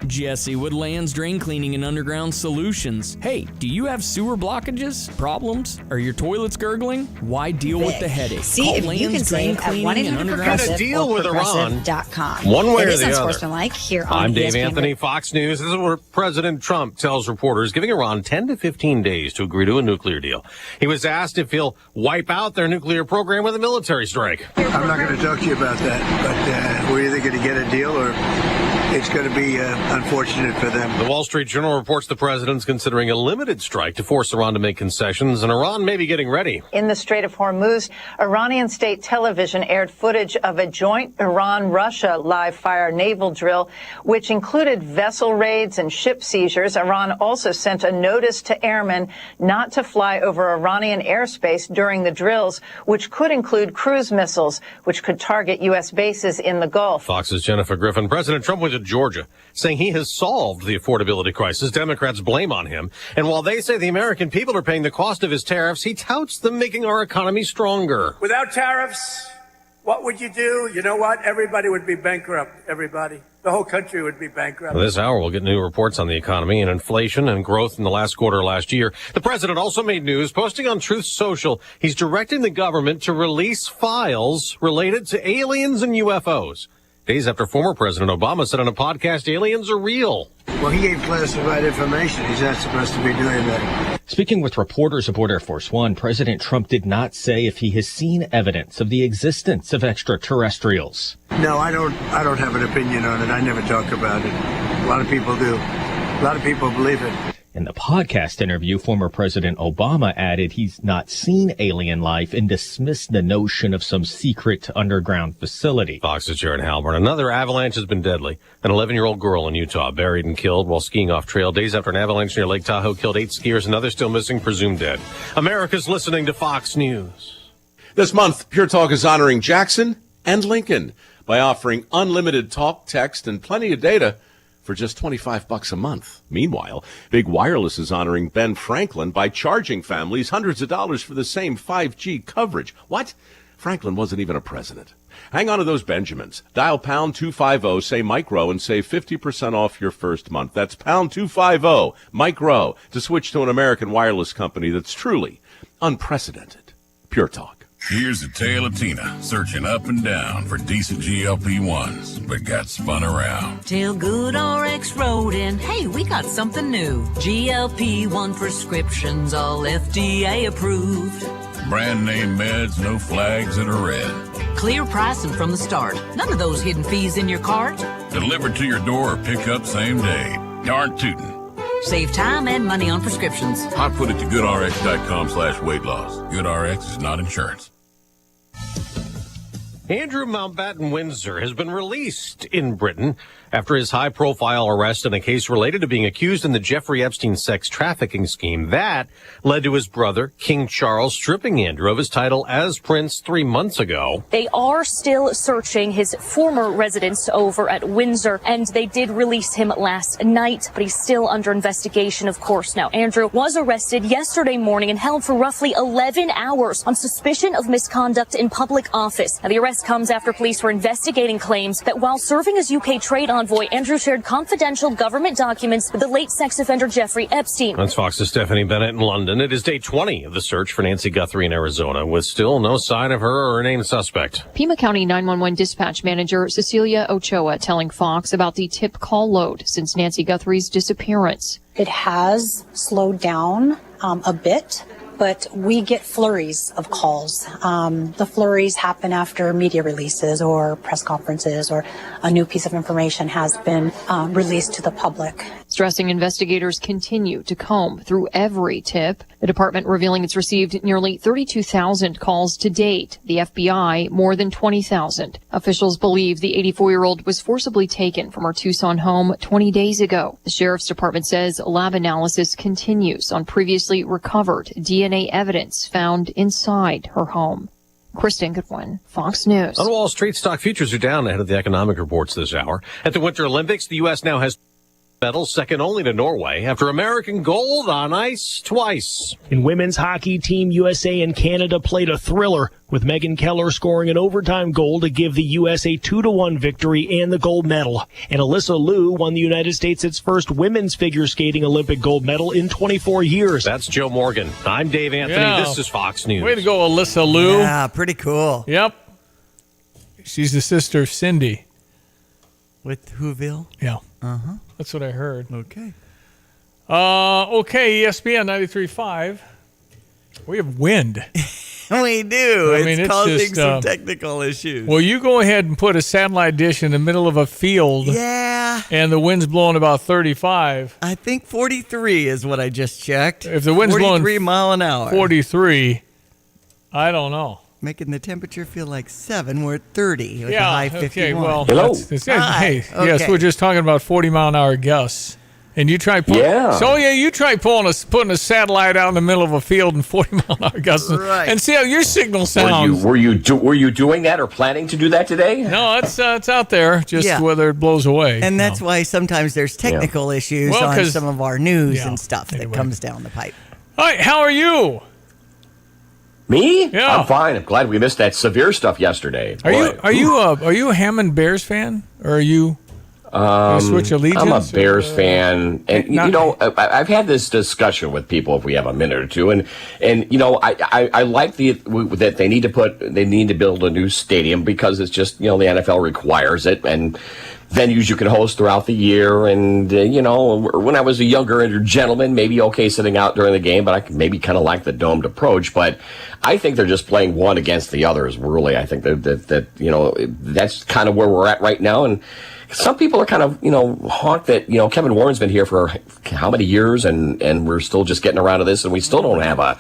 Jesse with Land's Drain Cleaning and Underground Solutions. Hey, do you have sewer blockages, problems? Are your toilets gurgling? Why deal with the headache? See Call if you can Land's Drain save at Cleaning and Underground. Got a deal with Iran. One way it or is the other. unsportsmanlike here on I'm Dave ESPN. Anthony, Fox News. This is what President Trump tells reporters, giving Iran 10 to 15 days to agree to a nuclear deal. He was asked if he'll wipe out their nuclear program with a military strike. I'm not going to talk to you about that, but we're either going to get a deal or it's going to be unfortunate for them. The Wall Street Journal reports the president's considering a limited strike to force Iran to make concessions, and Iran may be getting ready. In the Strait of Hormuz, Iranian state television aired footage of a joint Iran-Russia live-fire naval drill, which included vessel raids and ship seizures. Iran also sent a notice to airmen not to fly over Iranian airspace during the drills, which could include cruise missiles, which could target U.S. bases in the Gulf. Fox's Jennifer Griffin. President Trump went to Georgia, saying he has solved the affordability crisis. Democrats blame on him. And while they say the American people are paying the cost of his tariffs, he touts them making our economy stronger. Without tariffs, what would you do? You know what? Everybody would be bankrupt. Everybody. The whole country would be bankrupt. This hour, we'll get new reports on the economy and inflation and growth in the last quarter of last year. The president also made news, posting on Truth Social. He's directing the government to release files related to aliens and UFOs. Days after former President Obama said on a podcast, aliens are real. Well, he gave classified information. He's not supposed to be doing that. Speaking with reporters aboard Air Force One, President Trump did not say if he has seen evidence of the existence of extraterrestrials. No, I don't have an opinion on it. I never talk about it. A lot of people do. A lot of people believe it. In the podcast interview, former President Obama added he's not seen alien life and dismissed the notion of some secret underground facility. Fox's Jared Halbert. Another avalanche has been deadly. An 11-year-old girl in Utah buried and killed while skiing off trail. Days after an avalanche near Lake Tahoe killed 8 skiers, another still missing, presumed dead. America's listening to Fox News. This month, Pure Talk is honoring Jackson and Lincoln by offering unlimited talk, text, and plenty of data for just $25 a month. Meanwhile, Big Wireless is honoring Ben Franklin by charging families hundreds of dollars for the same 5G coverage. What? Franklin wasn't even a president. Hang on to those Benjamins. Dial pound 250, say micro, and save 50% off your first month. That's pound 250, micro, to switch to an American wireless company that's truly unprecedented. Pure Talk. Here's the tale of Tina, searching up and down for decent GLP-1s, but got spun around. Till Good RX wrote in, hey, we got something new. GLP-1 prescriptions, all FDA approved. Brand name meds, no flags that are red. Clear pricing from the start. None of those hidden fees in your cart. Delivered to your door or pick up same day. Darn tootin'. Save time and money on prescriptions. I put it to goodrx.com/weight loss. GoodRx is not insurance. Andrew Mountbatten Windsor has been released in Britain after his high-profile arrest in a case related to being accused in the Jeffrey Epstein sex trafficking scheme. That led to his brother, King Charles, stripping Andrew of his title as prince 3 months ago. They are still searching his former residence over at Windsor, and they did release him last night, but he's still under investigation, of course. Now, Andrew was arrested yesterday morning and held for roughly 11 hours on suspicion of misconduct in public office. Now, the arrest comes after police were investigating claims that while serving as UK trade envoy, Andrew shared confidential government documents with the late sex offender Jeffrey Epstein. That's Fox's Stephanie Bennett in London. It is day 20 of the search for Nancy Guthrie in Arizona, with still no sign of her or her named suspect. Pima County 911 dispatch manager Cecilia Ochoa telling Fox about the tip call load since Nancy Guthrie's disappearance. It has slowed down a bit, but we get flurries of calls. The flurries happen after media releases or press conferences or a new piece of information has been released to the public. Stressing investigators continue to comb through every tip. The department revealing it's received nearly 32,000 calls to date. The FBI, more than 20,000. Officials believe the 84-year-old was forcibly taken from her Tucson home 20 days ago. The sheriff's department says lab analysis continues on previously recovered DNA evidence found inside her home. Kristen Goodwin, Fox News. On Wall Street, stock futures are down ahead of the economic reports this hour. At the Winter Olympics, the U.S. now has medal, second only to Norway, after American gold on ice twice. In women's hockey, Team USA and Canada played a thriller, with Megan Keller scoring an overtime goal to give the US a 2-1 victory and the gold medal. And Alyssa Liu won the United States its first women's figure skating Olympic gold medal in 24 years. That's Joe Morgan. I'm Dave Anthony. Yeah. This is Fox News. Way to go, Alyssa Liu. Yeah, pretty cool. Yep. She's the sister of Cindy. With Whoville? Yeah. Uh-huh. That's what I heard. Okay. Okay, ESPN 93.5. We have wind. We do. I mean, it's causing just, some technical issues. Well, you go ahead and put a satellite dish in the middle of a field. Yeah. And the wind's blowing about 35. I think 43 is what I just checked. If the wind's blowing 43 mile an hour. 43, I don't know. Making the temperature feel like 7. We're at 30 with a Yeah, high 51. okay, well. Hello. Hey, Hi. yes, Okay. we're just talking about 40-mile-an-hour gusts. And you try putting, you try putting a satellite out in the middle of a field in 40-mile-an-hour gusts and see how your signal sounds. Were you doing that or planning to do that today? No, it's out there, just whether it blows away. And that's why sometimes there's technical issues on some of our news and stuff that Anyway. comes down the pipe. All right, how are you? Me? Yeah. I'm fine. I'm glad we missed that severe stuff yesterday. Are you a Hammond Bears fan, or are you? Switch allegiance? I'm a Bears fan, and I've had this discussion with people if we have a minute or two, and I like that they need to build a new stadium because it's just the NFL requires it, and venues you can host throughout the year, and when I was a younger gentleman, maybe okay sitting out during the game, but I maybe kind of like the domed approach, but I think they're just playing one against the others. Really, I think that that's kind of where we're at right now, and some people are kind of, haunt that, Kevin Warren's been here for how many years and we're still just getting around to this and we still don't have a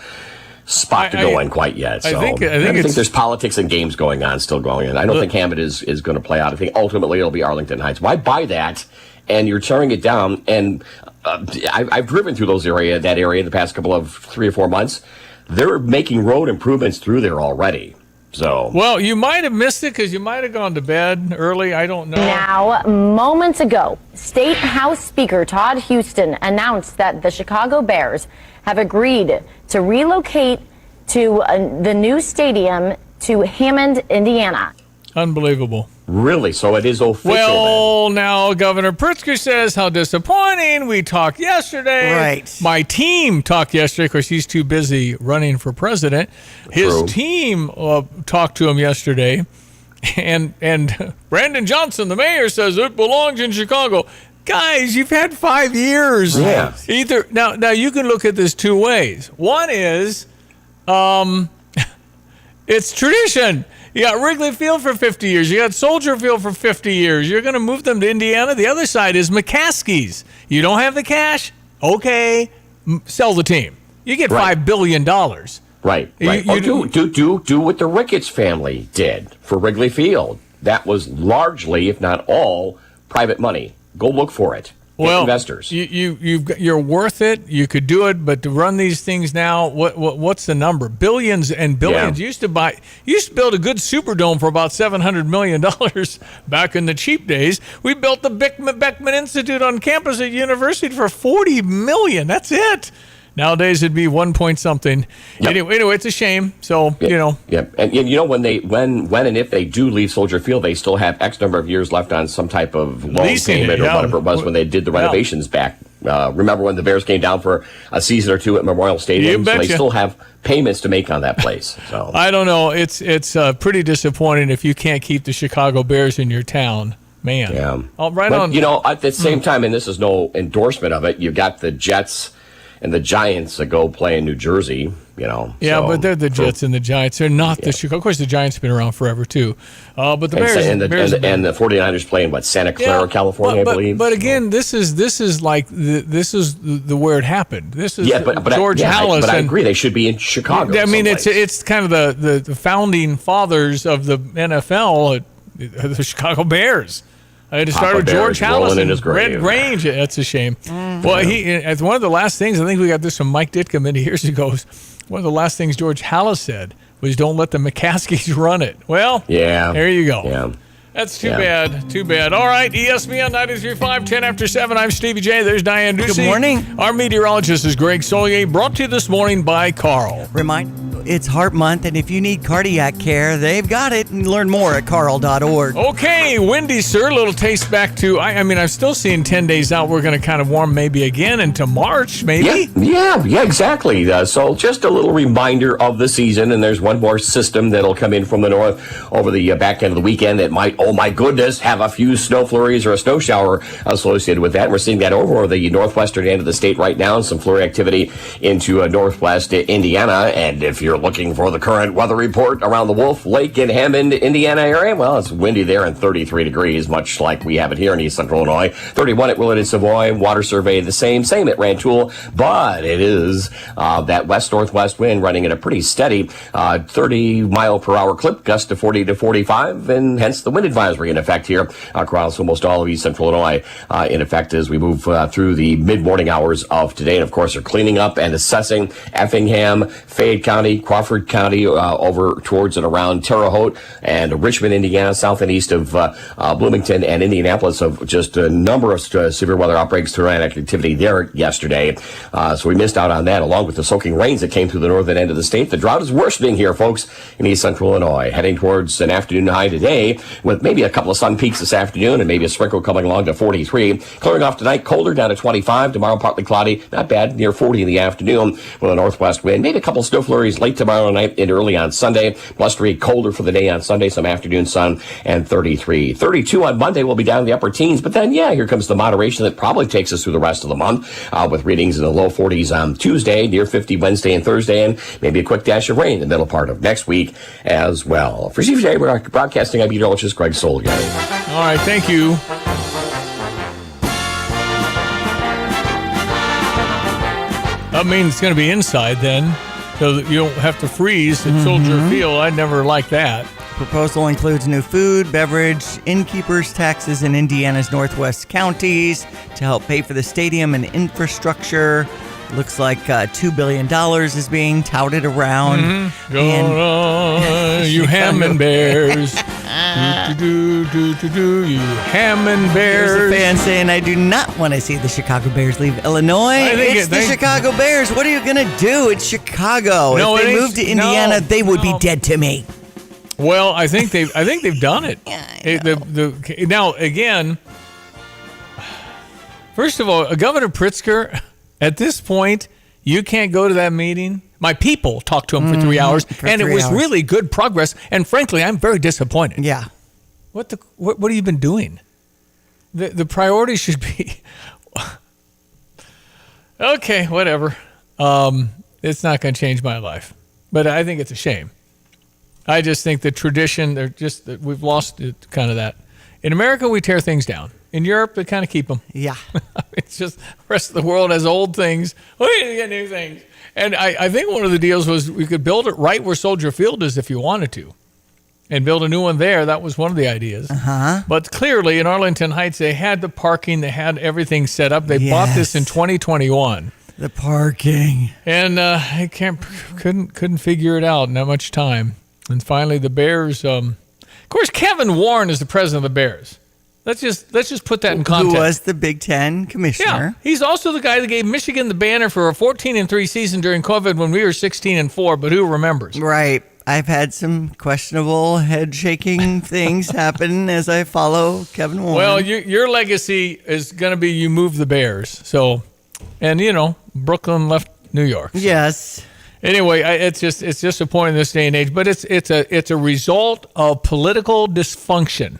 spot to go in quite yet. So I think there's politics and games going on, still going on. I don't think Hammond is going to play out. I think ultimately it'll be Arlington Heights. Why buy that and you're tearing it down? And I've driven through that area the past couple of 3 or 4 months. They're making road improvements through there already. So well, you might have missed it because you might have gone to bed early. I don't know. Now, moments ago, State House Speaker Todd Houston announced that the Chicago Bears have agreed to relocate to the new stadium to Hammond, Indiana. Unbelievable. Really? So it is official. Well, now Governor Pritzker says how disappointing. We talked yesterday. Right. My team talked yesterday because he's too busy running for president. His team talked to him yesterday, and Brandon Johnson, the mayor, says it belongs in Chicago. Guys, you've had 5 years. Yeah. Either now you can look at this two ways. One is, it's tradition. You got Wrigley Field for 50 years. You got Soldier Field for 50 years. You're going to move them to Indiana. The other side is McCaskey's. You don't have the cash? Okay, sell the team. You get $5 billion. Right. Do what the Ricketts family did for Wrigley Field. That was largely, if not all, private money. Go look for it. Get investors. You're worth it. You could do it, but to run these things now, what's the number? Billions and billions. Yeah. You used to build a good Superdome for about $700 million back in the cheap days. We built the Beckman Institute on campus at university for $40 million. That's it. Nowadays it'd be 1 point something. Yep. Anyway, it's a shame. So Yep. And when and if they do leave Soldier Field, they still have X number of years left on some type of loan payment or whatever it was when they did the renovations back. Remember when the Bears came down for a season or two at Memorial Stadium? So they still have payments to make on that place. So I don't know. It's pretty disappointing if you can't keep the Chicago Bears in your town. Man. Yeah. On. At the same time, and this is no endorsement of it, you've got the Jets and the Giants that go play in New Jersey, Yeah, but they're the Jets and the Giants. They're not the Chicago. Of course, the Giants have been around forever, too. But the Bears... And the 49ers play in, Santa Clara, California, I believe? But again, this is the where it happened. This is George Halas. But I agree, they should be in Chicago. I mean, it's kind of the founding fathers of the NFL, the Chicago Bears. It started with George Halas and Red Grange. That's a shame. Mm-hmm. Well, one of the last things, I think we got this from Mike Ditka many years ago, one of the last things George Halas said was don't let the McCaskies run it. Well, there you go. Yeah. That's too bad. Too bad. All right, ESPN 93.5, 10 after 7. I'm Stevie J. There's Diane Ducey. Good morning. Our meteorologist is Greg Solier, brought to you this morning by Carl. It's Heart Month, and if you need cardiac care, they've got it. And learn more at carl.org. Okay, windy, sir. A little taste back to, I mean, I'm still seeing 10 days out. We're going to kind of warm maybe again into March, maybe? Yeah, exactly. So just a little reminder of the season, and there's one more system that'll come in from the north over the back end of the weekend that might, oh my goodness, have a few snow flurries or a snow shower associated with that. We're seeing that over the northwestern end of the state right now, and some flurry activity into northwest Indiana. And if you're looking for the current weather report around the Wolf Lake and Hammond, Indiana area, well, it's windy there and 33 degrees, much like we have it here in East Central Illinois. 31 at Willett and Savoy. Water survey the same at Rantoul, but it is that west-northwest wind running at a pretty steady 30-mile-per-hour clip, gust to 40 to 45, and hence the wind advisory in effect here across almost all of East Central Illinois in effect as we move through the mid-morning hours of today. And, of course, they're cleaning up and assessing Effingham, Fayette County, Crawford County, over towards and around Terre Haute and Richmond, Indiana, south and east of Bloomington and Indianapolis, of just a number of severe weather outbreaks, tornadic activity there yesterday. So we missed out on that, along with the soaking rains that came through the northern end of the state. The drought is worsening here, folks, in East Central Illinois, heading towards an afternoon high today with maybe a couple of sun peaks this afternoon and maybe a sprinkle coming along to 43. Clearing off tonight, colder down to 25. Tomorrow, partly cloudy, not bad, near 40 in the afternoon with a northwest wind. Maybe a couple of snow flurries late tomorrow night and early on Sunday. Blustery, colder for the day on Sunday, some afternoon sun, and 33. 32 on Monday will be down in the upper teens, but then, here comes the moderation that probably takes us through the rest of the month with readings in the low 40s on Tuesday, near 50 Wednesday and Thursday, and maybe a quick dash of rain in the middle part of next week as well. For CVJ, we're broadcasting. I'm meteorologist Greg Solier. All right, thank you. I mean, it's going to be inside then, so that you don't have to freeze at Soldier Field. I'd never like that. Proposal includes new food, beverage, innkeepers' taxes in Indiana's northwest counties to help pay for the stadium and infrastructure. Looks like $2 billion is being touted around. Go on, you Hammond Bears. You Hammond Bears. There's a fan saying, I do not want to see the Chicago Bears leave Illinois. It's the Chicago Bears. What are you going to do? It's Chicago. No, if they moved to Indiana, they would be dead to me. Well, I think they've done it. Now again, first of all, Governor Pritzker, at this point, you can't go to that meeting. My people talked to him for 3 hours, and it was really good progress. And frankly, I'm very disappointed. Yeah. What have you been doing? The priority should be okay. Whatever. It's not going to change my life, but I think it's a shame. I just think the tradition, we've lost it, kind of that. In America, we tear things down. In Europe, they kind of keep them. Yeah. It's just the rest of the world has old things. We need to get new things. And I think one of the deals was we could build it right where Soldier Field is if you wanted to and build a new one there. That was one of the ideas. Uh-huh. But clearly in Arlington Heights, they had the parking. They had everything set up. They bought this in 2021. The parking. And I couldn't figure it out in that much time. And finally, the Bears. Of course, Kevin Warren is the president of the Bears. Let's just put that in context. Who was the Big Ten commissioner? Yeah, he's also the guy that gave Michigan the banner for a 14-3 season during COVID when we were 16-4. But who remembers? Right. I've had some questionable head-shaking things happen as I follow Kevin Warren. Well, your legacy is going to be you move the Bears. So, and Brooklyn left New York. So. Yes. Anyway, it's disappointing in this day and age, but it's a result of political dysfunction.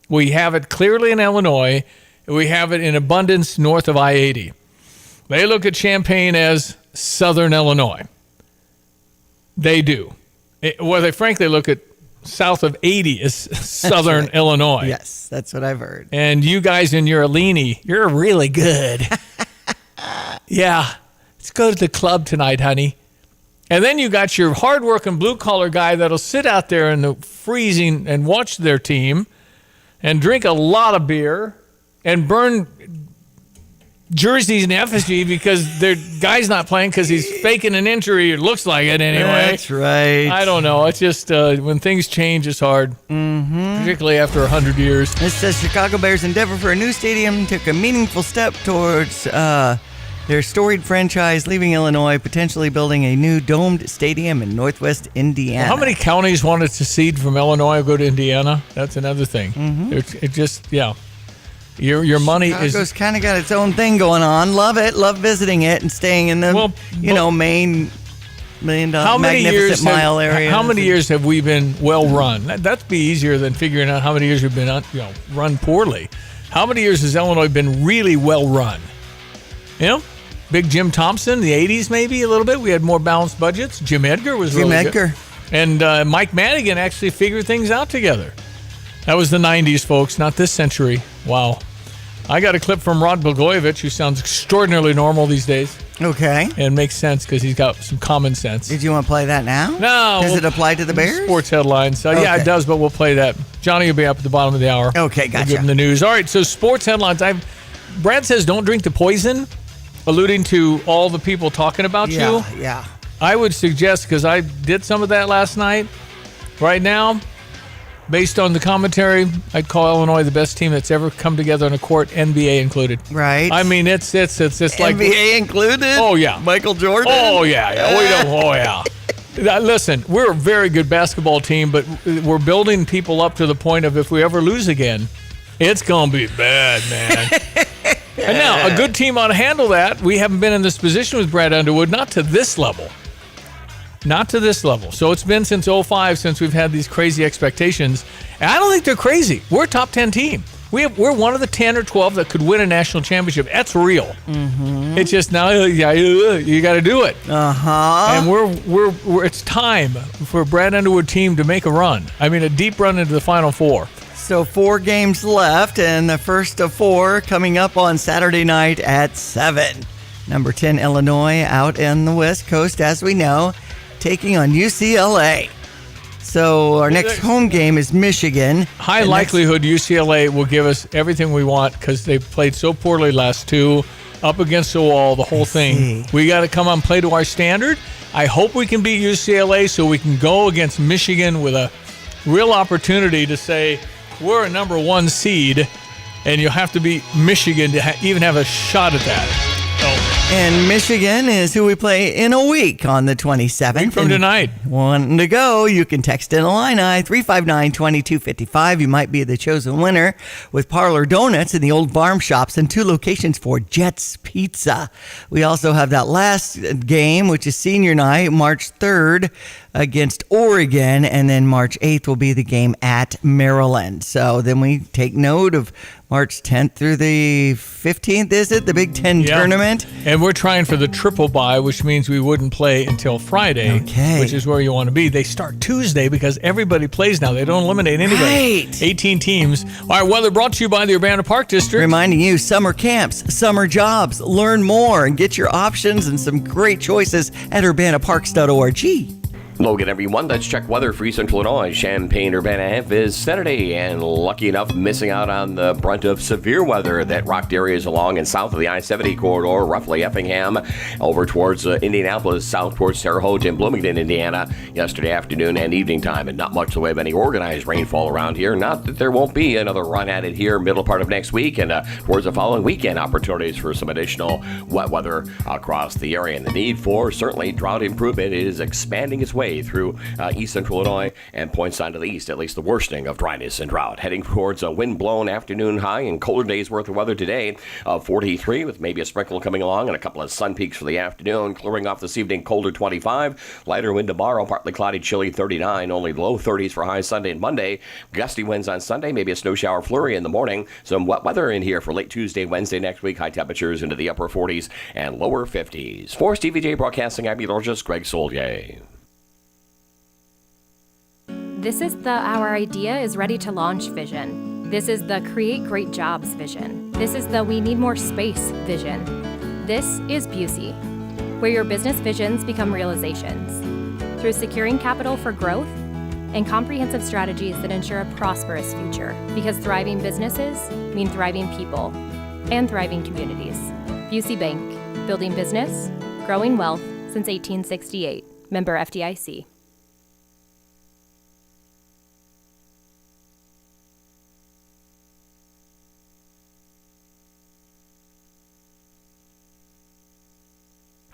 We have it clearly in Illinois. We have it in abundance north of I-80. They look at Champaign as southern Illinois. They do. They frankly look at south of 80 as southern Illinois. Yes, that's what I've heard. And you guys in your Alini, you're really good. Yeah, let's go to the club tonight, honey. And then you got your hardworking blue-collar guy that'll sit out there in the freezing and watch their team and drink a lot of beer and burn jerseys in effigy because their guy's not playing because he's faking an injury. It looks like it anyway. That's right. I don't know. It's just when things change, it's hard, particularly after 100 years. This says Chicago Bears' endeavor for a new stadium took a meaningful step towards their storied franchise, leaving Illinois, potentially building a new domed stadium in Northwest Indiana. Well, how many counties wanted to secede from Illinois and go to Indiana? That's another thing. It just, your money Chicago's kind of got its own thing going on. Love it. Love visiting it and staying in the, main $1 million magnificent mile area. How many years have we been well run? That'd be easier than figuring out how many years we've been run poorly. How many years has Illinois been really well run? Big Jim Thompson, the 80s maybe a little bit. We had more balanced budgets. Jim Edgar was really good. And Mike Madigan actually figured things out together. That was the 90s, folks, not this century. Wow. I got a clip from Rod Blagojevich, who sounds extraordinarily normal these days. Okay. And makes sense because he's got some common sense. Did you want to play that now? No. Does it apply to the Bears? Sports headlines. Yeah, it does, but we'll play that. Johnny will be up at the bottom of the hour. Okay, gotcha. We'll give him the news. All right, so sports headlines. Brad says don't drink the poison, alluding to all the people talking about you. Yeah. I would suggest, because I did some of that last night, right now, based on the commentary, I'd call Illinois the best team that's ever come together on a court, NBA included. Right. I mean, it's like NBA included. Oh yeah, Michael Jordan. Oh yeah. Listen, we're a very good basketball team, but we're building people up to the point of if we ever lose again, it's gonna be bad, man. And now a good team ought to handle that. We haven't been in this position with Brad Underwood, not to this level. Not to this level. So it's been since 2005 since we've had these crazy expectations. And I don't think they're crazy. We're a top 10 team. We're one of the 10 or 12 that could win a national championship. That's real. It's just now you got to do it. And we're it's time for a Brad Underwood team to make a run. I mean, a deep run into the Final Four. So 4 games left, and the first of 4 coming up on Saturday night at 7. Number 10 Illinois out in the West Coast, as we know, taking on UCLA. So our next home game is Michigan. High likelihood UCLA will give us everything we want because they played so poorly last 2, up against the wall, the whole thing. We got to come on play to our standard. I hope we can beat UCLA so we can go against Michigan with a real opportunity to say we're a number 1 seed, and you'll have to beat Michigan to even have a shot at that. And Michigan is who we play in a week on the 27th. Week from tonight. One to go. You can text in Illini 359-2255. You might be the chosen winner with Parlor Donuts in the Old Farm Shops and 2 locations for Jets Pizza. We also have that last game, which is senior night, March 3rd against Oregon, and then March 8th will be the game at Maryland. So then we take note of March 10th through the 15th, is it? The Big Ten tournament? And we're trying for the triple bye, which means we wouldn't play until Friday, which is where you want to be. They start Tuesday because everybody plays now. They don't eliminate anybody. Right. 18 teams. All right, weather brought to you by the Urbana Park District. Reminding you, summer camps, summer jobs. Learn more and get your options and some great choices at urbanaparks.org. Logan, everyone. Let's check weather for East Central Illinois. Champaign-Urbana is Saturday, and lucky enough, missing out on the brunt of severe weather that rocked areas along and south of the I-70 corridor, roughly Effingham, over towards Indianapolis, south towards Terre Haute and Bloomington, Indiana, yesterday afternoon and evening time, and not much the way of any organized rainfall around here. Not that there won't be another run at it here middle part of next week and towards the following weekend, opportunities for some additional wet weather across the area. And the need for certainly drought improvement is expanding its way through East Central Illinois and points on to the east, at least the worsening of dryness and drought. Heading towards a wind-blown afternoon high and colder days worth of weather today of 43 with maybe a sprinkle coming along and a couple of sun peaks for the afternoon. Clearing off this evening, colder 25. Lighter wind tomorrow, partly cloudy, chilly 39. Only low 30s for high Sunday and Monday. Gusty winds on Sunday, maybe a snow shower flurry in the morning. Some wet weather in here for late Tuesday, Wednesday next week. High temperatures into the upper 40s and lower 50s. For Stevie J Broadcasting, I'm meteorologist Greg Solier. This is the Our Idea is Ready to Launch vision. This is the Create Great Jobs vision. This is the We Need More Space vision. This is Busey, where your business visions become realizations. Through securing capital for growth and comprehensive strategies that ensure a prosperous future. Because thriving businesses mean thriving people and thriving communities. Busey Bank, building business, growing wealth since 1868. Member FDIC.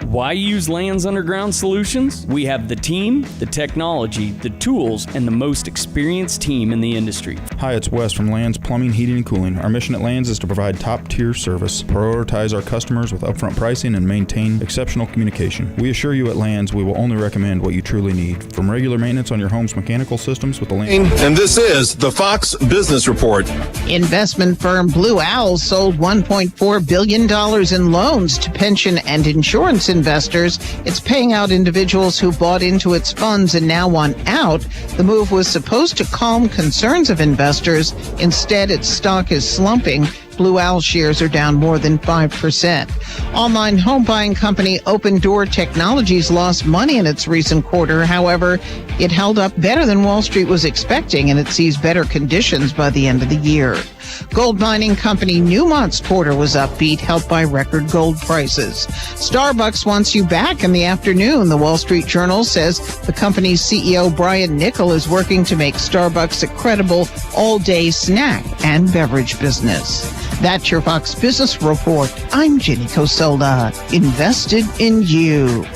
Why use Lands Underground Solutions? We have the team, the technology, the tools, and the most experienced team in the industry. Hi, it's Wes from Lands Plumbing, Heating, and Cooling. Our mission at Lands is to provide top-tier service, prioritize our customers with upfront pricing, and maintain exceptional communication. We assure you at Lands we will only recommend what you truly need. From regular maintenance on your home's mechanical systems with the Lands... And this is the Fox Business Report. Investment firm Blue Owl sold $1.4 billion in loans to pension and insurance investors. It's paying out individuals who bought into its funds and now want out. The move was supposed to calm concerns of investors. Instead, its stock is slumping. Blue Owl shares are down more than 5%. Online home buying company Open Door Technologies lost money in its recent quarter. However, it held up better than Wall Street was expecting, and it sees better conditions by the end of the year. Gold mining company Newmont's quarter was upbeat, helped by record gold prices. Starbucks wants you back in the afternoon. The Wall Street Journal says the company's CEO Brian Niccol is working to make Starbucks a credible all-day snack and beverage business. That's your Fox Business Report. I'm Jenny Cosola, invested in you.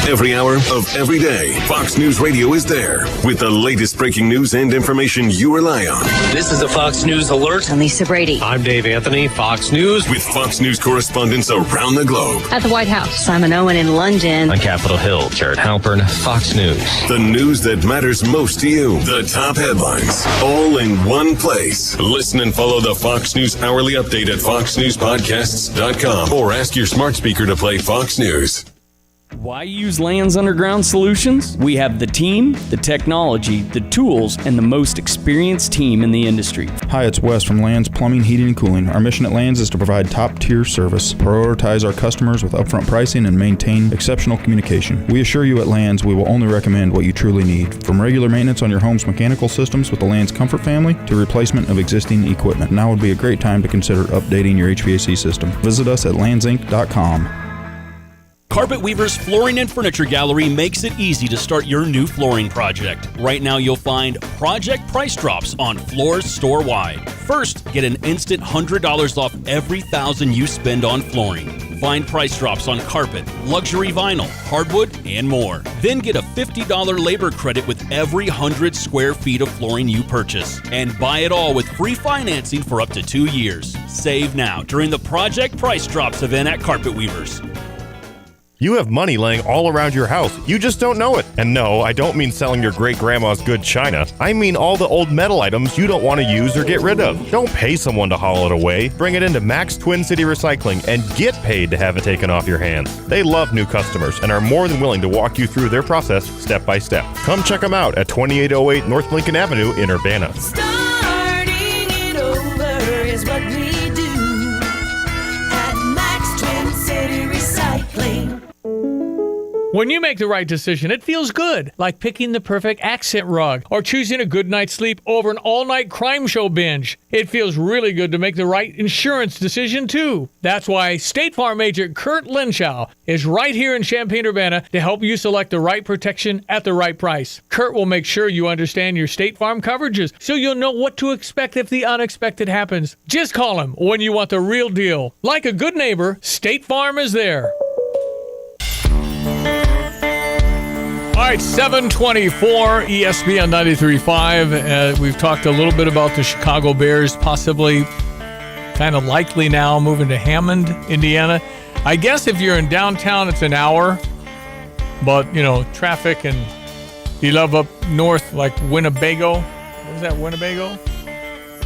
Every hour of every day, Fox News Radio is there with the latest breaking news and information you rely on. This is a Fox News Alert. I'm Lisa Brady. I'm Dave Anthony, Fox News. With Fox News correspondents around the globe. At the White House, Simon Owen in London. On Capitol Hill, Jared Halpern, Fox News. The news that matters most to you. The top headlines, all in one place. Listen and follow the Fox News Hourly Update at foxnewspodcasts.com or ask your smart speaker to play Fox News. Why use Lands Underground Solutions? We have the team, the technology, the tools, and the most experienced team in the industry. Hi, it's Wes from Lands Plumbing, Heating, and Cooling. Our mission at Lands is to provide top-tier service, prioritize our customers with upfront pricing, and maintain exceptional communication. We assure you at Lands we will only recommend what you truly need. From regular maintenance on your home's mechanical systems with the Lands Comfort family to replacement of existing equipment. Now would be a great time to consider updating your HVAC system. Visit us at landsinc.com. Carpet Weaver's Flooring and Furniture Gallery makes it easy to start your new flooring project. Right now you'll find project price drops on floors store-wide. First, get an instant $100 off every $1,000 you spend on flooring. Find price drops on carpet, luxury vinyl, hardwood, and more. Then get a $50 labor credit with every 100 square feet of flooring you purchase. And buy it all with free financing for up to 2 years. Save now during the Project Price Drops event at Carpet Weavers. You have money laying all around your house. You just don't know it. And no, I don't mean selling your great-grandma's good china. I mean all the old metal items you don't want to use or get rid of. Don't pay someone to haul it away. Bring it into Max Twin City Recycling and get paid to have it taken off your hands. They love new customers and are more than willing to walk you through their process step by step. Come check them out at 2808 North Lincoln Avenue in Urbana. Starting it over is what we do at Max Twin City Recycling. When you make the right decision, it feels good, like picking the perfect accent rug or choosing a good night's sleep over an all-night crime show binge. It feels really good to make the right insurance decision, too. That's why State Farm agent Kurt Lenschow is right here in Champaign-Urbana to help you select the right protection at the right price. Kurt will make sure you understand your State Farm coverages so you'll know what to expect if the unexpected happens. Just call him when you want the real deal. Like a good neighbor, State Farm is there. All right, 724 ESPN 93.5. We've talked a little bit about the Chicago Bears possibly kind of likely now moving to Hammond, Indiana. I guess if you're in downtown, it's an hour. But, you know, traffic and you love up north like Winnebago. What is that, Winnebago?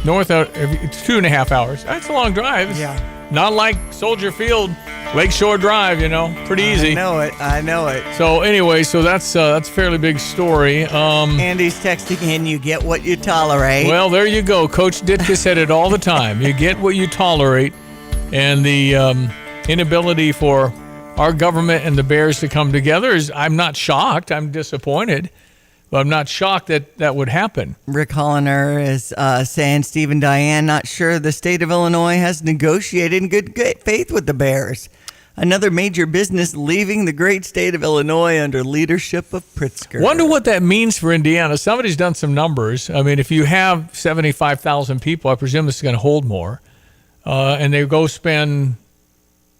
North, it's 2.5 hours. That's a long drive. Yeah. Not like Soldier Field, Lakeshore Drive, you know, pretty easy. I know it. So anyway, that's a fairly big story. Andy's texting in, you get what you tolerate. Well, there you go. Coach Ditka said it all the time. You get what you tolerate. And the inability for our government and the Bears to come together I'm not shocked. I'm disappointed. But I'm not shocked that would happen. Rick Holliner is saying Steve and Diane not sure the state of Illinois has negotiated in good faith with the Bears. Another major business leaving the great state of Illinois under leadership of Pritzker. Wonder what that means for Indiana. Somebody's done some numbers. I mean, if you have 75,000 people, I presume this is going to hold more. And they go spend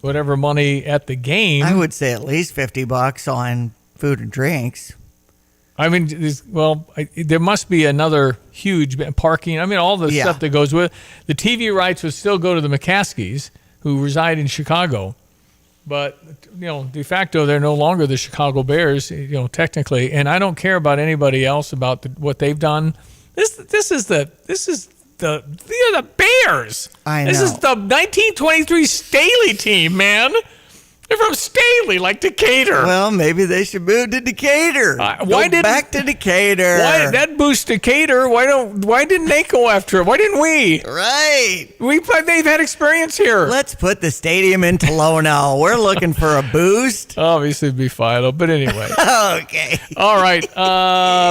whatever money at the game. I would say at least $50 on food and drinks. I mean, there must be another huge parking. I mean, all the stuff that goes with it. The TV rights would still go to the McCaskies, who reside in Chicago. But, de facto, they're no longer the Chicago Bears, technically. And I don't care about anybody else about what they've done. This is the Bears. I know. This is the 1923 Staley team, man. They're from Staley, like Decatur. Well, maybe they should move to Decatur. Back to Decatur. Why that boosts Decatur? Why didn't they go after it? Why didn't we? Right. They've had experience here. Let's put the stadium in Tolono. We're looking for a boost. Obviously, it'd be Fido, but anyway. Okay. All right.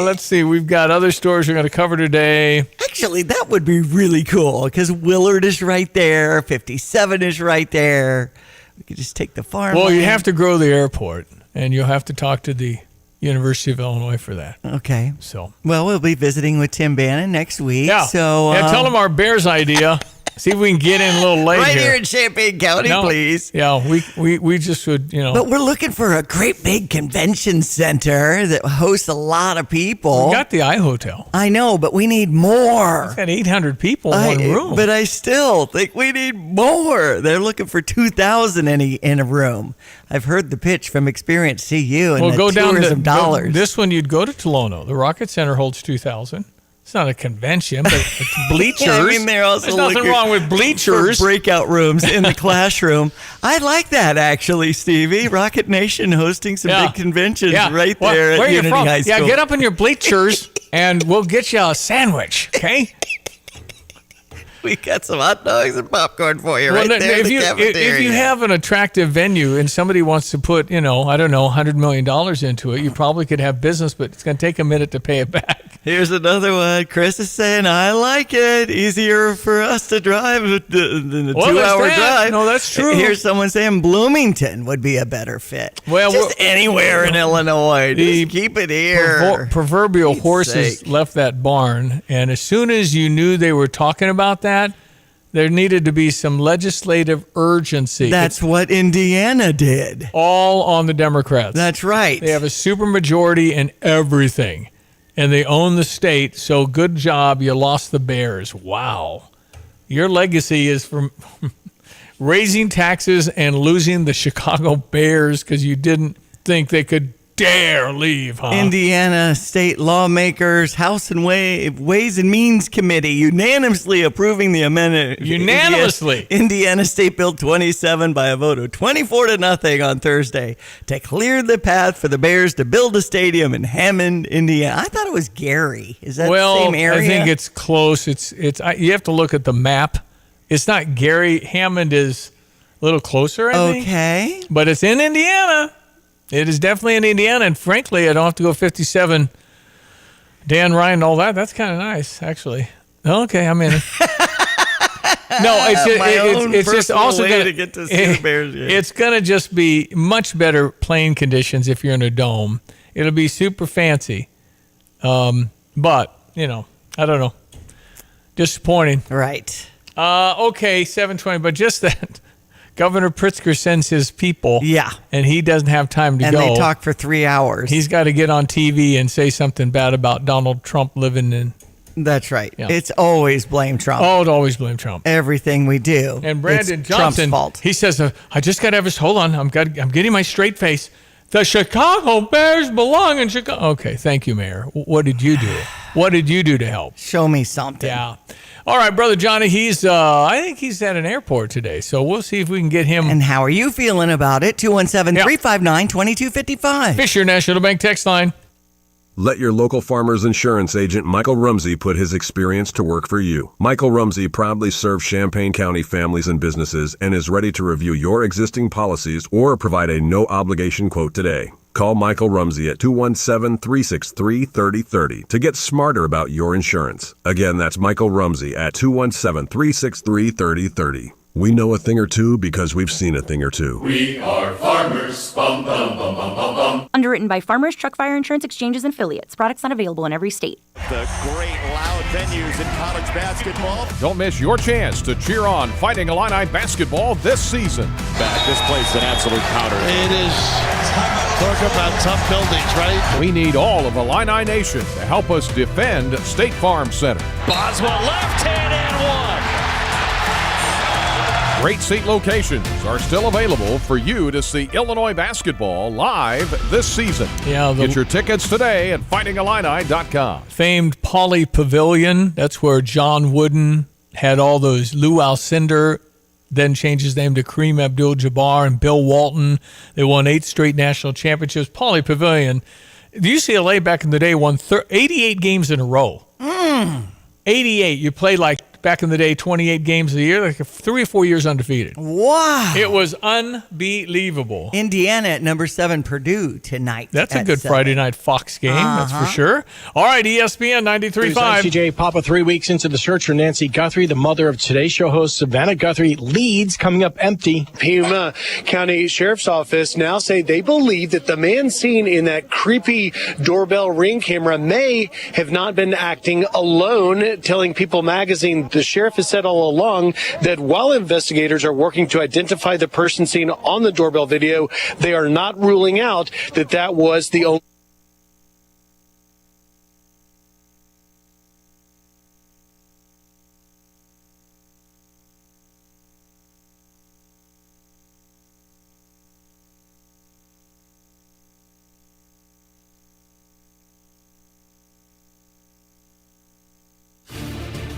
Let's see. We've got other stores we're going to cover today. Actually, that would be really cool because Willard is right there. 57 is right there. We could just take the farm. Well, you have to grow the airport, and you'll have to talk to the University of Illinois for that. Okay. So. Well, we'll be visiting with Tim Bannon next week. Yeah. So. Tell him our Bears idea. See if we can get in a little late right here in Champaign County, please. Yeah, we just would, But we're looking for a great big convention center that hosts a lot of people. We got the iHotel. I know, but we need more. It's got 800 people in one room. But I still think we need more. They're looking for 2,000 in a room. I've heard the pitch from Experience CU and go tourism dollars. This one, you'd go to Tolono. The Rocket Center holds 2,000. It's not a convention, but it's bleachers. I mean, they're also There's nothing wrong with bleachers. For breakout rooms in the classroom. I like that, actually, Stevie. Rocket Nation hosting some big conventions right there at Unity High School. Yeah, get up in your bleachers, and we'll get you a sandwich, okay? We got some hot dogs and popcorn for you there in the cafeteria. If you have an attractive venue and somebody wants to put, $100 million into it, you probably could have business, but it's going to take a minute to pay it back. Here's another one. Chris is saying, I like it. Easier for us to drive than a 2-hour drive. No, that's true. Here's someone saying Bloomington would be a better fit. Well, just anywhere in Illinois. Just keep it here. Proverbial horses left that barn, and as soon as you knew they were talking about that, there needed to be some legislative urgency. That's what Indiana did. All on the Democrats. That's right. They have a supermajority in everything, and they own the state, so good job. You lost the Bears. Wow. Your legacy is from raising taxes and losing the Chicago Bears because you didn't think they could dare leave, huh? Indiana state lawmakers, House and Ways and Means Committee unanimously approving the amendment. Unanimously. Indiana State Bill 27 by a vote of 24-0 on Thursday to clear the path for the Bears to build a stadium in Hammond, Indiana. I thought it was Gary. Is that the same area? I think it's close. You have to look at the map. It's not Gary. Hammond is a little closer, I think. Okay. But it's in Indiana. It is definitely in Indiana, and frankly, I don't have to go 57. Dan Ryan, all that. That's kind of nice, actually. Okay, I'm in. No, it's just also going to get to see the Bears. Yeah. It's going to just be much better playing conditions if you're in a dome. It'll be super fancy, but I don't know. Disappointing. Right. Okay, 7:20, but just that. Governor Pritzker sends his people. Yeah. And he doesn't have time to go. And they talk for 3 hours. He's got to get on TV and say something bad about Donald Trump living in. That's right. Yeah. It's always blame Trump. Oh, it's always blame Trump. Everything we do. And Brandon it's Johnson, Trump's fault. He says, I just got to have his, hold on, I'm getting my straight face. The Chicago Bears belong in Chicago. Okay, thank you, Mayor. What did you do? What did you do to help? Show me something. Yeah. All right, Brother Johnny, I think he's at an airport today, so we'll see if we can get him. And how are you feeling about it? 217-359-2255. Fisher National Bank text line. Let your local farmer's insurance agent, Michael Rumsey, put his experience to work for you. Michael Rumsey proudly serves Champaign County families and businesses and is ready to review your existing policies or provide a no-obligation quote today. Call Michael Rumsey at 217-363-3030 to get smarter about your insurance. Again, that's Michael Rumsey at 217-363-3030. We know a thing or two because we've seen a thing or two. We are farmers. Bum, bum, bum, bum, bum, bum. Underwritten by Farmers Truck Fire Insurance Exchanges and Affiliates. Products not available in every state. The great loud venues in college basketball. Don't miss your chance to cheer on Fighting Illini basketball this season. Back. This place is an absolute powder. It is. Talk about tough buildings, right? We need all of Illini Nation to help us defend State Farm Center. Boswell left hand and one. Great seat locations are still available for you to see Illinois basketball live this season. Yeah, get your tickets today at fightingillini.com. Famed Pauley Pavilion. That's where John Wooden had all those. Lou Alcindor then changed his name to Kareem Abdul-Jabbar and Bill Walton. They won 8 straight national championships. Pauley Pavilion. The UCLA back in the day won 88 games in a row. 88. You played like back in the day, 28 games a year, like 3 or 4 years undefeated. Wow. It was unbelievable. Indiana at number 7, Purdue tonight. That's a good 7. Friday night Fox game, that's for sure. All right, ESPN 93.5. CJ Papa 3 weeks into the search for Nancy Guthrie, the mother of Today Show host Savannah Guthrie, leads coming up empty. Pima County Sheriff's Office now say they believe that the man seen in that creepy doorbell ring camera may have not been acting alone, telling People magazine the sheriff has said all along that while investigators are working to identify the person seen on the doorbell video, they are not ruling out that that was the only.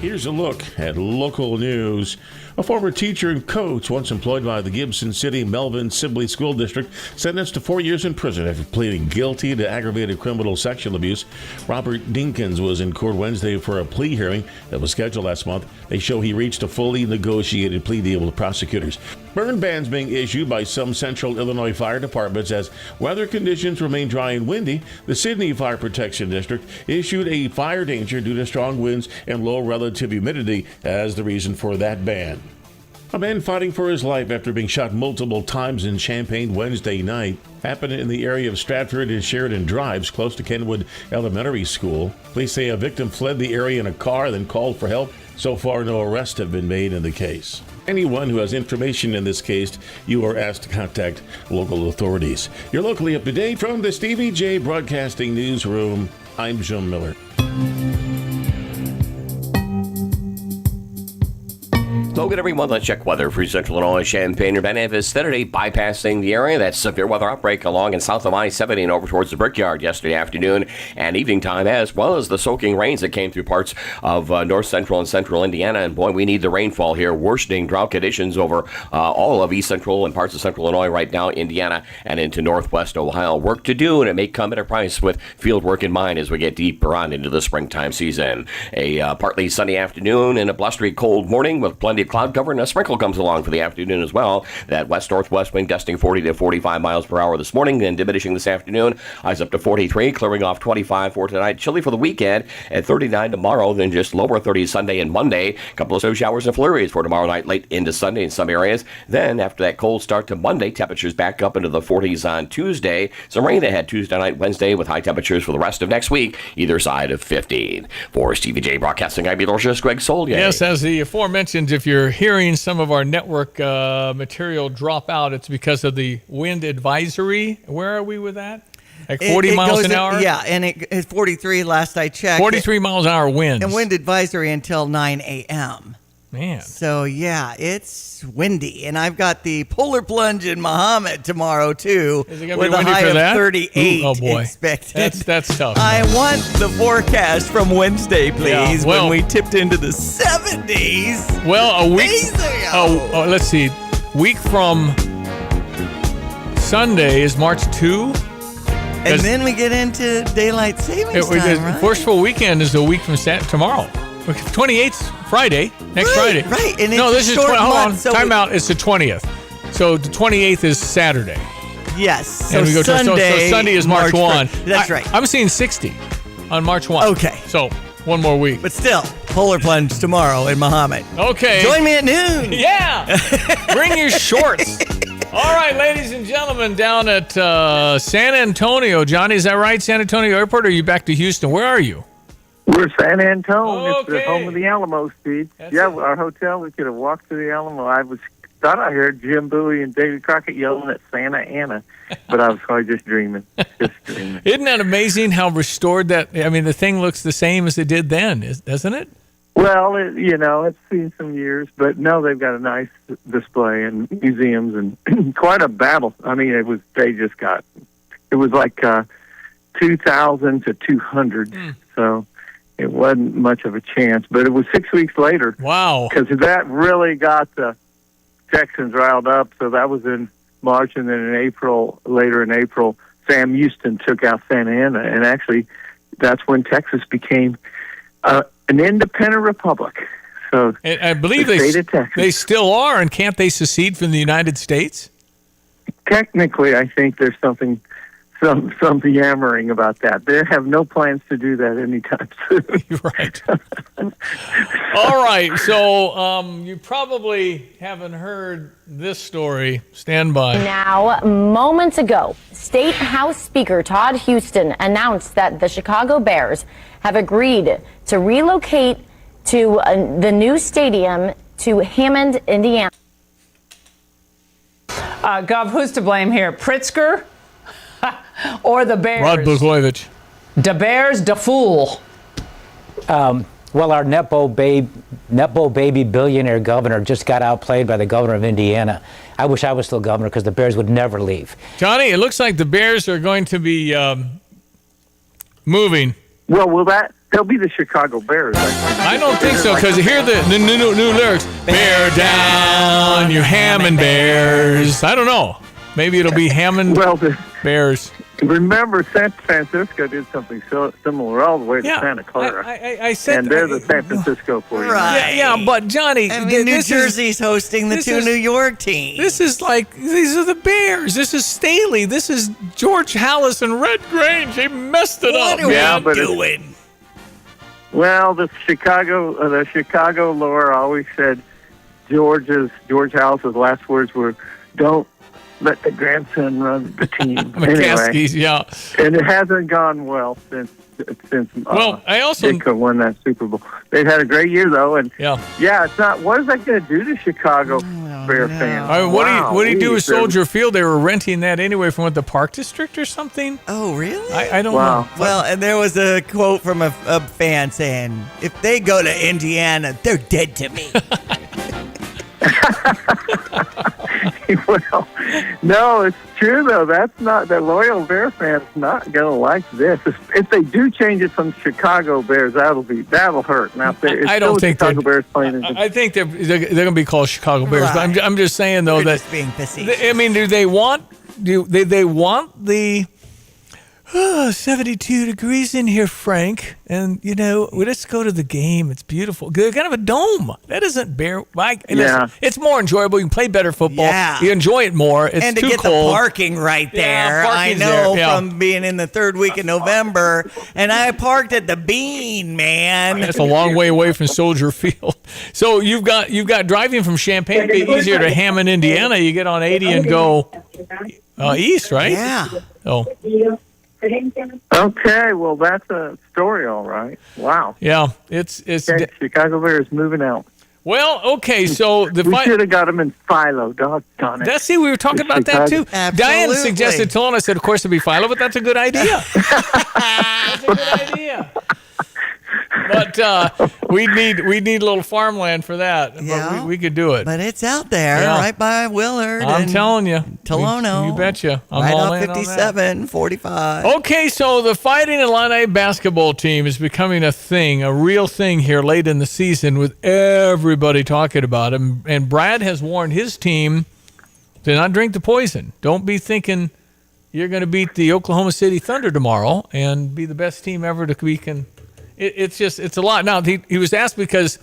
Here's a look at local news. A former teacher and coach, once employed by the Gibson City Melvin Sibley School District, sentenced to 4 years in prison after pleading guilty to aggravated criminal sexual abuse. Robert Dinkins was in court Wednesday for a plea hearing that was scheduled last month. They show he reached a fully negotiated plea deal with prosecutors. Burn bans being issued by some central Illinois fire departments as weather conditions remain dry and windy. The Sydney Fire Protection District issued a fire danger due to strong winds and low relative humidity as the reason for that ban. A man fighting for his life after being shot multiple times in Champaign Wednesday night happened in the area of Stratford and Sheridan Drives, close to Kenwood Elementary School. Police say a victim fled the area in a car, then called for help. So far, no arrests have been made in the case. Anyone who has information in this case, you are asked to contact local authorities. You're locally up to date from the Stevie J Broadcasting Newsroom. I'm Jim Miller. So good, everyone. Let's check weather for Central Illinois, Champaign, Urbana, Vicinity, bypassing the area. That severe weather outbreak along and south of I-70 and over towards the Brickyard yesterday afternoon and evening time, as well as the soaking rains that came through parts of north central and central Indiana. And boy, we need the rainfall here. Worsening drought conditions over all of east central and parts of central Illinois right now, Indiana, and into northwest Ohio. Work to do, and it may come at a price with field work in mind as we get deeper on into the springtime season. A partly sunny afternoon and a blustery cold morning with plenty of cloud cover, and a sprinkle comes along for the afternoon as well. That west-northwest wind gusting 40 to 45 miles per hour this morning, then diminishing this afternoon. Highs up to 43, clearing off 25 for tonight. Chilly for the weekend at 39 tomorrow, then just lower 30s Sunday and Monday. A couple of snow showers and flurries for tomorrow night, late into Sunday in some areas. Then, after that cold start to Monday, temperatures back up into the 40s on Tuesday. Some rain ahead Tuesday night, Wednesday, with high temperatures for the rest of next week, either side of 50. For Stevie J Broadcasting, I'm meteorologist Greg Solier. Yes, as the aforementioned, if you're hearing some of our network material drop out, it's because of the wind advisory. Where are we with that? Like 40 miles an hour? Yeah, and it's 43 last I checked. 43 miles an hour winds. And wind advisory until 9 a.m. Man. So, yeah, it's windy. And I've got the polar plunge in Muhammad tomorrow, too. Is it going to with be windy a high for that? of 38 oh, boy. expected. That's tough. I want the forecast from Wednesday, please, Yeah, well, when we tipped into the 70s. Well, a week. Days ago. Oh, let's see. Week from Sunday is March 2. And then we get into daylight savings time, right? First full weekend is the week from tomorrow. 28th Friday, next Friday. Right, and no, it's this a is short hold on. month, so Time out. It's the 20th. So the 28th is Saturday. Yes. So And we go Sunday, so Sunday is March 1. That's right. I'm seeing 60 on March 1. Okay. So one more week. But still, polar plunge tomorrow in Muhammad. Okay. Join me at noon. Yeah. Bring your shorts. All right, ladies and gentlemen, down at San Antonio. Johnny, is that right? San Antonio Airport, or are you back to Houston? Where are you? We're San Antonio. It's the Okay. home of the Alamo, Steve. Our hotel, we could have walked to the Alamo. Thought I heard Jim Bowie and David Crockett yelling at Santa Ana, but I was probably just dreaming. Isn't that amazing how restored that? I mean, the thing looks the same as it did then, doesn't it? Well, it's seen some years, but no, they've got a nice display and museums and quite a battle. I mean, it was like 2,000 to 200, so it wasn't much of a chance. But it was 6 weeks later. Wow. Because that really got the Texans riled up. So that was in March, and then later in April, Sam Houston took out Santa Ana, and actually that's when Texas became an independent republic. So And I believe they still are, and can't they secede from the United States? Technically, I think there's some yammering about that. They have no plans to do that anytime soon. You're right. All right, so you probably haven't heard this story. Stand by. Now, moments ago, State House Speaker Todd Houston announced that the Chicago Bears have agreed to relocate to the new stadium to Hammond, Indiana. Gov, who's to blame here? Pritzker or the Bears? Rod Blagojevich. The Bears, the fool. Well, our Nepo baby billionaire governor just got outplayed by the governor of Indiana. I wish I was still governor because the Bears would never leave. Johnny, it looks like the Bears are going to be moving. Well, they'll be the Chicago Bears. I don't think so, because hear the new lyrics. Bear down, you Hammond Bears. I don't know. Maybe it'll be Hammond Bears. Remember, San Francisco did something similar all the way to Santa Clara. I said, and they're the San Francisco 49ers. Right. Yeah, but Johnny, I mean, New Jersey's hosting the two New York teams. This is like, these are the Bears. This is Staley. This is George Hallis and Red Grange. They messed it up. What are we doing? Well, the Chicago lore always said George Hallis's last words were, "Don't let the grandson run the team." McCaskey's, yeah. And it hasn't gone well since Ditka won that Super Bowl. They've had a great year though, and it's not. What is that going to do to Chicago Bear fans? I mean, what do you do with Soldier Field? They were renting that anyway from the Park District or something. Oh, really? I don't know. Well, and there was a quote from a fan saying, "If they go to Indiana, they're dead to me." Well, no, it's true though. That's not the loyal Bear fans not gonna like this. If they do change it from Chicago Bears, that'll hurt. Now, I don't think Chicago Bears playing. I think they're gonna be called Chicago Bears. Right. But I'm just saying though They're that just being facetious. I mean, do they want the 72 degrees in here, Frank? And let's go to the game. It's beautiful. They're kind of a dome. That isn't Bear. It's more enjoyable. You can play better football. Yeah. You enjoy it more. It's and to too get cold. the parking right there. I parking's know there, yeah. from being in the third week in November, and I parked at the Bean, man. That's a long way away from Soldier Field. So you've got driving from Champaign be easier to Hammond, Indiana. You get on 80 and go east, right? Yeah. Oh. Okay, well, that's a story, all right. Wow. Yeah, it's Chicago Bears moving out. Well, okay, so we should have got them in Philo. Doggone it. That's we were talking about that too. Absolutely. Diane suggested Tone. I said, of course, it'd be Philo, but that's a good idea. That's a good idea. But we need a little farmland for that. Yeah. But we could do it. But it's out there, right by Willard. I'm telling you. Tolono. You betcha. I'm right all off in on 57, 45. Okay, so the Fighting Illini basketball team is becoming a thing, a real thing here late in the season with everybody talking about it. And Brad has warned his team to not drink the poison. Don't be thinking you're going to beat the Oklahoma City Thunder tomorrow and be the best team ever to weaken. It's a lot. Now, he was asked because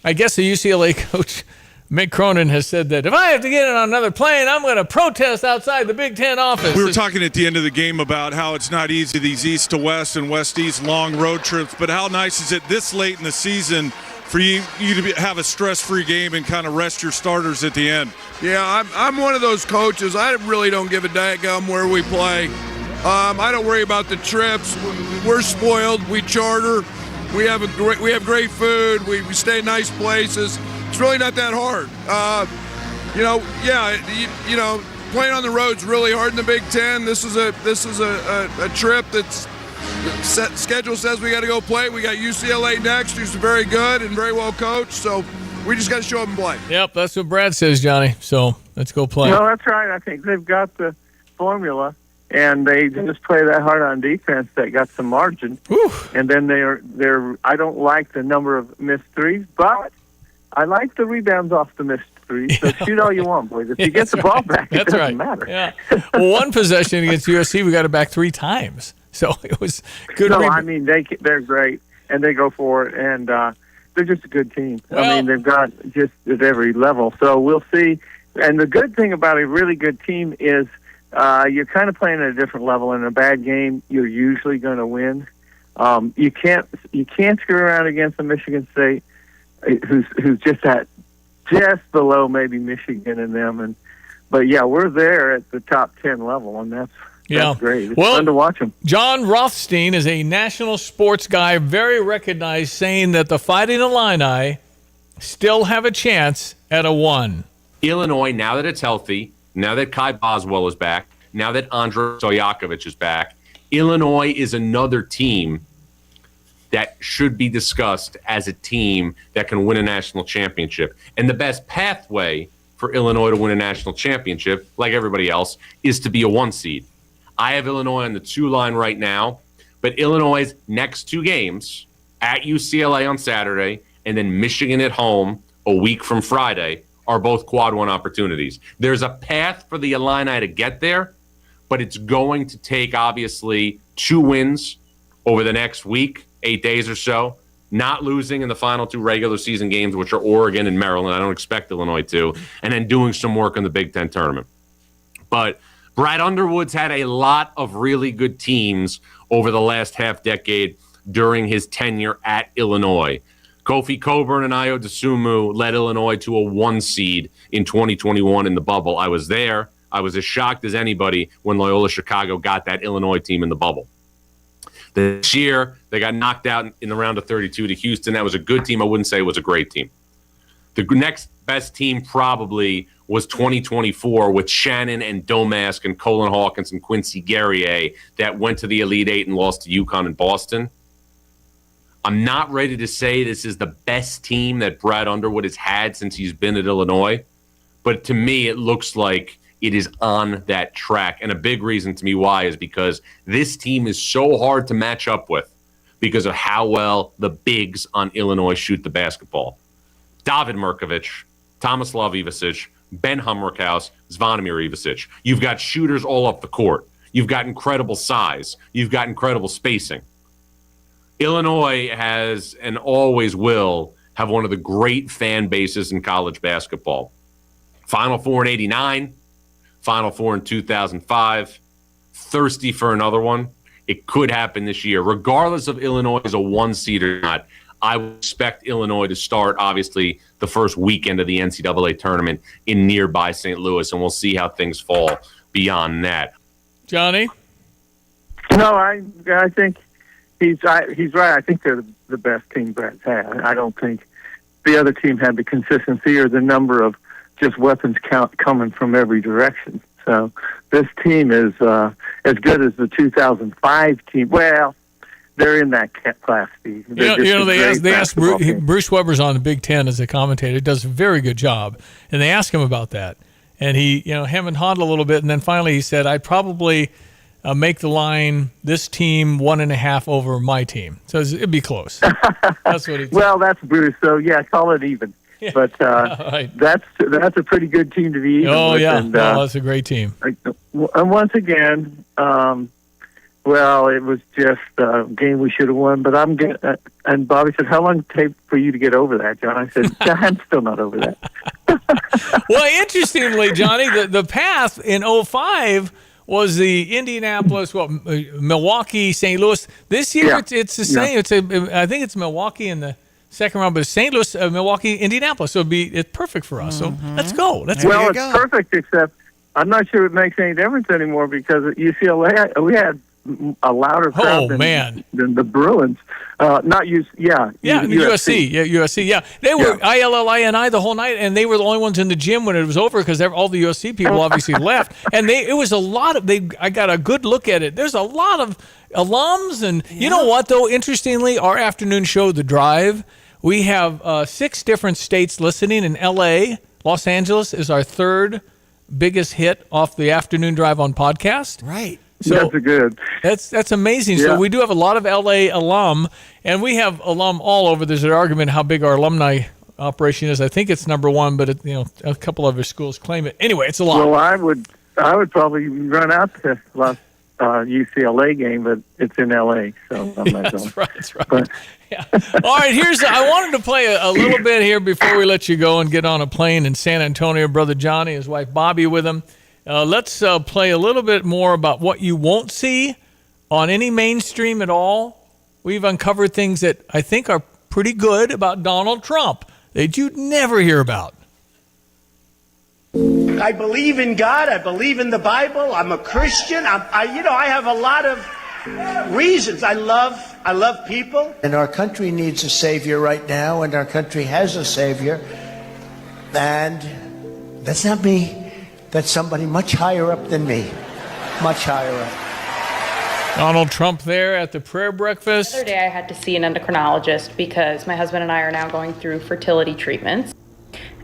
I guess the UCLA coach Mick Cronin has said that if I have to get on another plane, I'm going to protest outside the Big Ten office. We were talking at the end of the game about how it's not easy, these east to west and west east long road trips, but how nice is it this late in the season for you to have a stress-free game and kind of rest your starters at the end? Yeah, I'm one of those coaches. I really don't give a dadgum where we play. I don't worry about the trips. We're spoiled. We charter. We have great food. We stay in nice places. It's really not that hard. Playing on the road's really hard in the Big Ten. This is a trip that's schedule says we got to go play. We got UCLA next, who's very good and very well coached. So we just got to show up and play. Yep, that's what Brad says, Johnny. So let's go play. No, that's right. I think they've got the formula, and they just play that hard on defense. They got some margin, and then they're. I don't like the number of missed threes, but I like the rebounds off the missed threes. So shoot all you want, boys. If you get the ball back, it doesn't matter. Yeah. Well, one possession against USC, we got it back 3 times. So it was good. No, I mean, they're great, and they go for it, and they're just a good team. Well, I mean, they've got just at every level. So we'll see. And the good thing about a really good team is you're kind of playing at a different level. In a bad game, you're usually going to win. You can't screw around against a Michigan State who's just below maybe Michigan and them. But yeah, we're there at the top 10 level, and that's great. It's fun to watch them. John Rothstein is a national sports guy, very recognized, saying that the Fighting Illini still have a chance at a 1. Illinois, now that it's healthy, now that Kai Boswell is back, now that Andrei Stojakovic is back, Illinois is another team that should be discussed as a team that can win a national championship. And the best pathway for Illinois to win a national championship, like everybody else, is to be a 1 seed. I have Illinois on the 2 line right now, but Illinois' next 2 games, at UCLA on Saturday and then Michigan at home a week from Friday, are both quad 1 opportunities. There's a path for the Illini to get there, but it's going to take, obviously, 2 wins over the next week, 8 days or so, not losing in the final 2 regular season games, which are Oregon and Maryland. I don't expect Illinois to, and then doing some work in the Big Ten tournament. But Brad Underwood's had a lot of really good teams over the last half-decade during his tenure at Illinois. Kofi Coburn and Ayo Dosunmu led Illinois to a 1 seed in 2021 in the bubble. I was there. I was as shocked as anybody when Loyola Chicago got that Illinois team in the bubble. This year, they got knocked out in the round of 32 to Houston. That was a good team. I wouldn't say it was a great team. The next best team probably was 2024 with Shannon and Domask and Colin Hawkins and Quincy Guerrier that went to the Elite 8 and lost to UConn and Boston. I'm not ready to say this is the best team that Brad Underwood has had since he's been at Illinois, but to me, it looks like it is on that track. And a big reason to me why is because this team is so hard to match up with because of how well the bigs on Illinois shoot the basketball. David Mirkovic, Tomislav Ivasic, Ben Hummerkaus, Zvonimir Ivasic. You've got shooters all up the court. You've got incredible size. You've got incredible spacing. Illinois has and always will have one of the great fan bases in college basketball. Final Four in '89, Final Four in 2005, thirsty for another one. It could happen this year. Regardless of Illinois is a 1 seed or not, I would expect Illinois to start, obviously, the first weekend of the NCAA tournament in nearby St. Louis, and we'll see how things fall beyond that. Johnny? No, I think he's right. I think they're the best team Brad's had. I don't think the other team had the consistency or the number of just weapons count coming from every direction. So this team is as good as the 2005 team. Well, they're in that class, Steve. They asked Bruce Weber's on the Big Ten as a commentator. He does a very good job, and they asked him about that, and he hem and hawed a little bit, and then finally he said, "I'd probably make the line this team 1.5 over my team, so it'd be close." That's what he said. Well, that's Bruce. So yeah, call it even. Yeah. But right. that's a pretty good team to be even with. Yeah, and, that's a great team. And once again, well, it was just a game we should have won. But and Bobby said, "How long did it take for you to get over that, John?" I said, "I'm still not over that." Well, interestingly, Johnny, the path in 05 was the Indianapolis, Milwaukee, St. Louis. This year, it's the same. I think it's Milwaukee in the second round, but St. Louis, Milwaukee, Indianapolis. So it's perfect for us. So let's go. It's perfect, except I'm not sure it makes any difference anymore because at UCLA, we had a louder crowd than the Bruins. Not USC. USC. They were ILLINI the whole night, and they were the only ones in the gym when it was over because all the USC people obviously left. And it was a lot of. I got a good look at it. There's a lot of alums, and you know what though? Interestingly, our afternoon show, The Drive, we have 6 different states listening. In LA, Los Angeles is our 3rd biggest hit off the afternoon drive on podcast. Right. So that's good. That's amazing. Yeah. So we do have a lot of LA alum, and we have alum all over. There's an argument how big our alumni operation is. I think it's number 1, but a couple other schools claim it. Anyway, it's a lot. Well, I would probably run out to UCLA game, but it's in LA, so I'm not going. That's right. But, all right, I wanted to play a little bit here before we let you go and get on a plane in San Antonio. Brother Johnny, his wife Bobby with him. Let's play a little bit more about what you won't see on any mainstream at all. We've uncovered things that I think are pretty good about Donald Trump that you'd never hear about. I believe in God. I believe in the Bible. I'm a Christian. I have a lot of reasons. I love people. And our country needs a savior right now, and our country has a savior. And that's not me. That's somebody much higher up than me. Much higher up. Donald Trump there at the prayer breakfast. The other day I had to see an endocrinologist because my husband and I are now going through fertility treatments.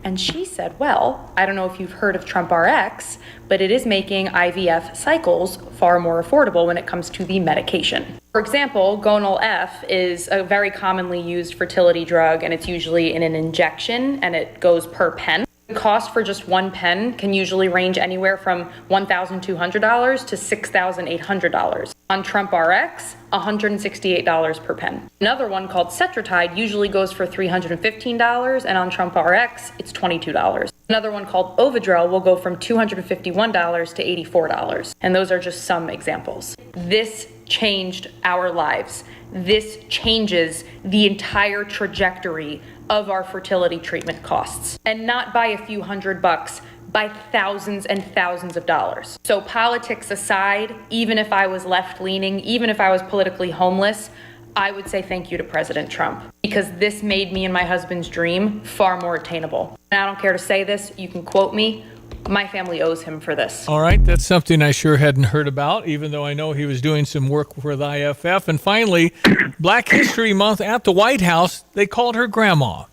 And she said, well, I don't know if you've heard of Trump RX, but it is making IVF cycles far more affordable when it comes to the medication. For example, Gonal F is a very commonly used fertility drug, and it's usually in an injection, and it goes per pen. The cost for just one pen can usually range anywhere from $1,200 to $6,800. On Trump RX, $168 per pen. Another one called Cetratide usually goes for $315, and on Trump RX, it's $22. Another one called Ovidrel will go from $251 to $84. And those are just some examples. This changed our lives. This changes the entire trajectory of our fertility treatment costs. And not by a few $100, by thousands and thousands of dollars. So politics aside, even if I was left-leaning, even if I was politically homeless, I would say thank you to President Trump, because this made me and my husband's dream far more attainable. And I don't care to say this, you can quote me, my family owes him for this. All right, that's something I sure hadn't heard about, even though I know he was doing some work for the IFF. And finally, Black History Month at the White House, they called her grandma.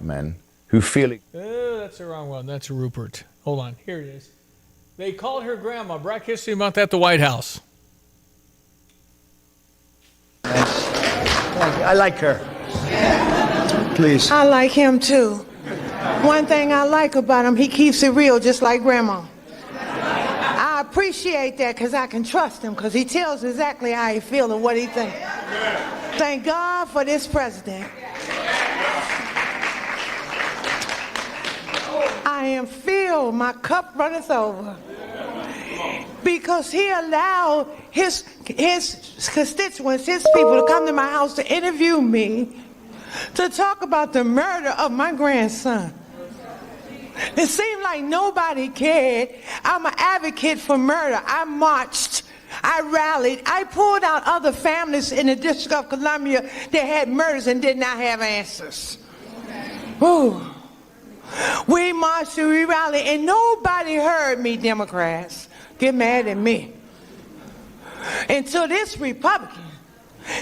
Men who feel it. That's the wrong one. That's Rupert. Hold on. Here it is. They called her grandma. Black History Month at the White House. I like her. Please. I like him too. One thing I like about him, he keeps it real just like Grandma. I appreciate that because I can trust him because he tells exactly how he feels and what he thinks. Thank God for this president. I am filled, my cup runneth over. Because he allowed his constituents, his people to come to my house to interview me to talk about the murder of my grandson. It seemed like nobody cared. I'm an advocate for murder. I marched. I rallied. I pulled out other families in the District of Columbia that had murders and did not have answers. Ooh. We marched and we rallied, and nobody heard me, Democrats, get mad at me. Until this Republican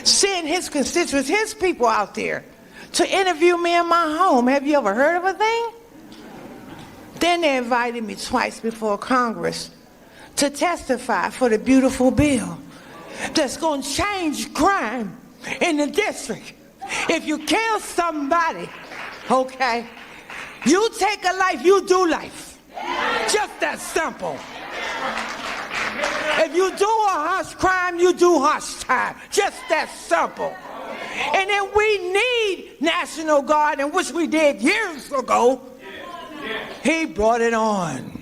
sent his constituents, his people out there to interview me in my home. Have you ever heard of a thing? Then they invited me twice before Congress to testify for the beautiful bill that's going to change crime in the district. If you kill somebody, okay, you take a life, you do life. Just that simple. If you do a harsh crime, you do harsh time. Just that simple. And then we need National Guard, and which we did years ago. He brought it on.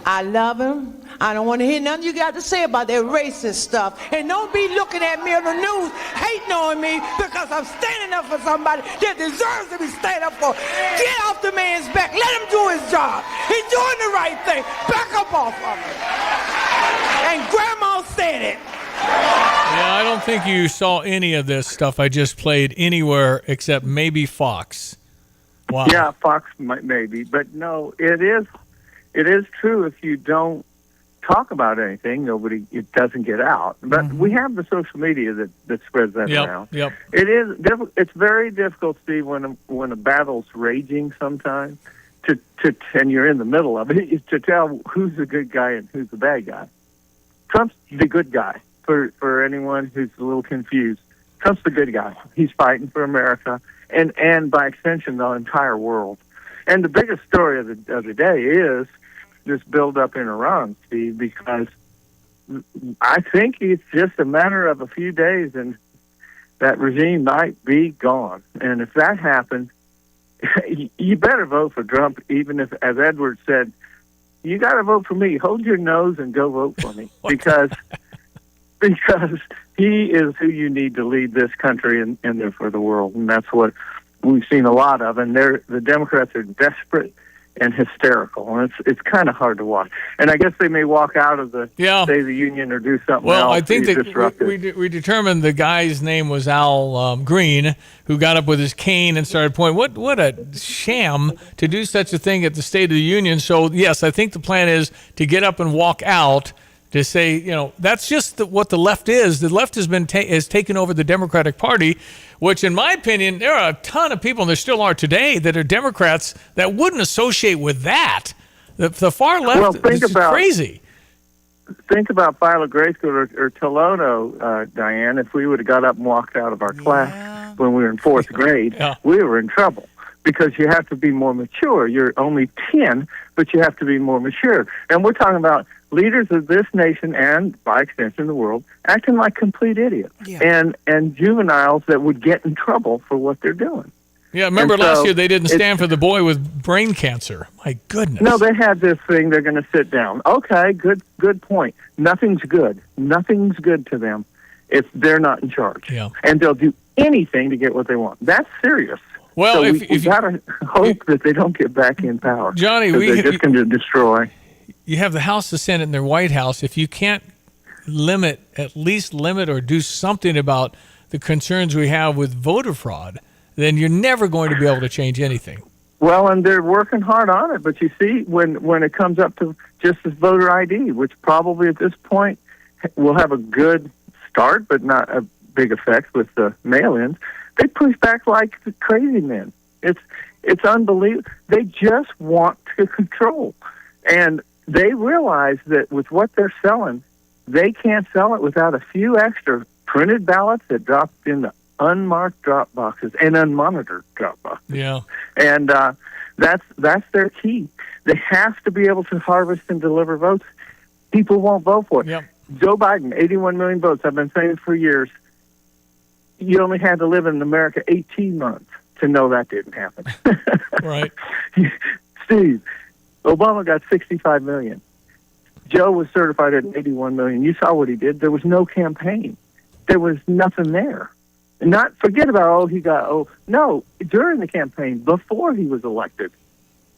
I love him. I don't want to hear nothing you got to say about that racist stuff. And don't be looking at me on the news, hating on me because I'm standing up for somebody that deserves to be standing up for. Get off the man's back. Let him do his job. He's doing the right thing. Back up off of him. And Grandma said it. Yeah, I don't think you saw any of this stuff I just played anywhere except maybe Fox. Wow. Yeah, Fox maybe. But no, it is true if you don't talk about anything, it doesn't get out. But we have the social media that spreads that around. Yep. It's very difficult, Steve, when a battle's raging sometimes, and you're in the middle of it, to tell who's the good guy and who's the bad guy. Trump's the good guy for anyone who's a little confused. Trump's the good guy. He's fighting for America and by extension the entire world. And the biggest story of the day is this build-up in Iran, Steve, because I think it's just a matter of a few days and that regime might be gone. And if that happens, you better vote for Trump, even if, as Edward said, you got to vote for me. Hold your nose and go vote for me because he is who you need to lead this country and therefore the world. And that's what we've seen a lot of. And the Democrats are desperate and hysterical, and it's kind of hard to watch. And I guess they may walk out of the State of the Union or do something else. Well, I think that we determined the guy's name was Al Green, who got up with his cane and started pointing. What a sham to do such a thing at the State of the Union. So, yes, I think the plan is to get up and walk out to say, that's just what the left is. The left has taken over the Democratic Party, which, in my opinion, there are a ton of people, and there still are today, that are Democrats that wouldn't associate with that. The far left is crazy. Think about Philo Grayskull or Tolono, Diane. If we would have got up and walked out of our class when we were in fourth grade, we were in trouble. Because you have to be more mature. You're only 10, but you have to be more mature. And we're talking about leaders of this nation and, by extension, the world, acting like complete idiots and juveniles that would get in trouble for what they're doing. Yeah, remember last year they didn't stand for the boy with brain cancer. My goodness. No, they had this thing, they're going to sit down. Okay, good point. Nothing's good. Nothing's good to them if they're not in charge. Yeah. And they'll do anything to get what they want. That's serious. Well, so we got to hope that they don't get back in power. Johnny, they're just going to destroy. You have the House, the Senate, and the White House. If you can't at least limit or do something about the concerns we have with voter fraud, then you're never going to be able to change anything. Well, and they're working hard on it. But you see, when it comes up to just this voter ID, which probably at this point will have a good start, but not a big effect with the mail-ins, they push back like crazy men. It's unbelievable. They just want to control. And they realize that with what they're selling, they can't sell it without a few extra printed ballots that drop in the unmarked drop boxes and unmonitored drop boxes. Yeah. And that's their key. They have to be able to harvest and deliver votes. People won't vote for it. Yep. Joe Biden, 81 million votes. I've been saying for years, you only had to live in America 18 months to know that didn't happen. Right. Steve, Obama got 65 million. Joe was certified at 81 million. You saw what he did. There was no campaign. There was nothing there. And forget about, no, during the campaign, before he was elected,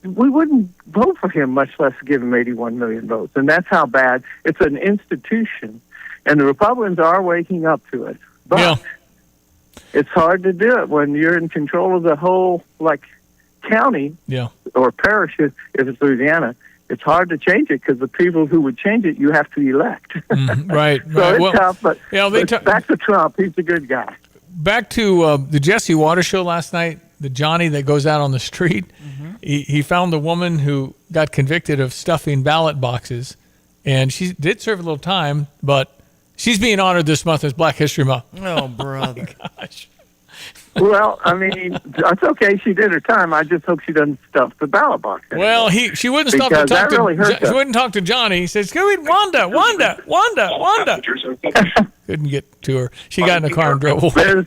we wouldn't vote for him, much less give him 81 million votes. And that's how bad. It's an institution, and the Republicans are waking up to it. But it's hard to do it when you're in control of the whole, county or parish, if it's Louisiana. It's hard to change it because the people who would change it, you have to elect. Right. So it's tough, but back to Trump. He's a good guy. Back to the Jesse Waters show last night, the Johnny that goes out on the street. Mm-hmm. He found the woman who got convicted of stuffing ballot boxes, and she did serve a little time, but she's being honored this month as Black History Month. Oh, brother. Gosh. Well, I mean, it's okay. She did her time. I just hope she doesn't stuff the ballot box anymore. Well, she wouldn't stop to talk she wouldn't talk to Johnny. He says, "Go eat Wanda. Couldn't get to her. She got in the car and drove away.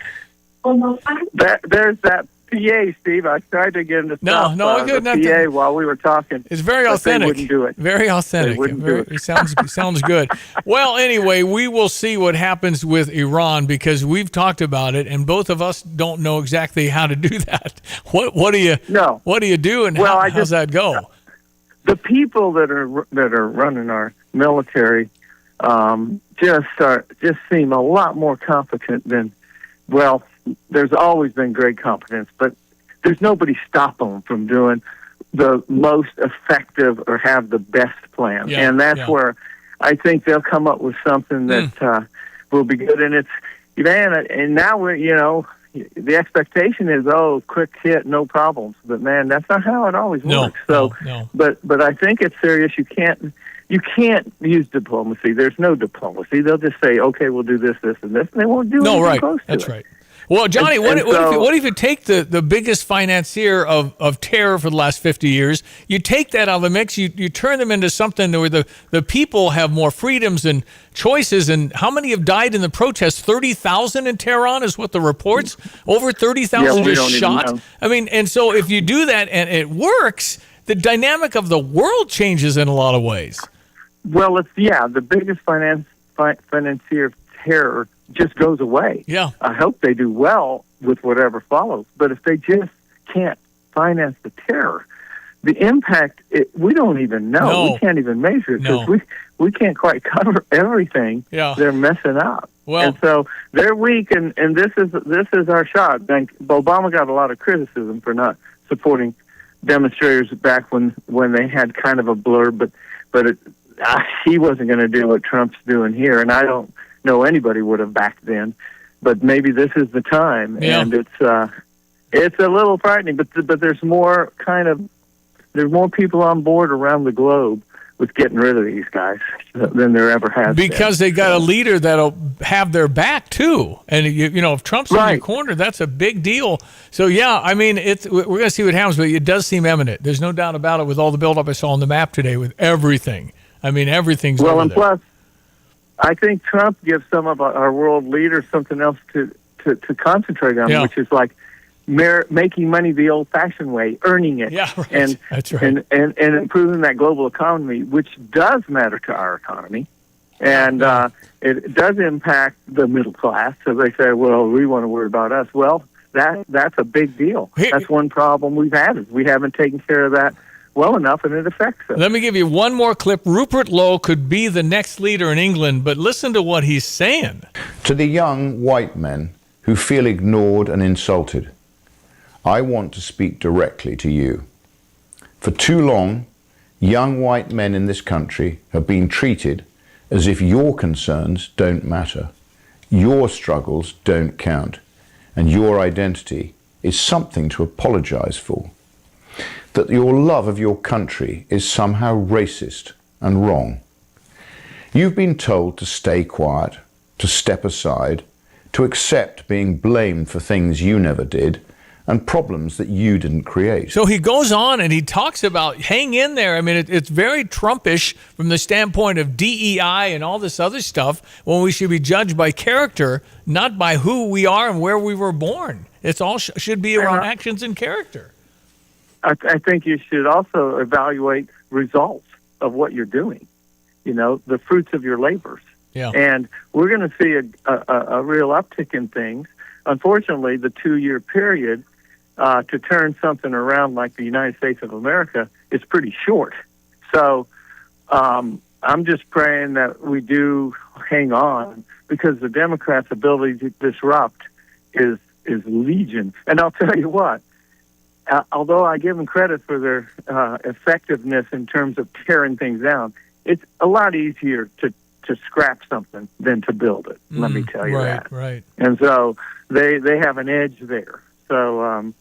There's that PA, Steve. I tried to get him to stop the PA while we were talking. It's very authentic. They wouldn't do it. Very authentic. It sounds good. Well, anyway, we will see what happens with Iran because we've talked about it, and both of us don't know exactly how to do that. What do you do, and how's that go? The people that are running our military just seem a lot more competent than well. There's always been great competence, but there's nobody stopping them from doing the most effective or have the best plan. Yeah, and that's where I think they'll come up with something that will be good. And it's, man, and now we're, the expectation is, quick hit, no problems. But, man, that's not how it always works. So, But I think it's serious. You can't use diplomacy. There's no diplomacy. They'll just say, okay, we'll do this, this, and this, and they won't do anything close to it. That's right. Well, Johnny, what if you take the biggest financier of terror for the last 50 years, you take that out of the mix, you turn them into something where the people have more freedoms and choices, and how many have died in the protests? 30,000 in Tehran is what the reports, over 30,000 just shot. I mean, and so if you do that and it works, the dynamic of the world changes in a lot of ways. Well, the biggest financier of terror just goes away. Yeah. I hope they do well with whatever follows. But if they just can't finance the terror, the impact, we don't even know. No. We can't even measure it because we can't quite cover everything they're messing up. Well, and so they're weak, and this is our shot. And Obama got a lot of criticism for not supporting demonstrators back when they had kind of a blur, but he wasn't going to do what Trump's doing here, and I don't know anybody would have back then, but maybe this is the time, and it's a little frightening. But there's more people on board around the globe with getting rid of these guys than there ever has been. Because they got a leader that'll have their back too, and if Trump's in your corner, that's a big deal. So I mean, we're going to see what happens, but it does seem imminent. There's no doubt about it. With all the buildup I saw on the map today, with everything, I mean, everything's well, over and there. plus, I think Trump gives some of our world leaders something else to concentrate on, which is like making money the old-fashioned way, earning it, and that's right, and improving that global economy, which does matter to our economy, and it does impact the middle class. So they say, well, we want to worry about us. Well, that's a big deal. That's one problem we've had is we haven't taken care of that well enough, and it affects us. Let me give you one more clip. Rupert Lowe could be the next leader in England, but listen to what he's saying. To the young white men who feel ignored and insulted, I want to speak directly to you. For too long, young white men in this country have been treated as if your concerns don't matter, your struggles don't count, and your identity is something to apologize for. That your love of your country is somehow racist and wrong. You've been told to stay quiet, to step aside, to accept being blamed for things you never did and problems that you didn't create. So he goes on and he talks about hang in there. I mean, it's very Trumpish from the standpoint of DEI and all this other stuff when we should be judged by character, not by who we are and where we were born. It's all should be around actions and character. I think you should also evaluate results of what you're doing, the fruits of your labors. Yeah. And we're going to see a real uptick in things. Unfortunately, the 2-year period to turn something around like the United States of America is pretty short. So I'm just praying that we do hang on because the Democrats' ability to disrupt is legion. And I'll tell you what, although I give them credit for their effectiveness in terms of tearing things down, it's a lot easier to scrap something than to build it. Let me tell you that. Right. And so they have an edge there. So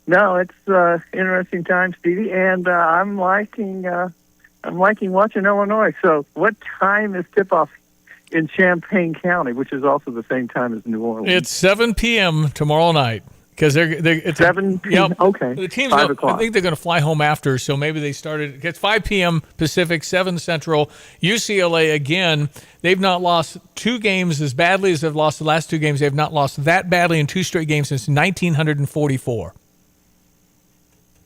no, it's interesting time, Stevie, and I'm liking watching Illinois. So what time is tip-off in Champaign County, which is also the same time as New Orleans? It's 7 p.m. tomorrow night. Because it's 7 p.m. Okay. The team's 5 o'clock. I think they're going to fly home after, so maybe they started. It's 5 p.m. Pacific, 7 Central. UCLA again. They've not lost 2 games as badly as they've lost the last 2 games. They've not lost that badly in 2 straight games since 1944.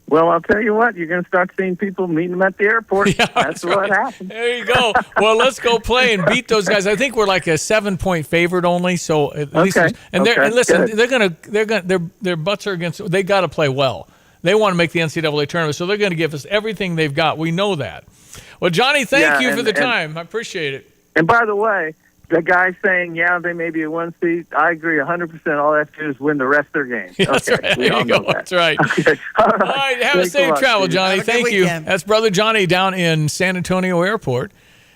Well, I'll tell you what, you're going to start seeing people meeting them at the airport. Yeah, that's what happened. There you go. Well, let's go play and beat those guys. I think we're like a 7-point favorite only. So at least, and listen, good. Their butts are against. They got to play well. They want to make the NCAA tournament, so they're going to give us everything they've got. We know that. Well, Johnny, thank you for the time. I appreciate it. And by the way, the guy saying, they may be a 1 seed, I agree 100%. All they have to do is win the rest of their games. That's right. There you go. That's right. Okay. All right. Have a safe travel, Johnny. Thank you. weekend. That's Brother Johnny down in San Antonio Airport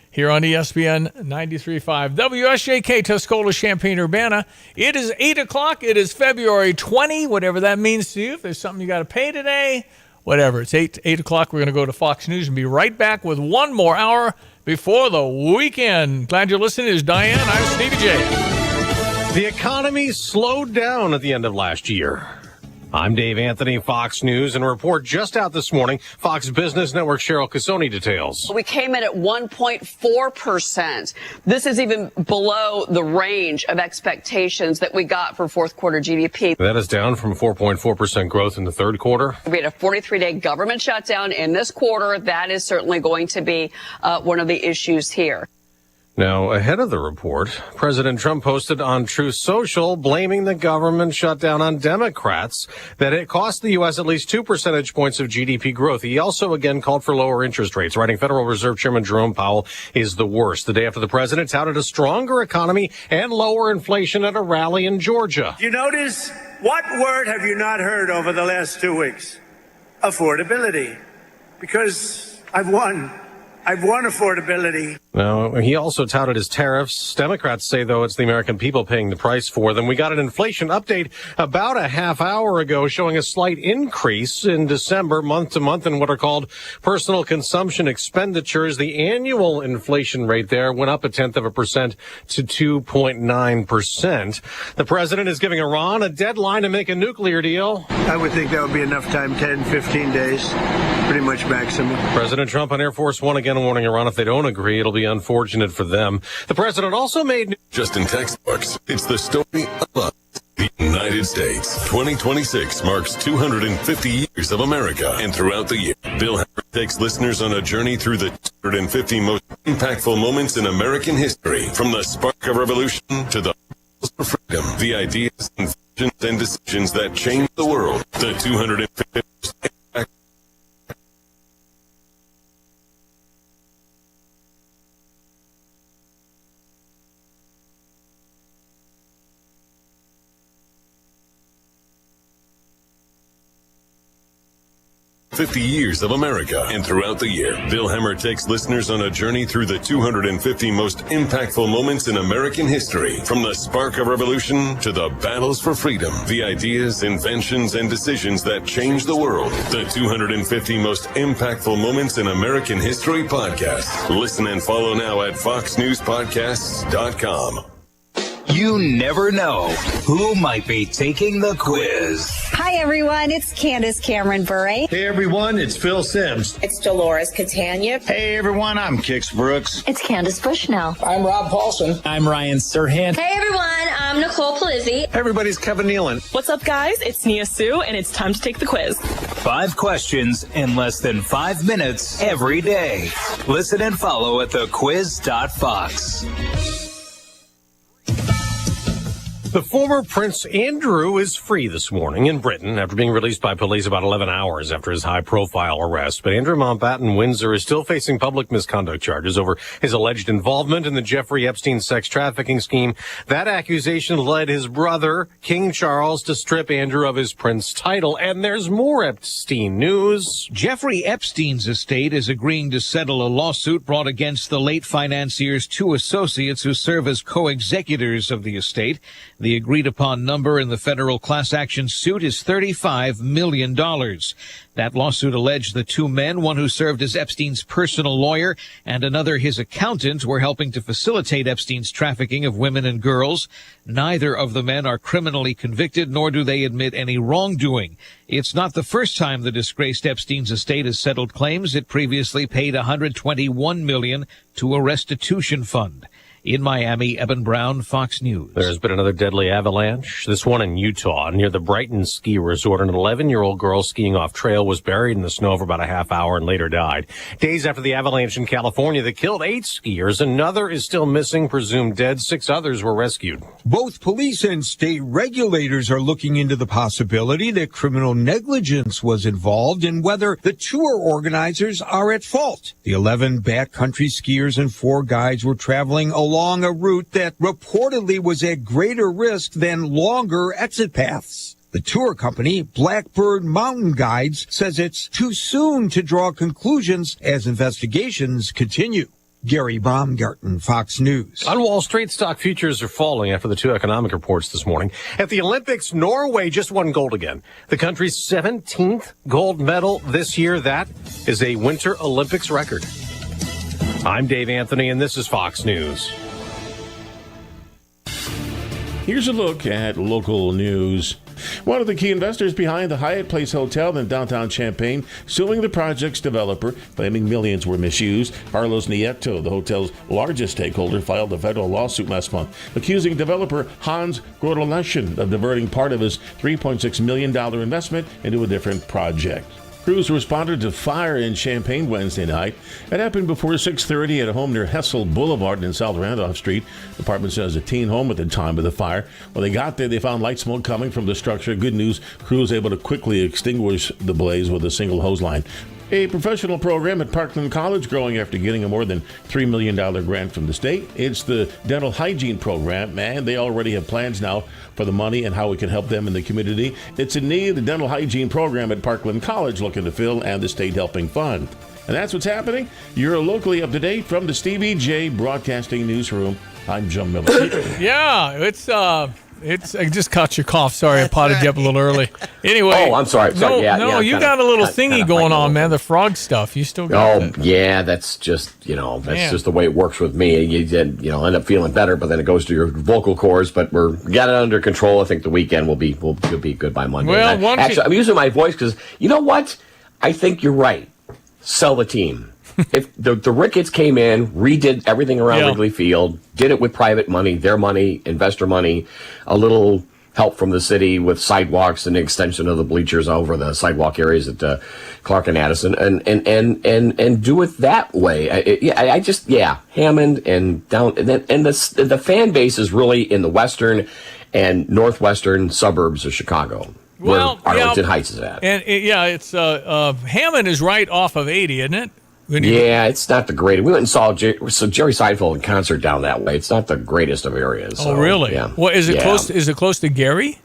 here on ESPN 93.5. WSJK, Tuscola, Champaign-Urbana. It is 8 o'clock. It is February 20, whatever that means to you. If there's something you got to pay today, whatever. It's 8 o'clock. We're going to go to Fox News and be right back with one more hour before the weekend. Glad you're listening. This is Diane. I'm Stevie J. The economy slowed down at the end of last year. I'm Dave Anthony, Fox News, and a report just out this morning. Fox Business Network Cheryl Casoni details. We came in at 1.4%. This is even below the range of expectations that we got for fourth quarter GDP. That is down from 4.4% growth in the third quarter. We had a 43-day government shutdown in this quarter. That is certainly going to be one of the issues here. Now, ahead of the report, President Trump posted on Truth Social blaming the government shutdown on Democrats, that it cost the U.S. at least 2 percentage points of GDP growth. He also again called for lower interest rates, writing Federal Reserve Chairman Jerome Powell is the worst. The day after the president touted a stronger economy and lower inflation at a rally in Georgia. You notice, what word have you not heard over the last 2 weeks? Affordability. Because I've won affordability. Now, he also touted his tariffs. Democrats say, though, it's the American people paying the price for them. We got an inflation update about a half hour ago showing a slight increase in December, month to month, in what are called personal consumption expenditures. The annual inflation rate there went up 0.1% to 2.9%. The president is giving Iran a deadline to make a nuclear deal. I would think that would be enough time, 10, 15 days, pretty much maximum. President Trump on Air Force One again warning Iran if they don't agree, it'll be unfortunate for them. The president also made... Just in textbooks, it's the story of us. The United States. 2026 marks 250 years of America, and throughout the year, Bill Hammer takes listeners on a journey through the 250 most impactful moments in American history, from the spark of revolution to the battles for freedom, the ideas, inventions, and decisions that changed the world. The 250 most impactful 50 years of America, and throughout the year, Bill Hammer takes listeners on a journey through the 250 most impactful moments in American history, from the spark of revolution to the battles for freedom, the ideas, inventions, and decisions that changed the world. The 250 most impactful moments in American history podcast. Listen and follow now at foxnewspodcasts.com. You never know who might be taking the quiz. Hi, everyone. It's Candace Cameron Bure. Hey, everyone. It's Phil Sims. It's Dolores Catania. Hey, everyone. I'm Kix Brooks. It's Candace Bushnell. I'm Rob Paulson. I'm Ryan Serhant. Hey, everyone. I'm Nicole Palizzi. Hey, everybody's Kevin Nealon. What's up, guys? It's Nia Sue, and it's time to take the quiz. 5 questions in less than 5 minutes every day. Listen and follow at thequiz.fox. The former Prince Andrew is free this morning in Britain after being released by police about 11 hours after his high-profile arrest. But Andrew Mountbatten Windsor is still facing public misconduct charges over his alleged involvement in the Jeffrey Epstein sex trafficking scheme. That accusation led his brother, King Charles, to strip Andrew of his prince title. And there's more Epstein news. Jeffrey Epstein's estate is agreeing to settle a lawsuit brought against the late financier's 2 associates who serve as co-executors of the estate. The agreed-upon number in the federal class action suit is $35 million. That lawsuit alleged the two men, one who served as Epstein's personal lawyer and another his accountant, were helping to facilitate Epstein's trafficking of women and girls. Neither of the men are criminally convicted, nor do they admit any wrongdoing. It's not the first time the disgraced Epstein's estate has settled claims. It previously paid $121 million to a restitution fund. In Miami, Eben Brown, Fox News. There's been another deadly avalanche, this one in Utah, near the Brighton ski resort. An 11-year-old girl skiing off trail was buried in the snow for about a half hour and later died. Days after the avalanche in California that killed 8 skiers, another is still missing, presumed dead. 6 others were rescued. Both police and state regulators are looking into the possibility that criminal negligence was involved and whether the tour organizers are at fault. The 11 backcountry skiers and 4 guides were traveling along a route that reportedly was at greater risk than longer exit paths. The tour company, Blackbird Mountain Guides, says it's too soon to draw conclusions as investigations continue. Gary Baumgarten, Fox News. On Wall Street, stock futures are falling after the 2 economic reports this morning. At the Olympics, Norway just won gold again. The country's 17th gold medal this year. That is a Winter Olympics record. I'm Dave Anthony, and this is Fox News. Here's a look at local news. One of the key investors behind the Hyatt Place Hotel in downtown Champaign suing the project's developer, claiming millions were misused. Carlos Nieto, the hotel's largest stakeholder, filed a federal lawsuit last month, accusing developer Hans Grodeleschen of diverting part of his $3.6 million investment into a different project. Crews responded to fire in Champaign Wednesday night. It happened before 6:30 at a home near Hessel Boulevard in South Randolph Street. The department says a teen home at the time of the fire. When they got there, they found light smoke coming from the structure. Good news, crews able to quickly extinguish the blaze with a single hose line. A professional program at Parkland College growing after getting a more than $3 million grant from the state. It's the dental hygiene program, and they already have plans now for the money and how it can help them in the community. It's a need, the dental hygiene program at Parkland College looking to fill, and the state helping fund. And that's what's happening. You're locally up to date from the Stevie J Broadcasting Newsroom. I'm Jim Miller. Yeah, I just caught your cough. Sorry, I potted you up a little early. Anyway. Oh, I'm sorry. You got a little thingy going on, man. The frog stuff. You still got it. Yeah, that's just, just the way it works with me. You end up feeling better, but then it goes to your vocal cords. But we got it under control. I think the weekend will be good by Monday. Well, I'm using my voice because you know what? I think you're right. Sell the team. If the Ricketts came in, redid everything around Wrigley Field, did it with private money, their money, investor money, a little help from the city with sidewalks and the extension of the bleachers over the sidewalk areas at Clark and Addison, and do it that way. Hammond and down, and the fan base is really in the western and northwestern suburbs of Chicago. Where Arlington Heights is at. And it's Hammond is right off of 80, isn't it? It's not the greatest. We went and saw Jerry Seinfeld in concert down that way. It's not the greatest of areas. So, really? Yeah. Well, is it close? Is it close to Gary?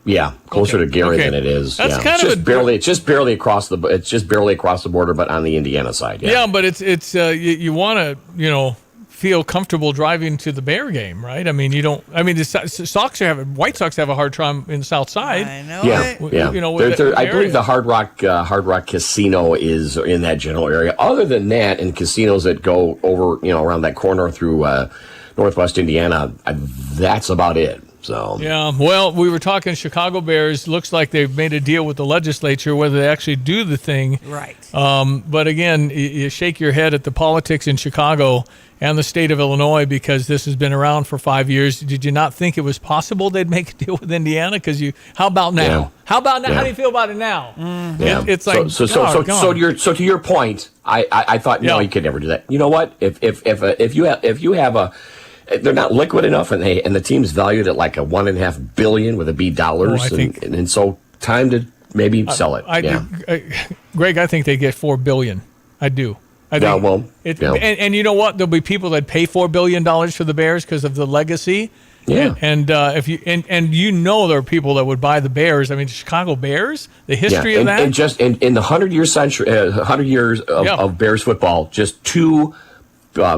Yeah, closer to Gary than it is. That's kind of it's just barely across the border, but on the Indiana side. Yeah, but it's you want to feel comfortable driving to the Bear game, right? I mean, you don't. I mean, the White Sox have a hard time in the South Side. I know. Yeah. I believe the Hard Rock Casino is in that general area. Other than that, and casinos that go over, around that corner through Northwest Indiana, that's about it. So yeah, well, we were talking Chicago Bears. Looks like they've made a deal with the legislature whether they actually do the thing. Right. But again, you shake your head at the politics in Chicago and the state of Illinois because this has been around for 5 years. Did you not think it was possible they'd make a deal with Indiana? Because how about now? Yeah. How about now? Yeah. How do you feel about it now? Yeah. It's like so to your point, I thought no, you could never do that. You know what? If you have they're not liquid enough, and the team's valued at like $1.5 billion with a B dollars, and so time to maybe sell it. Greg, I think they get $4 billion. I do. And you know what? There'll be people that pay $4 billion for the Bears because of the legacy. Yeah. And if you there are people that would buy the Bears. I mean, the Chicago Bears, the history of that, and just in the 100 years of Bears football, just two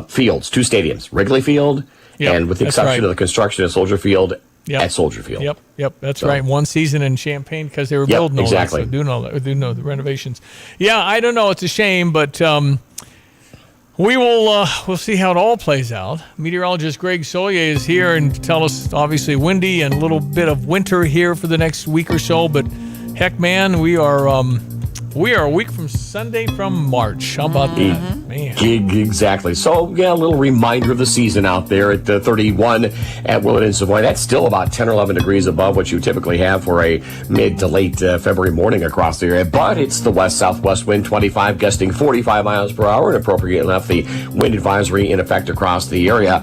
fields, two stadiums, Wrigley Field. And with the exception of the construction of Soldier Field, Yep. at Soldier Field. Yep, that's right. One season in Champaign because they were building all that. So do know the renovations. Yeah, I don't know. It's a shame, but we'll see how it all plays out. Meteorologist Greg Soye is here and tell us, obviously, windy and a little bit of winter here for the next week or so. But heck, man, we are a week from Sunday from March. How about that, man? Exactly. So, a little reminder of the season out there at 31 at Willett and Savoy. That's still about 10 or 11 degrees above what you typically have for a mid to late February morning across the area. But it's the west-southwest wind, 25, gusting 45 miles per hour. And appropriate enough, the wind advisory in effect across the area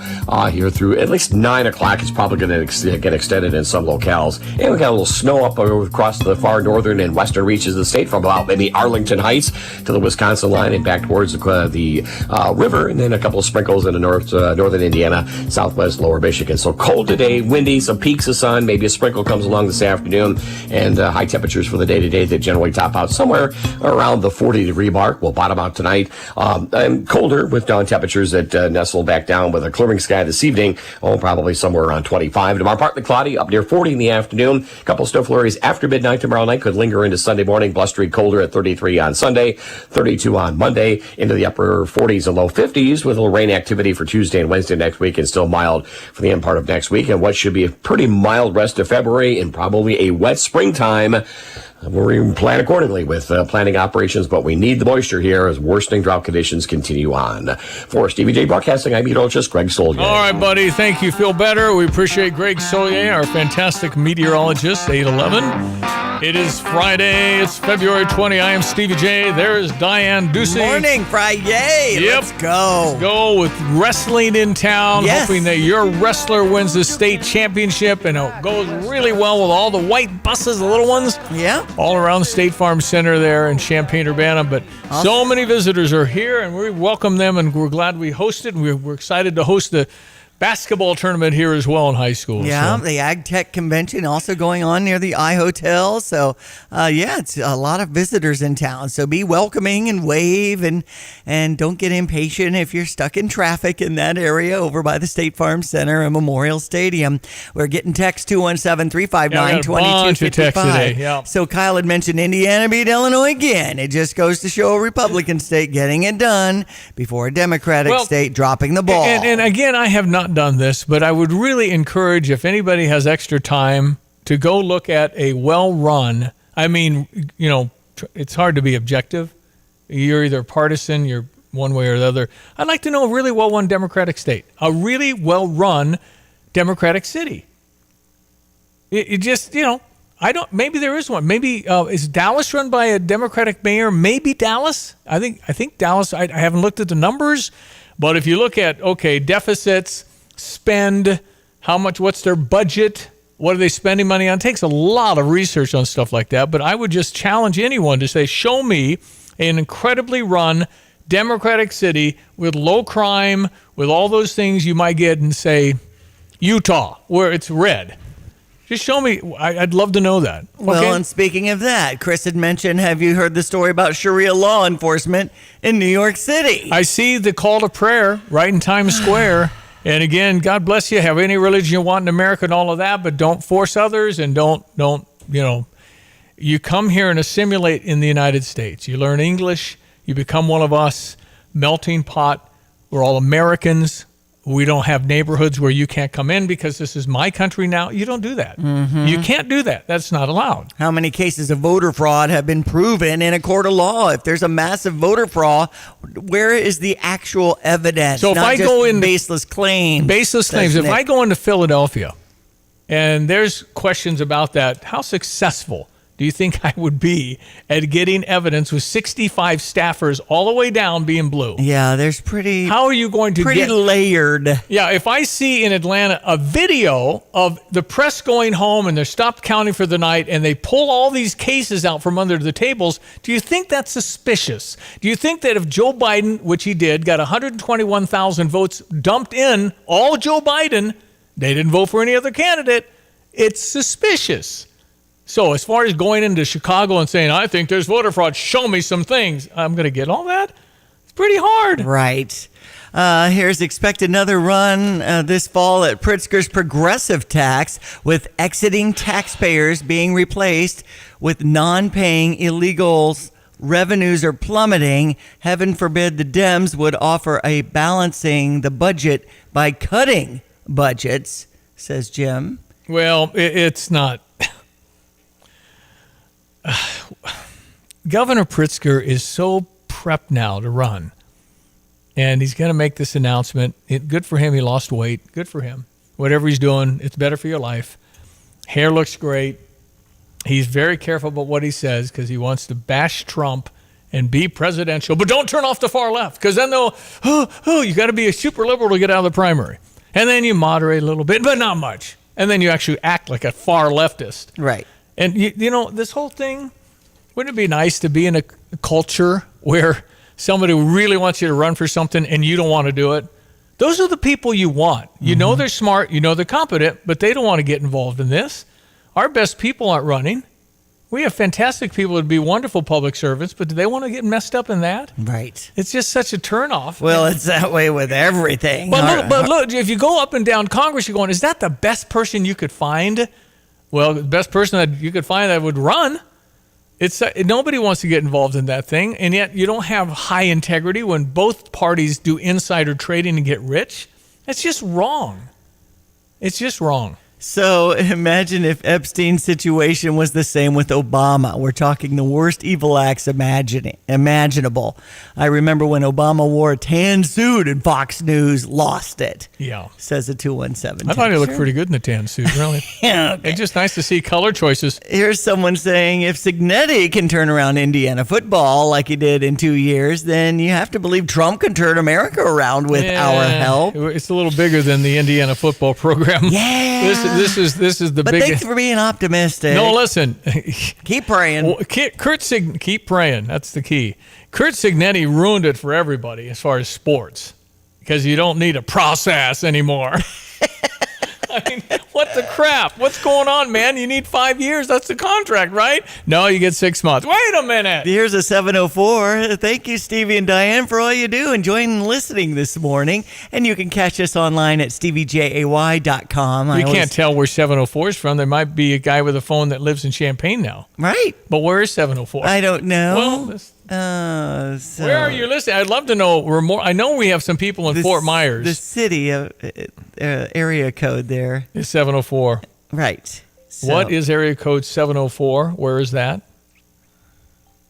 here through at least 9 o'clock. It's probably going to get extended in some locales. And we got a little snow up across the far northern and western reaches of the state from about maybe Arlington Heights to the Wisconsin line and back towards the river, and then a couple of sprinkles in the northern Indiana, southwest lower Michigan. So cold today, windy, some peaks of sun, maybe a sprinkle comes along this afternoon, and high temperatures for the day-to-day that generally top out somewhere around the 40-degree mark. We'll bottom out tonight. And colder with dawn temperatures that nestle back down with a clearing sky this evening. Probably somewhere around 25. Tomorrow, partly cloudy, up near 40 in the afternoon. A couple of snow flurries after midnight tomorrow night could linger into Sunday morning. Blustery colder at 33 on Sunday, 32 on Monday, into the upper 40s and low 50s with a little rain activity for Tuesday and Wednesday next week, and still mild for the end part of next week, and what should be a pretty mild rest of February and probably a wet springtime. We're plan accordingly with planning operations, but we need the moisture here as worsening drought conditions continue on. For Stevie J Broadcasting, I'm meteorologist Greg Solye. All right, buddy. Thank you. Feel better. We appreciate Greg Solye, our fantastic meteorologist, 811. It is Friday. It's February 20. I am Stevie J. There's Diane Ducey. Morning, Friday. Yep. Let's go. Let's go with wrestling in town. Yes. Hoping that your wrestler wins the state championship and it goes really well with all the white buses, the little ones. Yeah. All around State Farm Center there in Champaign-Urbana. But so many visitors are here, and we welcome them, and we're glad we hosted. And we're excited to host the basketball tournament here as well in high school. Yeah, the Ag Tech Convention also going on near the I Hotel. So, it's a lot of visitors in town. So be welcoming and wave and don't get impatient if you're stuck in traffic in that area over by the State Farm Center and Memorial Stadium. We're getting text 217-359-2255. Yeah. So Kyle had mentioned Indiana beat Illinois again. It just goes to show a Republican state getting it done before a Democratic state dropping the ball. And again, I have not done this, but I would really encourage, if anybody has extra time, to go look at a well-run. I mean, it's hard to be objective. You're either partisan, you're one way or the other. I'd like to know a really well-run Democratic state, a really well-run Democratic city. It just, maybe there is one. Maybe is Dallas run by a Democratic mayor? Maybe Dallas. I think Dallas. I haven't looked at the numbers, but if you look at deficits, spend, how much, what's their budget, what are they spending money on? It takes a lot of research on stuff like that, but I would just challenge anyone to say, show me an incredibly run Democratic city with low crime, with all those things you might get in, say, Utah, where it's red. Just show me. I'd love to know that. Okay? Well, and speaking of that, Chris had mentioned, have you heard the story about Sharia law enforcement in New York City? I see the call to prayer right in Times Square. And again, God bless you. Have any religion you want in America and all of that, but don't force others and don't, you come here and assimilate in the United States. You learn English. You become one of us, melting pot. We're all Americans. We don't have neighborhoods where you can't come in because this is my country now. You don't do that. Mm-hmm. You can't do that. That's not allowed. How many cases of voter fraud have been proven in a court of law? If there's a massive voter fraud, where is the actual evidence? So if I go in baseless claims. If I go into Philadelphia and there's questions about that, how successful do you think I would be at getting evidence with 65 staffers all the way down being blue? Yeah, there's How are you going to pretty layered. Yeah, if I see in Atlanta a video of the press going home and they're stopped counting for the night and they pull all these cases out from under the tables, do you think that's suspicious? Do you think that if Joe Biden, which he did, got 121,000 votes dumped in, all Joe Biden, they didn't vote for any other candidate, it's suspicious. So as far as going into Chicago and saying, I think there's voter fraud, show me some things, I'm going to get all that? It's pretty hard. Right. Here's expect another run this fall at Pritzker's progressive tax, with exiting taxpayers being replaced with non-paying illegals. Revenues are plummeting. Heaven forbid the Dems would offer a balancing the budget by cutting budgets, says Jim. Well, it's not. Governor Pritzker is so prepped now to run, and he's going to make this announcement. Good for him. He lost weight. Good for him. Whatever he's doing, it's better for your life. Hair looks great. He's very careful about what he says because he wants to bash Trump and be presidential, but don't turn off the far left, because then they'll, you got to be a super liberal to get out of the primary. And then you moderate a little bit, but not much. And then you actually act like a far leftist. Right. And, you know, this whole thing, wouldn't it be nice to be in a culture where somebody really wants you to run for something and you don't want to do it? Those are the people you want. You know they're smart, you know they're competent, but they don't want to get involved in this. Our best people aren't running. We have fantastic people who'd be wonderful public servants, but do they want to get messed up in that? Right. It's just such a turnoff. Well, it's that way with everything. But look, if you go up and down Congress, you're going, is that the best person you could find? Well, the best person that you could find that would run. It's nobody wants to get involved in that thing, and yet you don't have high integrity when both parties do insider trading and get rich. That's just wrong. It's just wrong. So imagine if Epstein's situation was the same with Obama. We're talking the worst evil acts imaginable. I remember when Obama wore a tan suit and Fox News lost it. Yeah. Says a 217. I thought he looked pretty good in the tan suit, really. Yeah, okay. It's just nice to see color choices. Here's someone saying, if Signetti can turn around Indiana football like he did in 2 years, then you have to believe Trump can turn America around with our help. It's a little bigger than the Indiana football program. Yeah. This is the but biggest. Thanks for being optimistic. No, listen. Keep praying. Keep praying. That's the key. Kurt Signetti ruined it for everybody as far as sports, because you don't need a process anymore. I mean, what the crap? What's going on, man? You need 5 years. That's the contract, right? No, you get 6 months. Wait a minute. Here's a 704. Thank you, Stevie and Diane, for all you do. Enjoying listening this morning. And you can catch us online at steviejay.com. You can't tell where 704 is from. There might be a guy with a phone that lives in Champaign now. Right. But where is 704? I don't know. Well, so where are you listening? I'd love to know. We're more. I know we have some people in Fort Myers. The city area code there is 704. Right. So. What is area code 704? Where is that?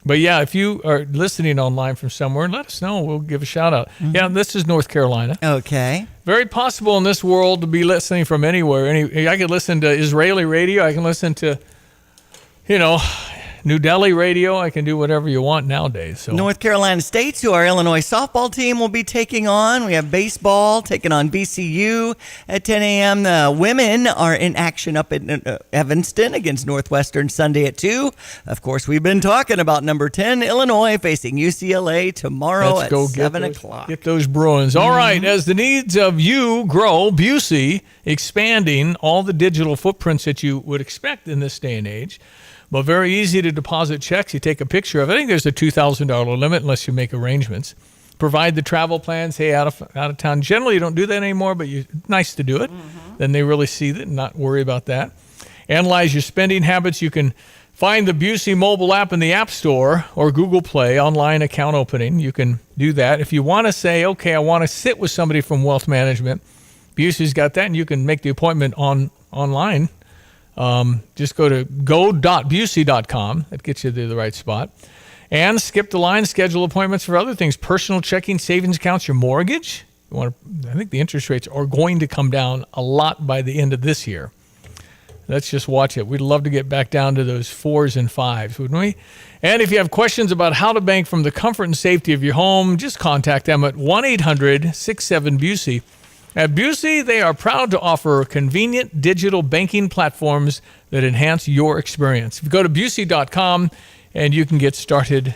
But yeah, if you are listening online from somewhere, let us know. We'll give a shout out. Mm-hmm. Yeah, this is North Carolina. Okay. Very possible in this world to be listening from anywhere. I could listen to Israeli radio. I can listen to, New Delhi radio. I can do whatever you want nowadays. So North Carolina State, who our Illinois softball team will be taking on. We have baseball taking on VCU at 10 a.m. The women are in action up in Evanston against Northwestern Sunday at 2. Of course, we've been talking about number 10, Illinois, facing UCLA tomorrow at 7 o'clock. Get those Bruins. All right, as the needs of you grow, Busey expanding all the digital footprints that you would expect in this day and age. But very easy to deposit checks. You take a picture of it. I think there's a $2,000 limit unless you make arrangements. Provide the travel plans. Hey, out of town. Generally, you don't do that anymore, but nice to do it. Mm-hmm. Then they really see it and not worry about that. Analyze your spending habits. You can find the Busey mobile app in the App Store or Google Play. Online account opening. You can do that. If you want to say, okay, I want to sit with somebody from Wealth Management, Busey's got that, and you can make the appointment online. Just go to go.busey.com. That gets you to the right spot. And skip the line, schedule appointments for other things. Personal checking, savings accounts, your mortgage. I think the interest rates are going to come down a lot by the end of this year. Let's just watch it. We'd love to get back down to those 4s and 5s, wouldn't we? And if you have questions about how to bank from the comfort and safety of your home, just contact them at 1-800-67-BUSEY. At Busey, they are proud to offer convenient digital banking platforms that enhance your experience. Go to Busey.com and you can get started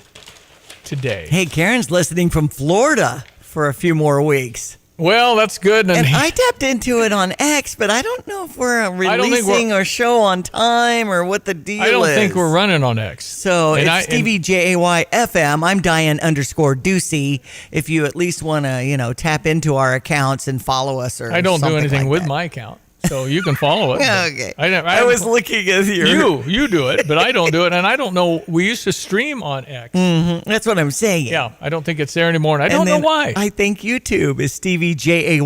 today. Hey, Karen's listening from Florida for a few more weeks. Well, that's good. And I tapped into it on X, but I don't know if we're releasing our show on time or what the deal is. I don't think we're running on X. So it's Stevie Jay FM. I'm Diane_Ducey. If you at least want to, tap into our accounts and follow us or I don't do anything like with that. my account. So you can follow it. Okay. I was looking at You do it, but I don't do it. And I don't know. We used to stream on X. Mm-hmm. That's what I'm saying. Yeah. I don't think it's there anymore. And I don't know why. I think YouTube is Stevie Jay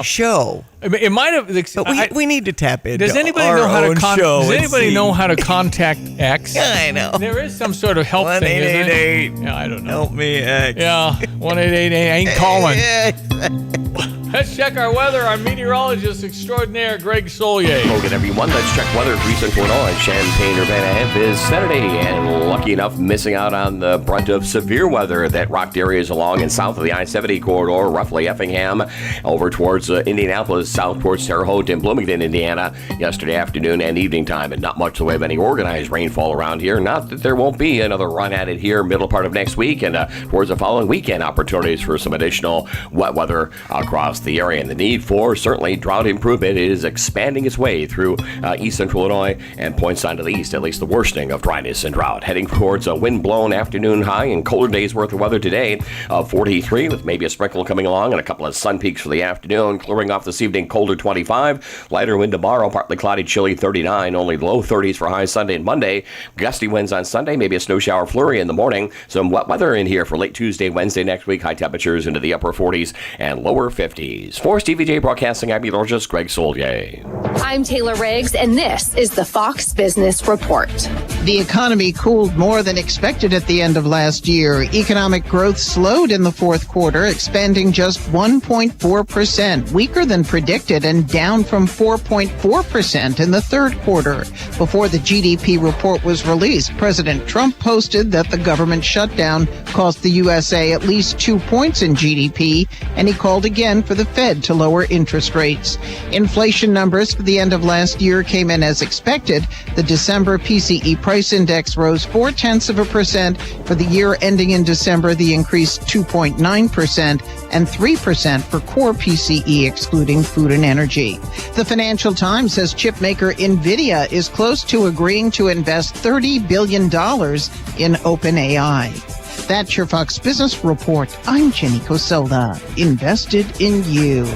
show. It might have. But we need to tap into Does anybody our know how own to show? Does anybody know how to contact X? I know. There is some sort of help thing, isn't it? Yeah, I don't know. Help me, X. Yeah, 1-888 ain't calling. Let's check our weather. Our meteorologist extraordinaire, Greg Solier. Hello again, everyone. Let's check weather for Central Illinois. Champaign-Urbana is Saturday, and lucky enough, missing out on the brunt of severe weather that rocked areas along and south of the I-70 corridor, roughly Effingham, over towards Indianapolis, south towards Terre Haute and Bloomington, Indiana, yesterday afternoon and evening time, and not much in the way of any organized rainfall around here. Not that there won't be another run at it here middle part of next week, and towards the following weekend, opportunities for some additional wet weather across the area. And the need for certainly drought improvement is expanding its way through east central Illinois and points on to the east, at least the worsening of dryness and drought. Heading towards a wind-blown afternoon high and colder days worth of weather today of 43 with maybe a sprinkle coming along and a couple of sun peaks for the afternoon. Clearing off this evening, colder 25. Lighter wind tomorrow, partly cloudy, chilly 39. Only low 30s for high Sunday and Monday. Gusty winds on Sunday, maybe a snow shower flurry in the morning. Some wet weather in here for late Tuesday, Wednesday next week. High temperatures into the upper 40s and lower 50s. For Stevie Jay Broadcasting, I'm meteorologist Greg Solier. I'm Taylor Riggs, and this is the Fox Business Report. The economy cooled more than expected at the end of last year. Economic growth slowed in the fourth quarter, expanding just 1.4%, weaker than predicted and down from 4.4% in the third quarter. Before the GDP report was released, President Trump posted that the government shutdown cost the USA at least 2 points in GDP, and he called again for the Fed to lower interest rates. Inflation numbers for the end of last year came in as expected. The December PCE price index rose 0.4%. For the year ending in December, the increase 2.9% and 3% for core PCE excluding food and energy. The Financial Times says chipmaker NVIDIA is close to agreeing to invest $30 billion in OpenAI. That's your Fox Business Report. I'm Jenny Cosola. Invested in you.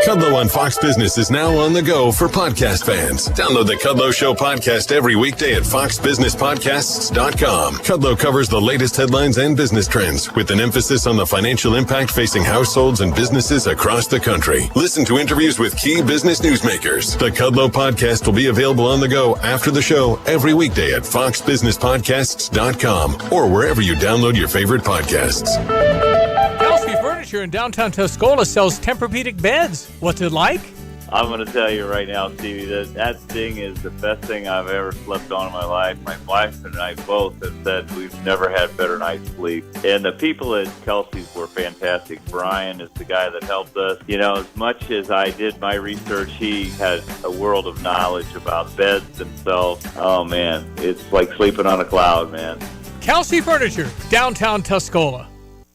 Kudlow on Fox Business is now on the go for podcast fans. Download the Kudlow Show podcast every weekday at foxbusinesspodcasts.com. Kudlow covers the latest headlines and business trends with an emphasis on the financial impact facing households and businesses across the country. Listen to interviews with key business newsmakers. The Kudlow podcast will be available on the go after the show every weekday at foxbusinesspodcasts.com or wherever you download your favorite podcasts. Furniture in downtown Tuscola sells Tempur-Pedic beds. What's it like? I'm going to tell you right now, Stevie, that thing is the best thing I've ever slept on in my life. My wife and I both have said we've never had better night's sleep. And the people at Kelsey's were fantastic. Brian is the guy that helped us. You know, as much as I did my research, he has a world of knowledge about beds themselves. Oh, man, it's like sleeping on a cloud, man. Kelsey Furniture, downtown Tuscola.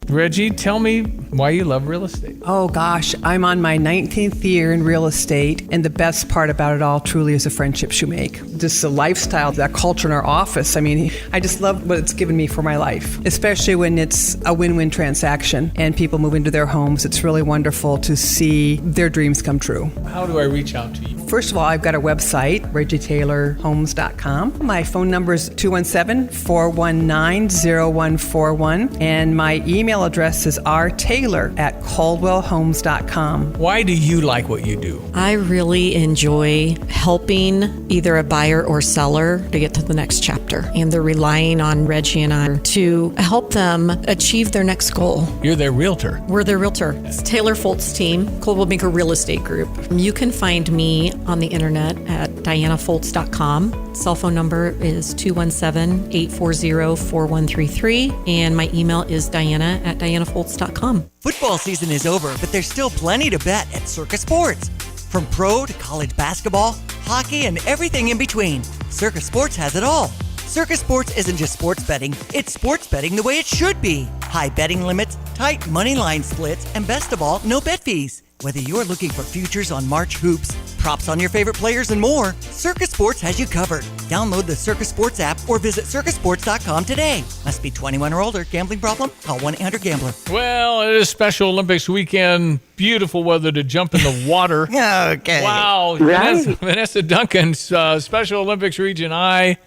Reggie, tell me why you love real estate. Oh gosh, I'm on my 19th year in real estate, and the best part about it all truly is the friendships you make. Just the lifestyle, that culture in our office. I mean, I just love what it's given me for my life, especially when it's a win-win transaction and people move into their homes. It's really wonderful to see their dreams come true. How do I reach out to you? First of all, I've got a website, ReggieTaylorHomes.com. My phone number is 217-419-0141, and my email address is rtaylor@caldwellhomes.com. Why do you like what you do? I really enjoy helping either a buyer or seller to get to the next chapter. And they're relying on Reggie and I to help them achieve their next goal. You're their realtor. We're their realtor. It's Taylor Folt's team, Coldwell Banker Real Estate Group. You can find me on the internet at dianafoltz.com. Cell phone number is 217-840-4133. And my email is diana@dianafoltz.com. Football season is over, but there's still plenty to bet at Circa Sports. From pro to college basketball, hockey, and everything in between, Circa Sports has it all. Circa Sports isn't just sports betting, it's sports betting the way it should be. High betting limits, tight money line splits, and best of all, no bet fees. Whether you're looking for futures on March hoops, props on your favorite players, and more, Circus Sports has you covered. Download the Circus Sports app or visit circusports.com today. Must be 21 or older. Gambling problem? Call 1-800-GAMBLER. Well, it is Special Olympics weekend. Beautiful weather to jump in the water. Okay. Wow. Right. Vanessa Duncan, Special Olympics Region I.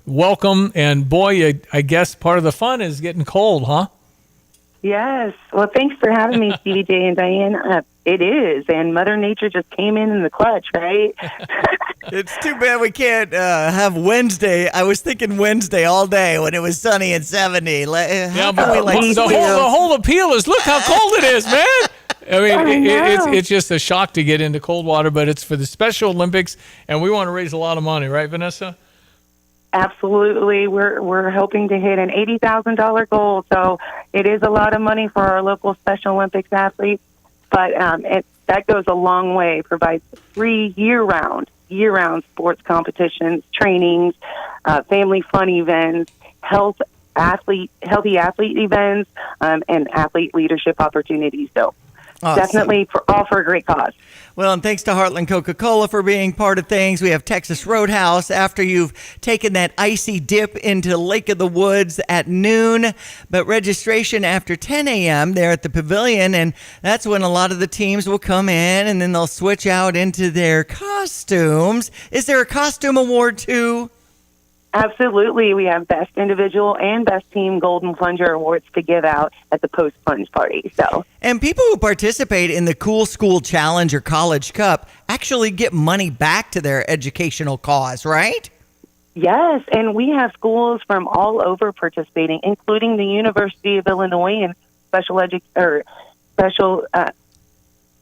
Welcome. And boy, I guess part of the fun is getting cold, huh? Yes. Well, thanks for having me, Stevie J and Diane. It is, and Mother Nature just came in the clutch, right? It's too bad we can't have Wednesday. I was thinking Wednesday all day when it was sunny and 70. Yeah, but the whole appeal is look how cold it is, man. I mean, it's just a shock to get into cold water, but it's for the Special Olympics, and we want to raise a lot of money, right, Vanessa? Absolutely. We're hoping to hit an $80,000 goal, so it is a lot of money for our local Special Olympics athletes, but that goes a long way. It provides free year-round sports competitions, trainings, family fun events, healthy athlete events, and athlete leadership opportunities. So Awesome. Definitely all for a great cause. Well, and thanks to Heartland Coca-Cola for being part of things. We have Texas Roadhouse after you've taken that icy dip into Lake of the Woods at noon, but registration after 10 a.m. there at the Pavilion, and that's when a lot of the teams will come in, and then they'll switch out into their costumes. Is there a costume award, too? Absolutely. We have Best Individual and Best Team Golden Plunger Awards to give out at the post-plunge party. And people who participate in the Cool School Challenge or College Cup actually get money back to their educational cause, right? Yes, and we have schools from all over participating, including the University of Illinois and Special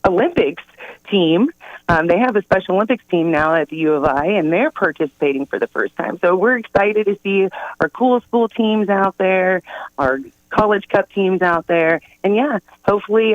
Olympics team. They have a Special Olympics team now at the U of I, and they're participating for the first time. So we're excited to see our Cool School teams out there, our College Cup teams out there. And, yeah, hopefully,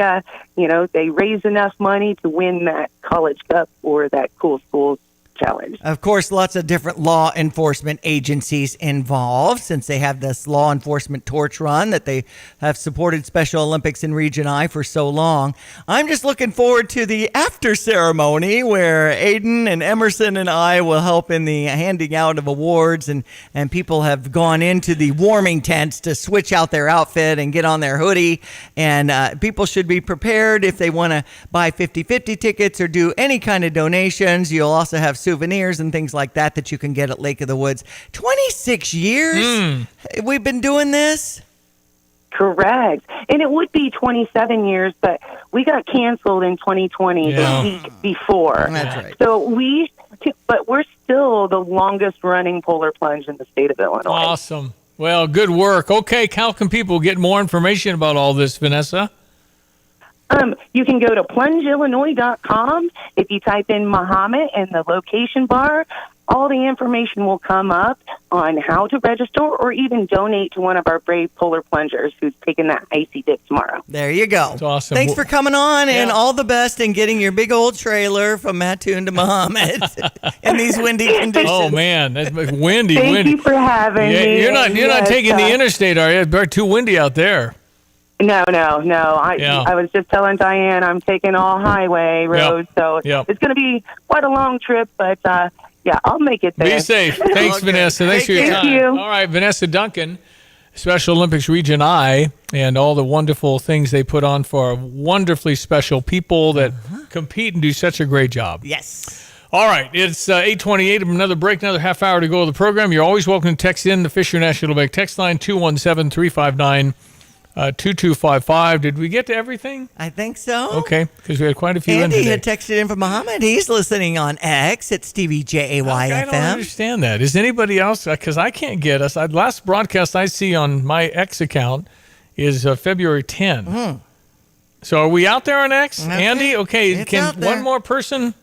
they raise enough money to win that College Cup or that Cool School Challenge. Of course, lots of different law enforcement agencies involved since they have this law enforcement torch run that they have supported Special Olympics in Region I for so long. I'm just looking forward to the after ceremony where Aiden and Emerson and I will help in the handing out of awards, and people have gone into the warming tents to switch out their outfit and get on their hoodie, and people should be prepared if they want to buy 50-50 tickets or do any kind of donations. You'll also have souvenirs and things like that you can get at Lake of the Woods. 26 years we've been doing this? Correct. And it would be 27 years, but we got canceled in 2020, the week before. That's right. So we're still the longest running polar plunge in the state of Illinois. Awesome. Well, good work. Okay, how can people get more information about all this, Vanessa? You can go to plungeillinois.com. If you type in Muhammad in the location bar, all the information will come up on how to register or even donate to one of our brave polar plungers who's taking that icy dip tomorrow. There you go. That's awesome. Thanks for coming on, and all the best in getting your big old trailer from Mattoon to Muhammad in these windy conditions. Oh man, that's windy. Thank you for having me. You're not taking the interstate, are you? It's too windy out there. No. I was just telling Diane I'm taking all highway roads, so it's going to be quite a long trip, but I'll make it there. Be safe. Thanks, Vanessa. Thanks for your time. Thank you. All right, Vanessa Duncan, Special Olympics Region I, and all the wonderful things they put on for wonderfully special people that compete and do such a great job. Yes. All right, it's 8:28. Another break, another half hour to go of the program. You're always welcome to text in the Fisher National Bank text line 217-359. 2255. Did we get to everything? I think so. Okay, because we had quite a few in Andy today. had texted in from Muhammad. He's listening on X at Stevie JAY I don't understand that. Is anybody else? Because I can't get us. Last broadcast I see on my X account is February 10. So are we out there on X? Okay. Andy? Okay, It's can out there. one more person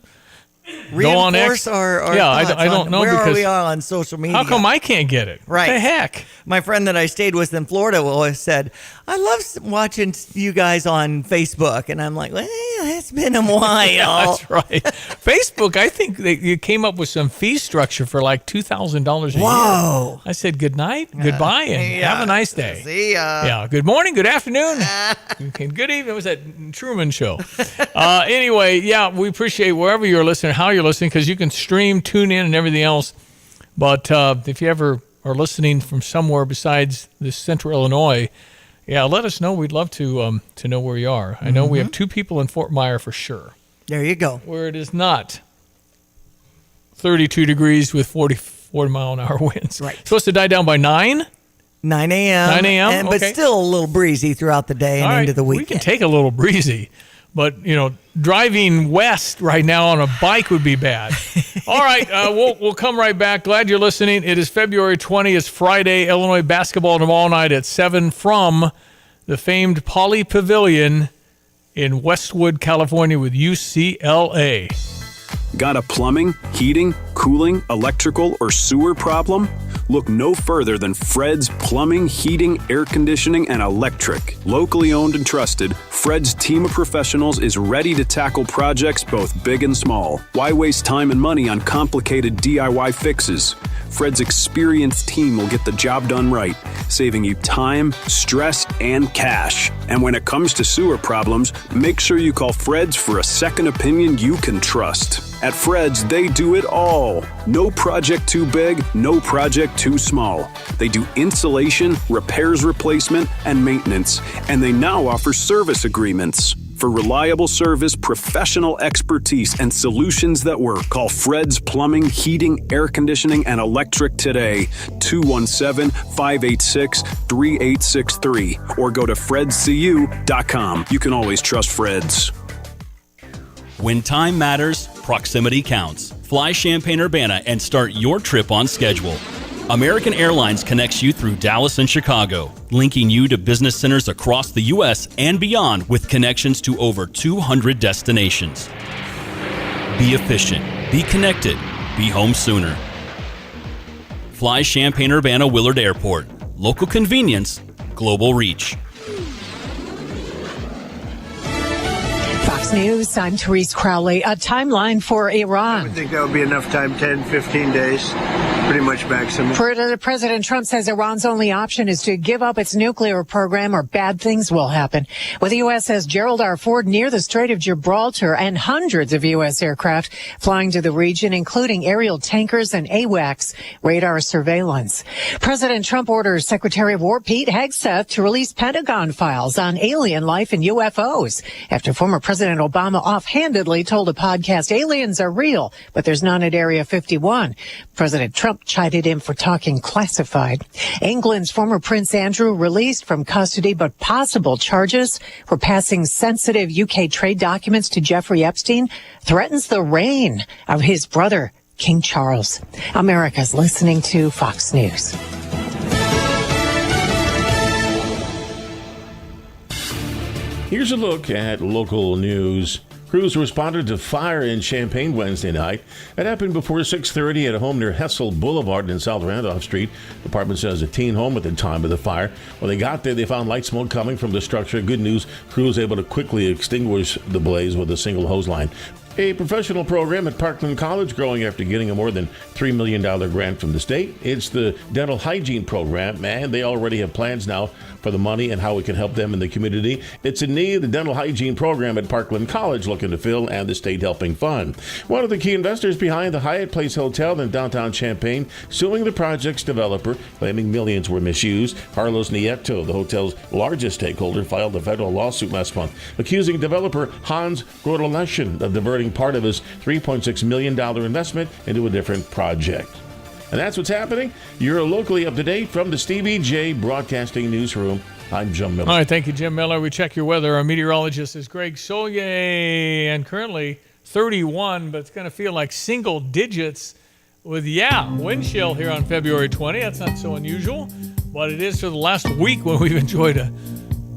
Reinforce go on X? our I thoughts don't on know where because are we are on social media. how come I can't get it? Right. What the heck? My friend that I stayed with in Florida always said, I love watching you guys on Facebook. And I'm like, well, it's been a while. That's right. Facebook, I think you came up with some fee structure for like $2,000 a year. Whoa. I said good night, goodbye, and have a nice day. See ya. Yeah, good morning, good afternoon, and good evening. It was that Truman Show. Anyway, yeah, we appreciate wherever you're listening, how you're listening, because you can stream, tune in, and everything else. But if you ever are listening from somewhere besides this central Illinois, yeah, let us know. We'd love to know where you are. I know we have 2 people in Fort Myer for sure. There you go. Where it is not 32 degrees with 40-mile-an-hour winds. Right. Supposed to die down by 9? 9 a.m. 9 a.m., But still a little breezy throughout the day and into the weekend. We can take a little breezy. But, driving west right now on a bike would be bad. All right, we'll come right back. Glad you're listening. It is February 20th. It's Friday. Illinois basketball tomorrow night at 7 from the famed Poly Pavilion in Westwood, California with UCLA. Got a plumbing, heating, cooling, electrical, or sewer problem? Look no further than Fred's Plumbing, Heating, Air Conditioning, and Electric. Locally owned and trusted, Fred's team of professionals is ready to tackle projects both big and small. Why waste time and money on complicated DIY fixes? Fred's experienced team will get the job done right, saving you time, stress, and cash. And when it comes to sewer problems, make sure you call Fred's for a second opinion you can trust. At Fred's, they do it all. No project too big, no project too small. They do insulation, repairs, replacement, and maintenance, and they now offer service agreements. For reliable service, professional expertise, and solutions that work, call Fred's Plumbing, Heating, Air Conditioning, and Electric today, 217-586-3863, or go to fredscu.com. You can always trust Fred's. When time matters, proximity counts. Fly Champaign-Urbana and start your trip on schedule. American Airlines connects you through Dallas and Chicago, linking you to business centers across the U.S. and beyond with connections to over 200 destinations. Be efficient, be connected, be home sooner. Fly Champaign-Urbana Willard Airport. Local convenience, global reach. Fox News, I'm Therese Crowley. A timeline for Iran. I would think that would be enough time, 10, 15 days, pretty much maximum. President Trump says Iran's only option is to give up its nuclear program or bad things will happen. With the U.S.S. Gerald R. Ford near the Strait of Gibraltar and hundreds of U.S. aircraft flying to the region, including aerial tankers and AWACS radar surveillance. President Trump orders Secretary of War Pete Hegseth to release Pentagon files on alien life and UFOs after former President Obama offhandedly told a podcast aliens are real, but there's none at Area 51. President Trump chided him for talking classified. England's former Prince Andrew released from custody, but possible charges for passing sensitive UK trade documents to Jeffrey Epstein threatens the reign of his brother, King Charles. America's listening to Fox News. Here's a look at local news. Crews responded to fire in Champaign Wednesday night. It happened before 6:30 at a home near Hessel Boulevard in South Randolph Street. The department says a teen home at the time of the fire. When they got there, they found light smoke coming from the structure. Good news, crews able to quickly extinguish the blaze with a single hose line. A professional program at Parkland College growing after getting a more than $3 million grant from the state. It's the dental hygiene program, and they already have plans now for the money and how we can help them in the community. It's a need, the dental hygiene program at Parkland College looking to fill, and the state helping fund. One of the key investors behind the Hyatt Place Hotel in downtown Champaign suing the project's developer, claiming millions were misused. Carlos Nieto, the hotel's largest stakeholder, filed a federal lawsuit last month, accusing developer Hans Grodelation of diverting part of his $3.6 million investment into a different project. And that's what's happening. You're locally up to date from the Stevie J Broadcasting Newsroom. I'm Jim Miller. All right, thank you, Jim Miller. We check your weather. Our meteorologist is Greg Solye, and currently 31, but it's going to feel like single digits with, wind chill here on February 20. That's not so unusual, but it is for the last week when we've enjoyed a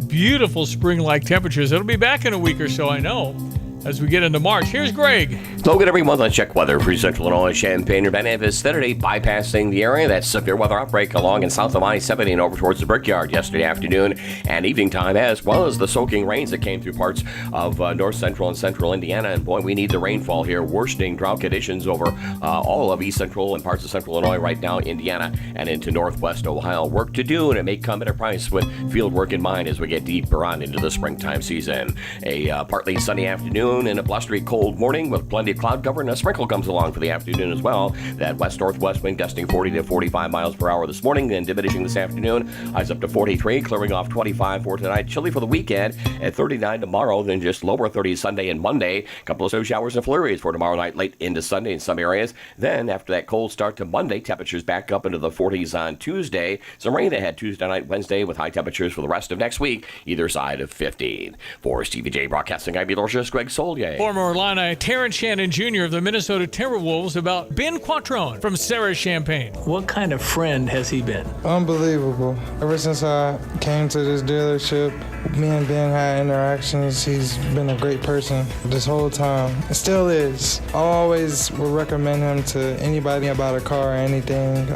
beautiful spring-like temperatures. It'll be back in a week or so, I know, as we get into March. Here's Greg. Logan, every month on Check Weather for Central Illinois, Champaign, Urbana, vicinity, bypassing the area. That severe weather outbreak along and south of I-70 and over towards the Brickyard yesterday afternoon and evening time, as well as the soaking rains that came through parts of north central and central Indiana. And boy, we need the rainfall here. Worsening drought conditions over all of east central and parts of central Illinois right now, Indiana, and into northwest Ohio. Work to do, and it may come at a price with field work in mind as we get deeper on into the springtime season. A partly sunny afternoon and a blustery cold morning with plenty of cloud cover, and a sprinkle comes along for the afternoon as well. That west-northwest wind gusting 40 to 45 miles per hour this morning, then diminishing this afternoon. Highs up to 43, clearing off 25 for tonight. Chilly for the weekend at 39 tomorrow, then just lower 30s Sunday and Monday. A couple of snow showers and flurries for tomorrow night, late into Sunday in some areas. Then, after that cold start to Monday, temperatures back up into the 40s on Tuesday. Some rain ahead Tuesday night, Wednesday, with high temperatures for the rest of next week, either side of 15. For Stevie J Broadcasting, I'm Beatlicious Greg Solier. Former Illini Terrence Shannon Jr. of the Minnesota Timberwolves about Ben Quattrone from Sarah Champaign. What kind of friend has he been? Unbelievable. Ever since I came to this dealership, me and Ben had interactions. He's been a great person this whole time. It still is. I always would recommend him to anybody about a car or anything.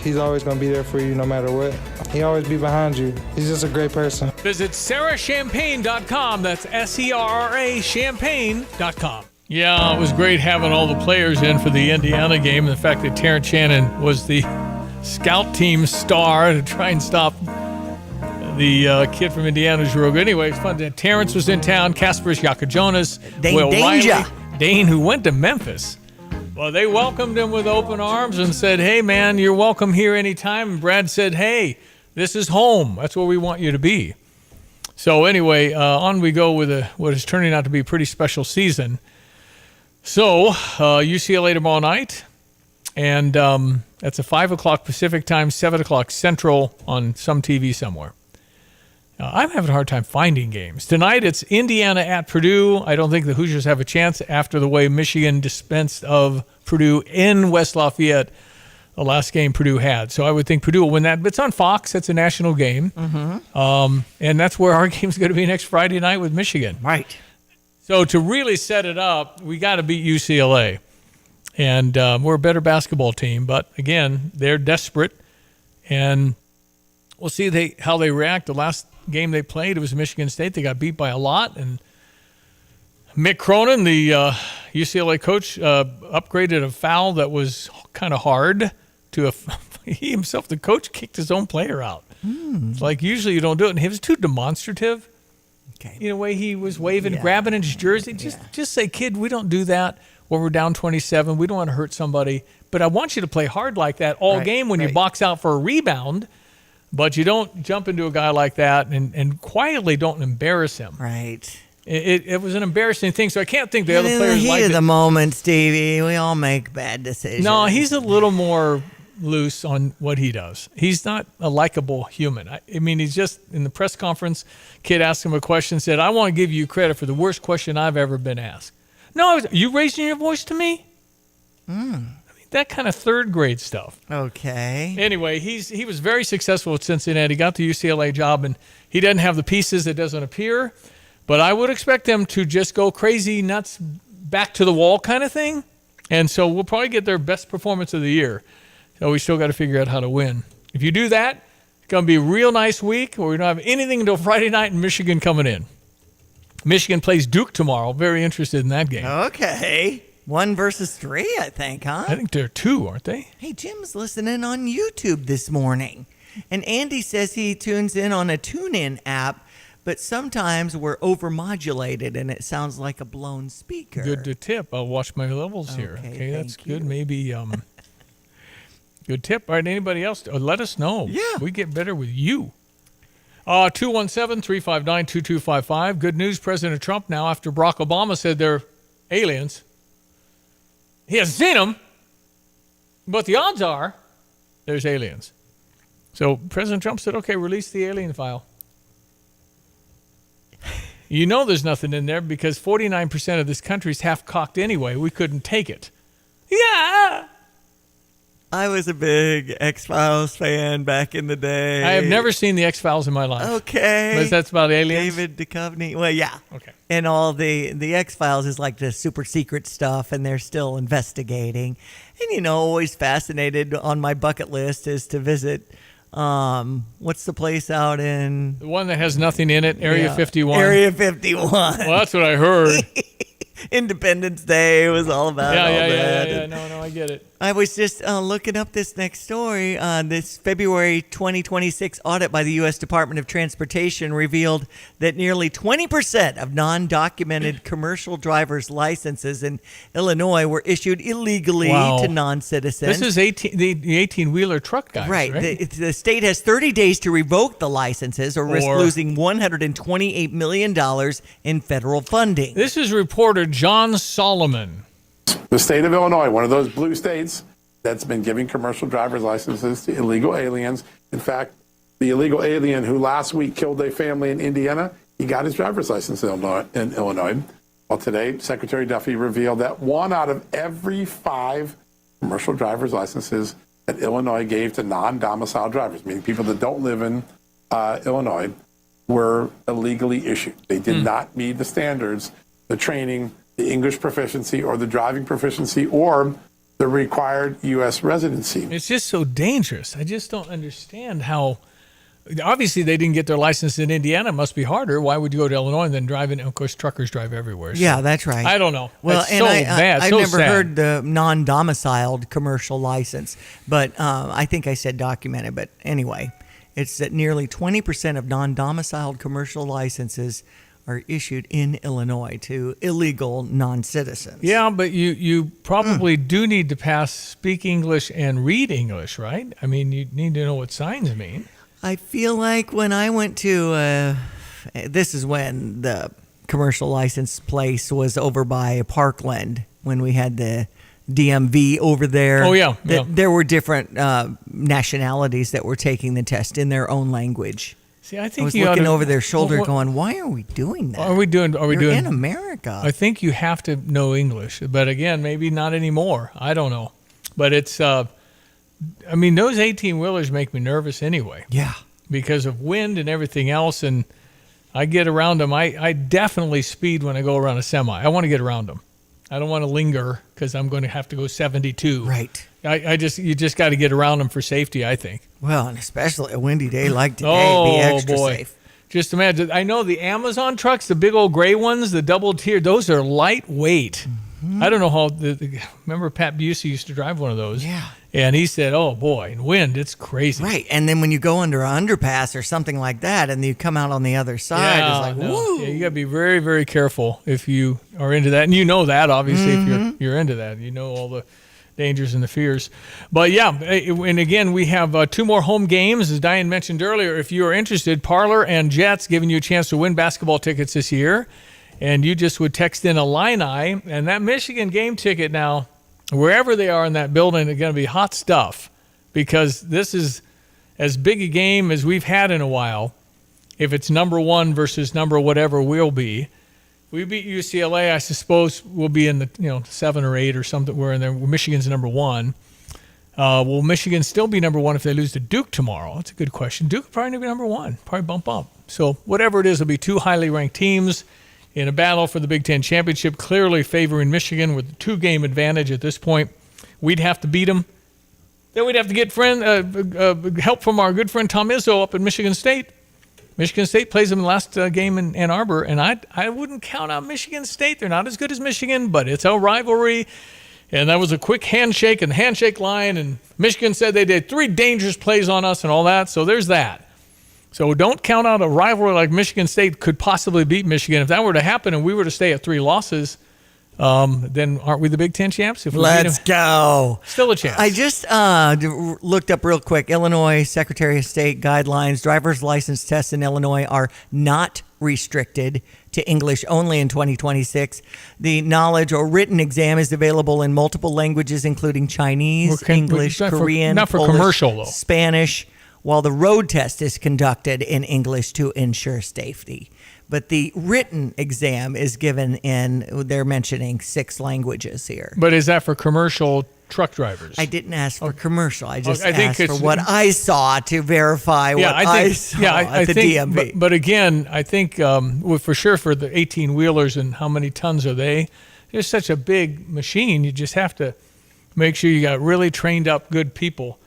He's always going to be there for you no matter what. He always be behind you. He's just a great person. Visit sarahchampagne.com. That's SERRA champagne.com. Yeah, it was great having all the players in for the Indiana game. And the fact that Terrence Shannon was the scout team star to try and stop the kid from Indiana who's real good. Anyway, it's fun. Terrence was in town. Kasper Yakajonas. Will Riley. Dane, who went to Memphis. Well, they welcomed him with open arms and said, hey, man, you're welcome here anytime. And Brad said, hey, this is home. That's where we want you to be. So anyway, on we go with what is turning out to be a pretty special season. So UCLA tomorrow night, and that's a 5 o'clock Pacific time, 7 o'clock Central on some TV somewhere. I'm having a hard time finding games. Tonight it's Indiana at Purdue. I don't think the Hoosiers have a chance after the way Michigan dispensed of Purdue in West Lafayette the last game Purdue had. So I would think Purdue will win that. But it's on Fox. It's a national game. Mm-hmm. And that's where our game's going to be next Friday night with Michigan. Right. So to really set it up, we got to beat UCLA. And we're a better basketball team. But, again, they're desperate. And we'll see how they react. The last game they played, it was Michigan State. They got beat by a lot. And Mick Cronin, the UCLA coach, upgraded a foul that was kind of hard to he himself, the coach, kicked his own player out. It's like usually you don't do it. And he was too demonstrative. Okay. In a way, he was waving, grabbing his jersey. Just say, kid, we don't do that when we're down 27. We don't want to hurt somebody. But I want you to play hard like that all game when you box out for a rebound. But you don't jump into a guy like that and quietly don't embarrass him. Right. It was an embarrassing thing, so I can't think the other players like it. In the heat of the moment, Stevie, we all make bad decisions. No, he's a little more loose on what he does. He's not a likable human. I mean, he's just, in the press conference, kid asked him a question, said, I want to give you credit for the worst question I've ever been asked. No, you raising your voice to me? That kind of third grade stuff. Okay. Anyway, he was very successful at Cincinnati. He got the UCLA job, and he doesn't have the pieces. It doesn't appear. But I would expect them to just go crazy, nuts, back to the wall kind of thing. And so we'll probably get their best performance of the year. So we still got to figure out how to win. If you do that, it's going to be a real nice week where we don't have anything until Friday night and Michigan coming in. Michigan plays Duke tomorrow. Very interested in that game. Okay. 1 versus 3, I think, huh? I think they're 2, aren't they? Hey, Jim's listening on YouTube this morning. And Andy says he tunes in on a TuneIn app, but sometimes we're overmodulated and it sounds like a blown speaker. Good to tip. I'll watch my levels here. Okay, that's good. Maybe good tip. All right, anybody else? Let us know. Yeah. We get better with you. 217-359-2255. Good news, President Trump now, after Barack Obama said they're aliens. He hasn't seen them, but the odds are there's aliens. So President Trump said, okay, release the alien file. You know there's nothing in there because 49% of this country's half-cocked anyway. We couldn't take it. Yeah. I was a big X-Files fan back in the day. I have never seen the X-Files in my life. Okay. But that's about aliens? David Duchovny. Well, yeah. Okay. And all the X-Files is like the super secret stuff, and they're still investigating. And, always fascinated on my bucket list is to visit, what's the place out in... The one that has nothing in it, Area 51. Area 51. Well, that's what I heard. Independence Day was all about all that. Yeah. No, I get it. I was just looking up this next story. This February 2026 audit by the U.S. Department of Transportation revealed that nearly 20% of non-documented commercial driver's licenses in Illinois were issued illegally to non-citizens. This is the 18-wheeler truck guys, right? The state has 30 days to revoke the licenses or risk losing $128 million in federal funding. This is reporter John Solomon. The state of Illinois, one of those blue states that's been giving commercial driver's licenses to illegal aliens. In fact, the illegal alien who last week killed a family in Indiana, he got his driver's license in Illinois. Well, today, Secretary Duffy revealed that 1 out of every 5 commercial driver's licenses that Illinois gave to non-domiciled drivers, meaning people that don't live in Illinois, were illegally issued. They did not meet the standards, the training, the English proficiency, or the driving proficiency, or the required U.S. residency. It's just so dangerous. I just don't understand how. Obviously, they didn't get their license in Indiana. It must be harder. Why would you go to Illinois and then drive in? Of course, truckers drive everywhere. So. Yeah, that's right. I don't know. Well, it's and so I've so never sad. heard the non-domiciled commercial license, but I think I said documented. But anyway, it's that nearly 20% of non-domiciled commercial licenses are issued in Illinois to illegal non-citizens. Yeah, but you probably do need to speak English and read English, right? I mean, you need to know what signs mean. I feel like when I went to, this is when the commercial license place was over by Parkland, when we had the DMV over there. Oh, yeah. There were different nationalities that were taking the test in their own language. See, I think I was you looking oughta, over their shoulder going, why are we doing that? You're in America. I think you have to know English. But again, maybe not anymore. I don't know. But it's, those 18-wheelers make me nervous anyway. Yeah. Because of wind and everything else. And I get around them. I definitely speed when I go around a semi. I want to get around them. I don't want to linger because I'm going to have to go 72. Right. You just got to get around them for safety, I think. Well, and especially a windy day like today, be extra safe. Just imagine. I know the Amazon trucks, the big old gray ones, the double tier, those are lightweight. Mm-hmm. I don't know how, remember Pat Busey used to drive one of those? Yeah. And he said, oh boy, in wind, it's crazy. Right. And then when you go under an underpass or something like that and you come out on the other side, it's like, woo. Yeah, you got to be very, very careful if you are into that. And you know that, obviously, if you're into that. You know all the dangers and the fears. But yeah, and again, we have 2 more home games. As Diane mentioned earlier, if you are interested, Parlor and Jets giving you a chance to win basketball tickets this year. And you just would text in Illini. And that Michigan game ticket now, wherever they are in that building, is going to be hot stuff, because this is as big a game as we've had in a while. If it's number 1 versus number whatever we'll be. We beat UCLA, I suppose we'll be in the 7 or 8 or something. We're in there. Michigan's number 1. Will Michigan still be number 1 if they lose to Duke tomorrow? That's a good question. Duke will probably be number 1, probably bump up. So whatever it is, it'll be 2 highly ranked teams in a battle for the Big Ten championship, clearly favoring Michigan with a 2-game advantage at this point. We'd have to beat them. Then we'd have to get help from our good friend Tom Izzo up at Michigan State. Michigan State plays them in the last game in Ann Arbor, and I wouldn't count out Michigan State. They're not as good as Michigan, but it's a rivalry. And that was a quick handshake and handshake line, and Michigan said they did 3 dangerous plays on us and all that, so there's that. So don't count out a rivalry like Michigan State could possibly beat Michigan. If that were to happen and we were to stay at 3 losses, then aren't we the Big Ten champs? If Let's go. Still a chance. I just looked up real quick. Illinois Secretary of State guidelines. Driver's license tests in Illinois are not restricted to English only in 2026. The knowledge or written exam is available in multiple languages, including Chinese, English, Korean, not for Polish, commercial, though. Spanish, while the road test is conducted in English to ensure safety. But the written exam is given in, they're mentioning 6 languages here. But is that for commercial truck drivers. I didn't ask for commercial. I just I think asked for what I saw to verify what I saw at the DMV. But again, I think for sure for the 18-wheelers and how many tons are they, it's such a big machine. You just have to make sure you got really trained up good people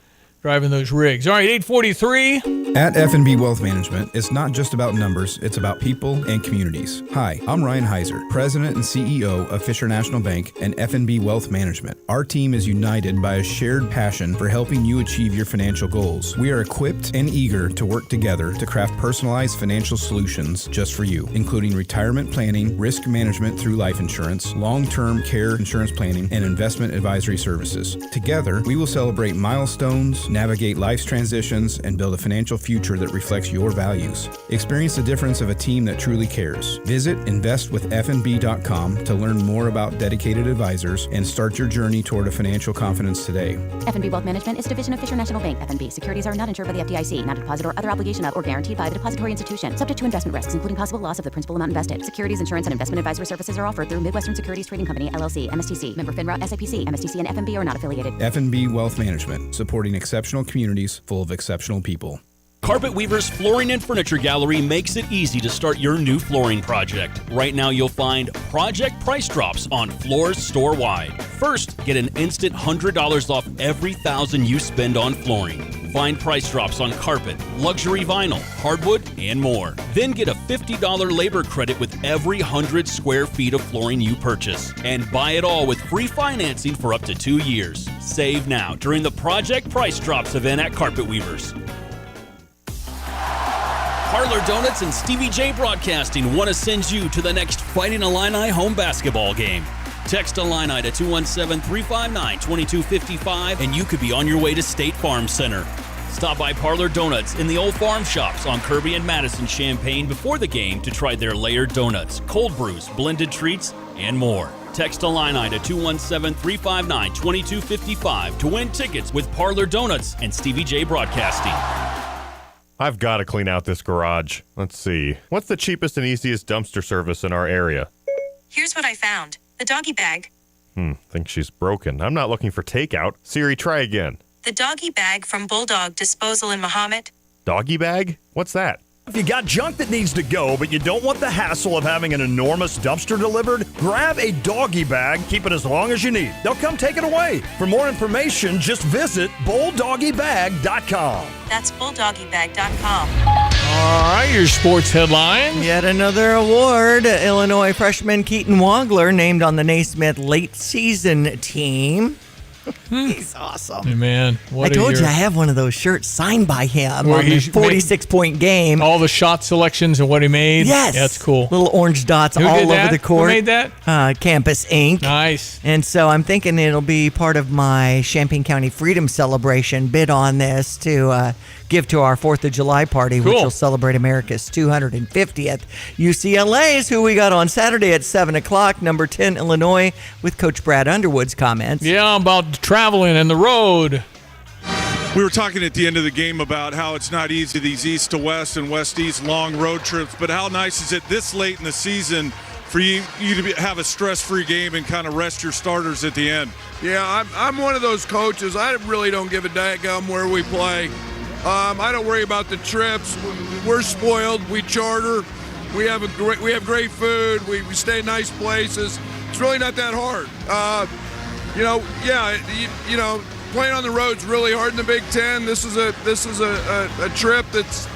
driving those rigs. All right, 8:43. At F&B Wealth Management, it's not just about numbers, it's about people and communities. Hi, I'm Ryan Heiser, President and CEO of Fisher National Bank and F&B Wealth Management. Our team is united by a shared passion for helping you achieve your financial goals. We are equipped and eager to work together to craft personalized financial solutions just for you, including retirement planning, risk management through life insurance, long-term care insurance planning, and investment advisory services. Together, we will celebrate milestones, navigate life's transitions, and build a financial future that reflects your values. Experience the difference of a team that truly cares. Visit investwithfnb.com to learn more about dedicated advisors and start your journey toward a financial confidence today. F&B Wealth Management is a division of Fisher National Bank. F&B securities are not insured by the FDIC, not a deposit or other obligation of or guaranteed by the depository institution, subject to investment risks, including possible loss of the principal amount invested. Securities, insurance, and investment advisory services are offered through Midwestern Securities Trading Company, LLC, MSTC, member FINRA, SIPC, MSTC, and F&B are not affiliated. F&B Wealth Management, supporting exceptional communities full of exceptional people. Carpet Weaver's Flooring and Furniture Gallery makes it easy to start your new flooring project. Right now you'll find project price drops on floors store-wide. First, get an instant $100 off every $1,000 you spend on flooring. Find price drops on carpet, luxury vinyl, hardwood, and more. Then get a $50 labor credit with every 100 square feet of flooring you purchase. And buy it all with free financing for up to 2 years. Save now during the Project Price Drops event at Carpet Weavers. Parlor Donuts and Stevie J Broadcasting want to send you to the next Fighting Illini home basketball game. Text Illini to 217-359-2255 and you could be on your way to State Farm Center. Stop by Parlor Donuts in the Old Farm Shops on Kirby and Madison Champaign before the game to try their layered donuts, cold brews, blended treats, and more. Text Illini to 217-359-2255 to win tickets with Parlor Donuts and Stevie J Broadcasting. I've got to clean out this garage. Let's see. What's the cheapest and easiest dumpster service in our area? Here's what I found. The doggy bag. Think she's broken. I'm not looking for takeout. Siri, try again. The doggy bag from Bulldog Disposal in Mahomet. Doggy bag? What's that? If you got junk that needs to go, but you don't want the hassle of having an enormous dumpster delivered, grab a doggy bag, keep it as long as you need. They'll come take it away. For more information, just visit bulldoggybag.com. That's bulldoggybag.com. All right, your sports headlines. Yet another award. Illinois freshman Keaton Wagler named on the Naismith late season team. He's awesome. Hey, man. I told you I have one of those shirts signed by him on his 46-point game. All the shot selections and what he made. Yes. That's cool. Little orange dots all over the court. Who made that? Campus Inc. Nice. And so I'm thinking it'll be part of my Champaign County Freedom Celebration bid on this to give to our 4th of July party, which will celebrate America's 250th. UCLA's who we got on Saturday at 7 o'clock, number 10 Illinois, with Coach Brad Underwood's comments. Yeah, about traveling and the road. We were talking at the end of the game about how it's not easy, these east to west and west east long road trips, but how nice is it this late in the season for you to have a stress-free game and kind of rest your starters at the end? Yeah, I'm one of those coaches. I really don't give a daggum where we play. I don't worry about the trips. We're spoiled. We charter. We have great food. We stay in nice places. It's really not that hard. Playing on the road's really hard in the Big Ten. This is a trip that's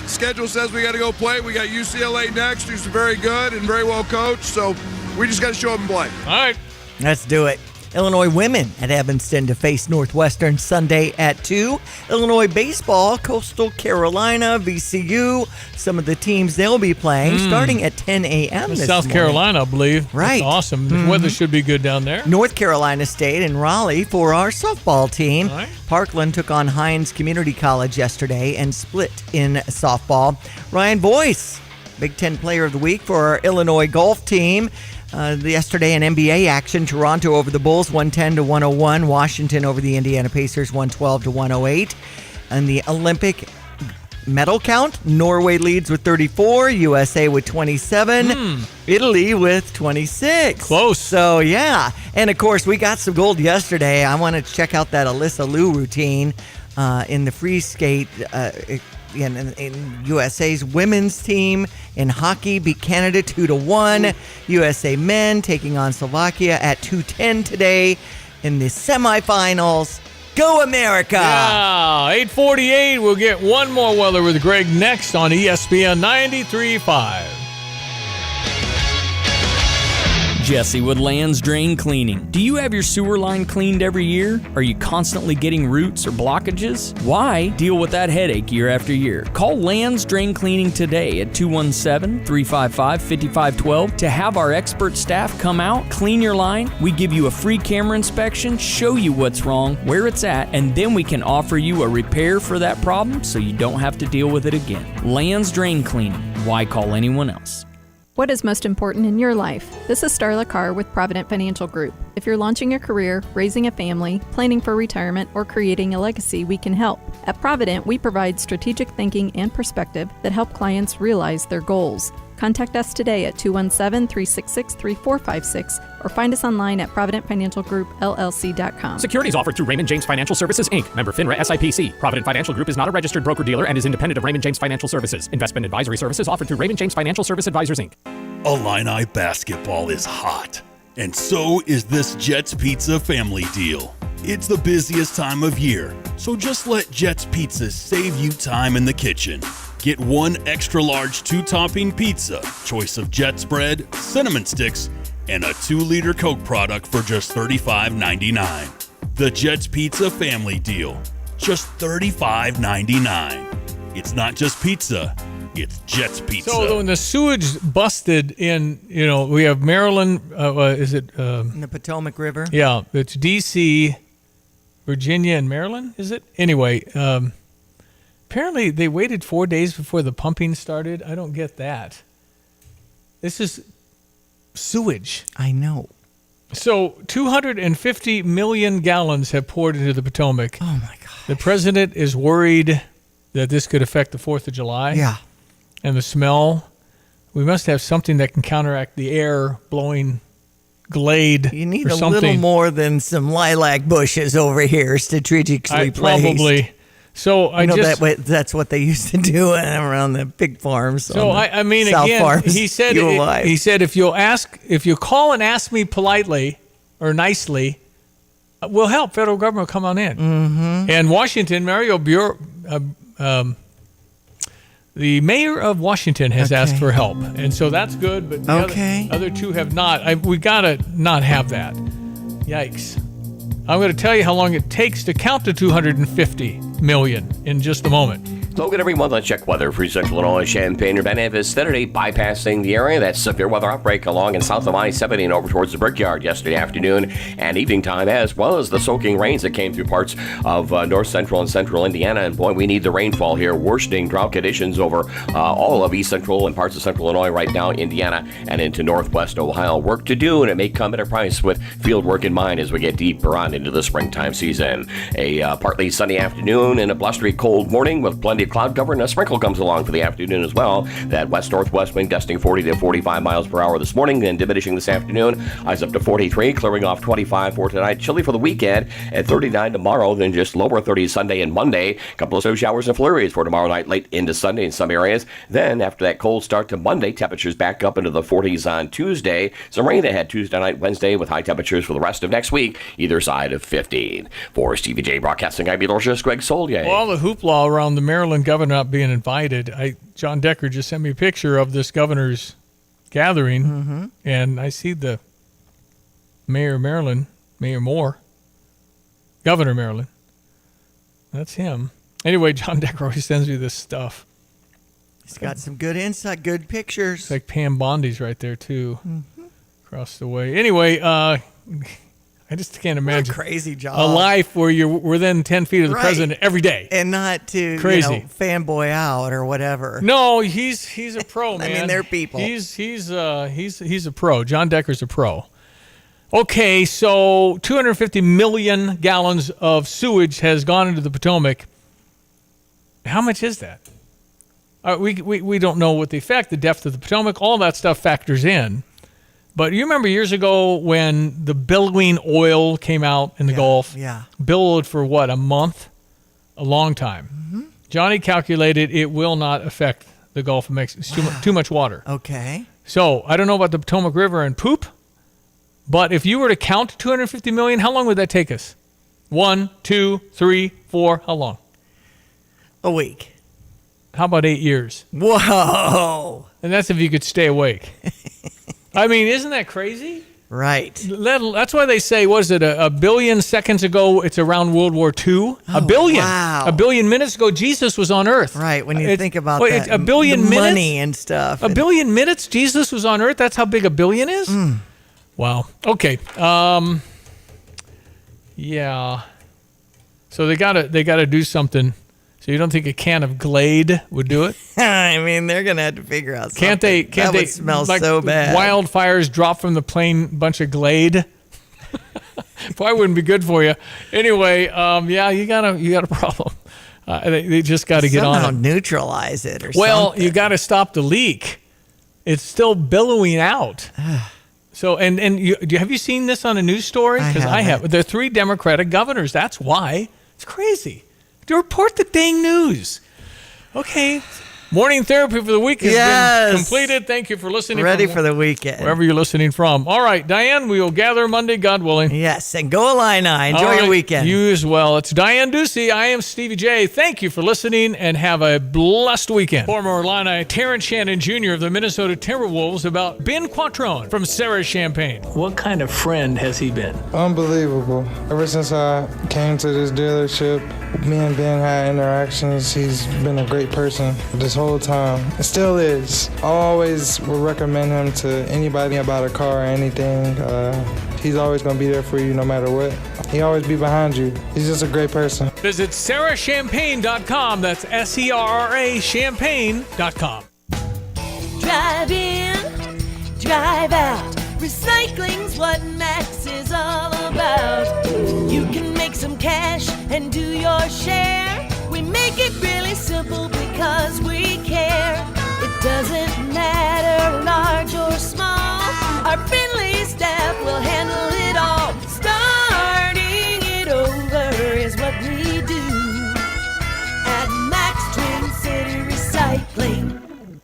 schedule says we got to go play. We got UCLA next, who's very good and very well coached. So we just got to show up and play. All right, let's do it. Illinois women at Evanston to face Northwestern Sunday at 2. Illinois baseball, Coastal Carolina, VCU, some of the teams they'll be playing starting at 10 a.m. this South morning. Carolina, I believe. Right. That's awesome. The weather should be good down there. North Carolina State and Raleigh for our softball team. All right. Parkland took on Hines Community College yesterday and split in softball. Ryan Boyce, Big Ten Player of the Week for our Illinois golf team. Yesterday in NBA action, Toronto over the Bulls 110-101, Washington over the Indiana Pacers 112-108. And the Olympic medal count, Norway leads with 34, USA with 27, Italy with 26. Close. So, yeah. And, of course, we got some gold yesterday. I want to check out that Alyssa Liu routine in the free skate in USA's women's team. In hockey, beat Canada 2-1. USA men taking on Slovakia at 2:10 today in the semifinals. Go America! Yeah, 8:48. We'll get one more weather with Greg next on ESPN 93.5. Jesse with Lands Drain Cleaning. Do you have your sewer line cleaned every year? Are you constantly getting roots or blockages? Why deal with that headache year after year? Call Lands Drain Cleaning today at 217-355-5512 to have our expert staff come out, clean your line. We give you a free camera inspection, show you what's wrong, where it's at, and then we can offer you a repair for that problem so you don't have to deal with it again. Lands Drain Cleaning. Why call anyone else? What is most important in your life? This is Starla Carr with Provident Financial Group. If you're launching a career, raising a family, planning for retirement, or creating a legacy, we can help. At Provident, we provide strategic thinking and perspective that help clients realize their goals. Contact us today at 217-366-3456 or find us online at providentfinancialgroupllc.com. Securities offered through Raymond James Financial Services, Inc., member FINRA SIPC. Provident Financial Group is not a registered broker-dealer and is independent of Raymond James Financial Services. Investment advisory services offered through Raymond James Financial Service Advisors, Inc. Illini basketball is hot, and so is this Jets Pizza family deal. It's the busiest time of year, so just let Jets Pizza save you time in the kitchen. Get one extra large 2-topping pizza, choice of Jets bread, cinnamon sticks, and a 2-liter Coke product for just $35.99. The Jets Pizza family deal, just $35.99. It's not just pizza, it's Jets Pizza. So when the sewage busted in, we have Maryland, is it? In the Potomac River? Yeah, it's D.C., Virginia, and Maryland, is it? Anyway, apparently they waited 4 days before the pumping started. I don't get that. This is sewage. I know. So 250 million gallons have poured into the Potomac. Oh, my God. The president is worried that this could affect the 4th of July. Yeah. And the smell. We must have something that can counteract the air blowing Glade. You need a little more than some lilac bushes over here strategically placed. Probably. So that's what they used to do around the pig farms. So I mean, South again, farms, he said if you call and ask me politely or nicely, we'll help. Federal government will come on in. Mm-hmm. And Washington, Mario Bureau, the mayor of Washington has asked for help, and so that's good. But the other two have not. We gotta not have that. Yikes. I'm going to tell you how long it takes to count to 250 million in just a moment. Logan, everyone, let's check weather for Central Illinois, Champaign-Urbana vicinity, bypassing the area. That severe weather outbreak along and south of I-70 and over towards the Brickyard yesterday afternoon and evening time, as well as the soaking rains that came through parts of north central and central Indiana. And boy, we need the rainfall here. Worsening drought conditions over all of east central and parts of central Illinois right now, Indiana and into northwest Ohio. Work to do, and it may come at a price with field work in mind as we get deeper on into the springtime season. A partly sunny afternoon and a blustery cold morning with plenty of cloud cover, and a sprinkle comes along for the afternoon as well. That west-northwest wind gusting 40 to 45 miles per hour this morning, then diminishing this afternoon. Highs up to 43, clearing off 25 for tonight. Chilly for the weekend at 39 tomorrow, then just lower 30s Sunday and Monday. A couple of snow showers and flurries for tomorrow night, late into Sunday in some areas. Then after that cold start to Monday, temperatures back up into the 40s on Tuesday. Some rain ahead Tuesday night, Wednesday, with high temperatures for the rest of next week, either side of 15. For Stevie J Broadcasting, I'm meteorologist Greg Solier. Well, all the hoopla around the Maryland governor not being invited. John Decker just sent me a picture of this governor's gathering, and I see the mayor of Maryland, Mayor Moore, Governor of Maryland. That's him. Anyway, John Decker always sends me this stuff. He's got some good insight, good pictures. It's like Pam Bondi's right there, too, across the way. Anyway, I just can't imagine what a crazy job. A life where you're within 10 feet of the president every day. And not to fanboy out or whatever. No, he's a pro, man. I mean, they're people. He's a pro. John Decker's a pro. Okay, so 250 million gallons of sewage has gone into the Potomac. How much is that? We don't know what the effect, the depth of the Potomac, all that stuff factors in. But you remember years ago when the billowing oil came out in the Gulf? Yeah. Billowed for what, a month? A long time. Mm-hmm. Johnny calculated it will not affect the Gulf of Mexico. It's too much water. Okay. So I don't know about the Potomac River and poop, but if you were to count 250 million, how long would that take us? 1, 2, 3, 4, how long? A week. How about 8 years? Whoa. And that's if you could stay awake. I mean, isn't that crazy? Right. That's why they say, what is it, a billion seconds ago, it's around World War II? A billion. Wow. A billion minutes ago, Jesus was on Earth. Right, when you think about that. A billion the minutes? money and stuff. A billion minutes, Jesus was on Earth? That's how big a billion is? Wow. Okay. Yeah. So they gotta do something. So you don't think a can of Glade would do it? I mean, they're gonna have to figure out something. Can't they would smell like so bad. Wildfires drop from the plane, bunch of Glade. Probably wouldn't be good for you. Anyway, yeah, you got a problem. They just got to get on it. Somehow neutralize it or well, something. you got to stop the leak. It's still billowing out. So, and have you seen this on a news story? Because I have. There are 3 Democratic governors. That's why. It's crazy. To report the dang news. Okay. Morning therapy for the week has been completed. Thank you for listening. Ready for the weekend. Wherever you're listening from. All right, Diane, we will gather Monday, God willing. Yes, and go Illini. Enjoy your weekend. You as well. It's Diane Ducey. I am Stevie J. Thank you for listening and have a blessed weekend. Former Illini Terrence Shannon Jr. of the Minnesota Timberwolves about Ben Quattrone from Sarah Champagne. What kind of friend has he been? Unbelievable. Ever since I came to this dealership, me and Ben had interactions. He's been a great person this whole time. It still is. I always would recommend him to anybody about a car or anything. He's always going to be there for you no matter what. He always be behind you. He's just a great person. Visit sarahchampagne.com. That's SERRA champagne.com. Drive in, drive out. Recycling's what Max is all about. You can make some cash and do your share. We make it really simple because we care. It doesn't matter large or small. Our friendly staff will handle it all. Starting it over is what we do at Max Twin City Recycling.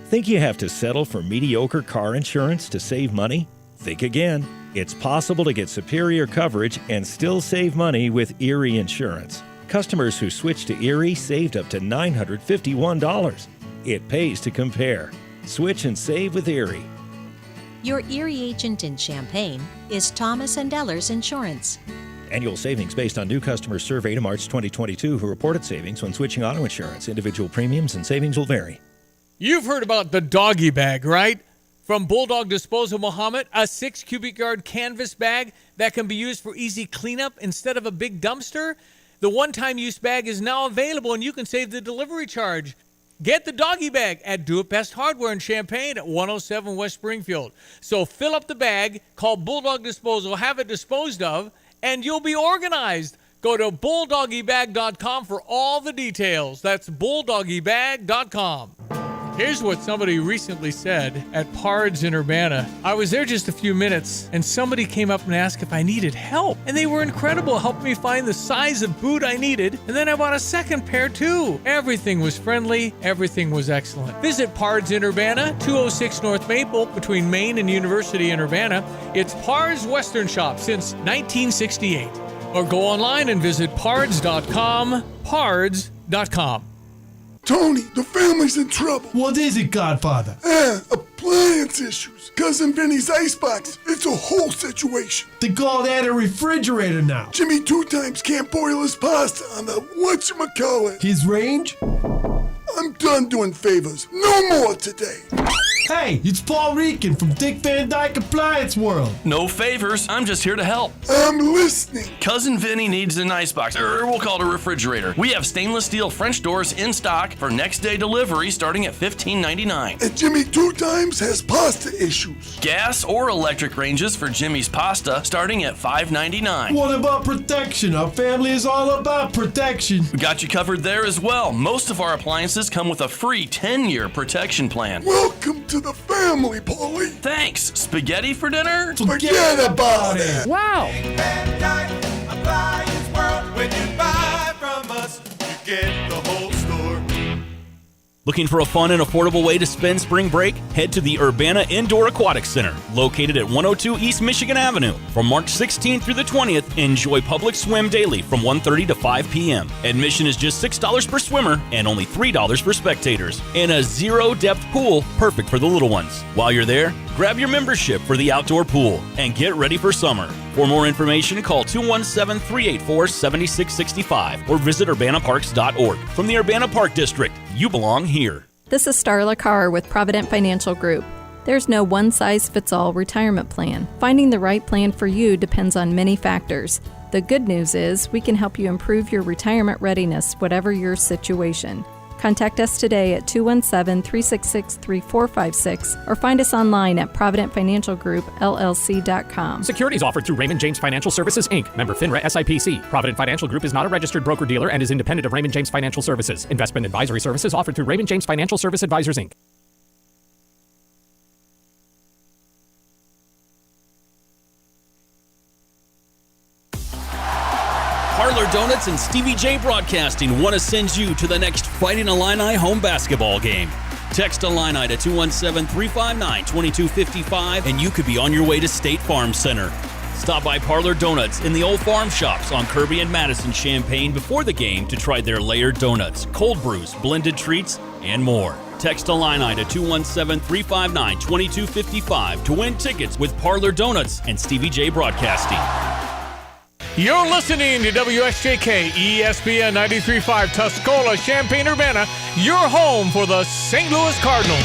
Think you have to settle for mediocre car insurance to save money? Think again. It's possible to get superior coverage and still save money with Erie Insurance. Customers who switched to Erie saved up to $951. It pays to compare. Switch and save with Erie. Your Erie agent in Champaign is Thomas & Ellers Insurance. Annual savings based on new customers surveyed in March 2022 who reported savings when switching auto insurance. Individual premiums and savings will vary. You've heard about the doggy bag, right? From Bulldog Disposal Muhammad, a 6 cubic yard canvas bag that can be used for easy cleanup instead of a big dumpster. The one-time use bag is now available and you can save the delivery charge. Get the doggy bag at Do It Best Hardware in Champaign at 107 West Springfield. So fill up the bag, call Bulldog Disposal, have it disposed of, and you'll be organized. Go to bulldoggybag.com for all the details. That's bulldoggybag.com. Here's what somebody recently said at Pards in Urbana. I was there just a few minutes, and somebody came up and asked if I needed help. And they were incredible, helped me find the size of boot I needed, and then I bought a second pair too. Everything was friendly, everything was excellent. Visit Pards in Urbana, 206 North Maple, between Main and University in Urbana. It's Pards Western Shop since 1968. Or go online and visit pards.com, pards.com. Tony, the family's in trouble. What is it, Godfather? Appliance issues. Cousin Vinny's icebox. It's a whole situation. They call that a refrigerator now. Jimmy 2 times can't boil his pasta on the whatchamacallit. His range? I'm done doing favors. No more today. Hey, it's Paul Rican from Dick Van Dyke Appliance World. No favors. I'm just here to help. I'm listening. Cousin Vinny needs an icebox, or we'll call it a refrigerator. We have stainless steel French doors in stock for next day delivery starting at $15.99. And Jimmy 2 times has pasta issues. Gas or electric ranges for Jimmy's Pasta starting at $5.99. What about protection? Our family is all about protection. We got you covered there as well. Most of our appliances come with a free 10-year protection plan. Welcome to the family, Paulie. Thanks. Spaghetti for dinner? Forget about it. Wow. When you buy from us, you get the whole store. Looking for a fun and affordable way to spend spring break? Head to the Urbana Indoor Aquatic Center, located at 102 East Michigan Avenue. From March 16th through the 20th, enjoy public swim daily from 1:30 to 5 p.m. Admission is just $6 per swimmer and only $3 for spectators. And a zero-depth pool, perfect for the little ones. While you're there, grab your membership for the outdoor pool and get ready for summer. For more information, call 217-384-7665 or visit urbanaparks.org. From the Urbana Park District, you belong here. This is Starla Carr with Provident Financial Group. There's no one-size-fits-all retirement plan. Finding the right plan for you depends on many factors. The good news is we can help you improve your retirement readiness, whatever your situation. Contact us today at 217-366-3456 or find us online at providentfinancialgroupllc.com. Securities offered through Raymond James Financial Services, Inc., member FINRA SIPC. Provident Financial Group is not a registered broker-dealer and is independent of Raymond James Financial Services. Investment advisory services offered through Raymond James Financial Service Advisors, Inc. Parlor Donuts and Stevie J Broadcasting want to send you to the next Fighting Illini home basketball game. Text Illini to 217-359-2255 and you could be on your way to State Farm Center. Stop by Parlor Donuts in the old farm shops on Kirby and Madison Champaign before the game to try their layered donuts, cold brews, blended treats, and more. Text Illini to 217-359-2255 to win tickets with Parlor Donuts and Stevie J Broadcasting. You're listening to WSJK ESPN 93.5 Tuscola, Champaign-Urbana, your home for the St. Louis Cardinals.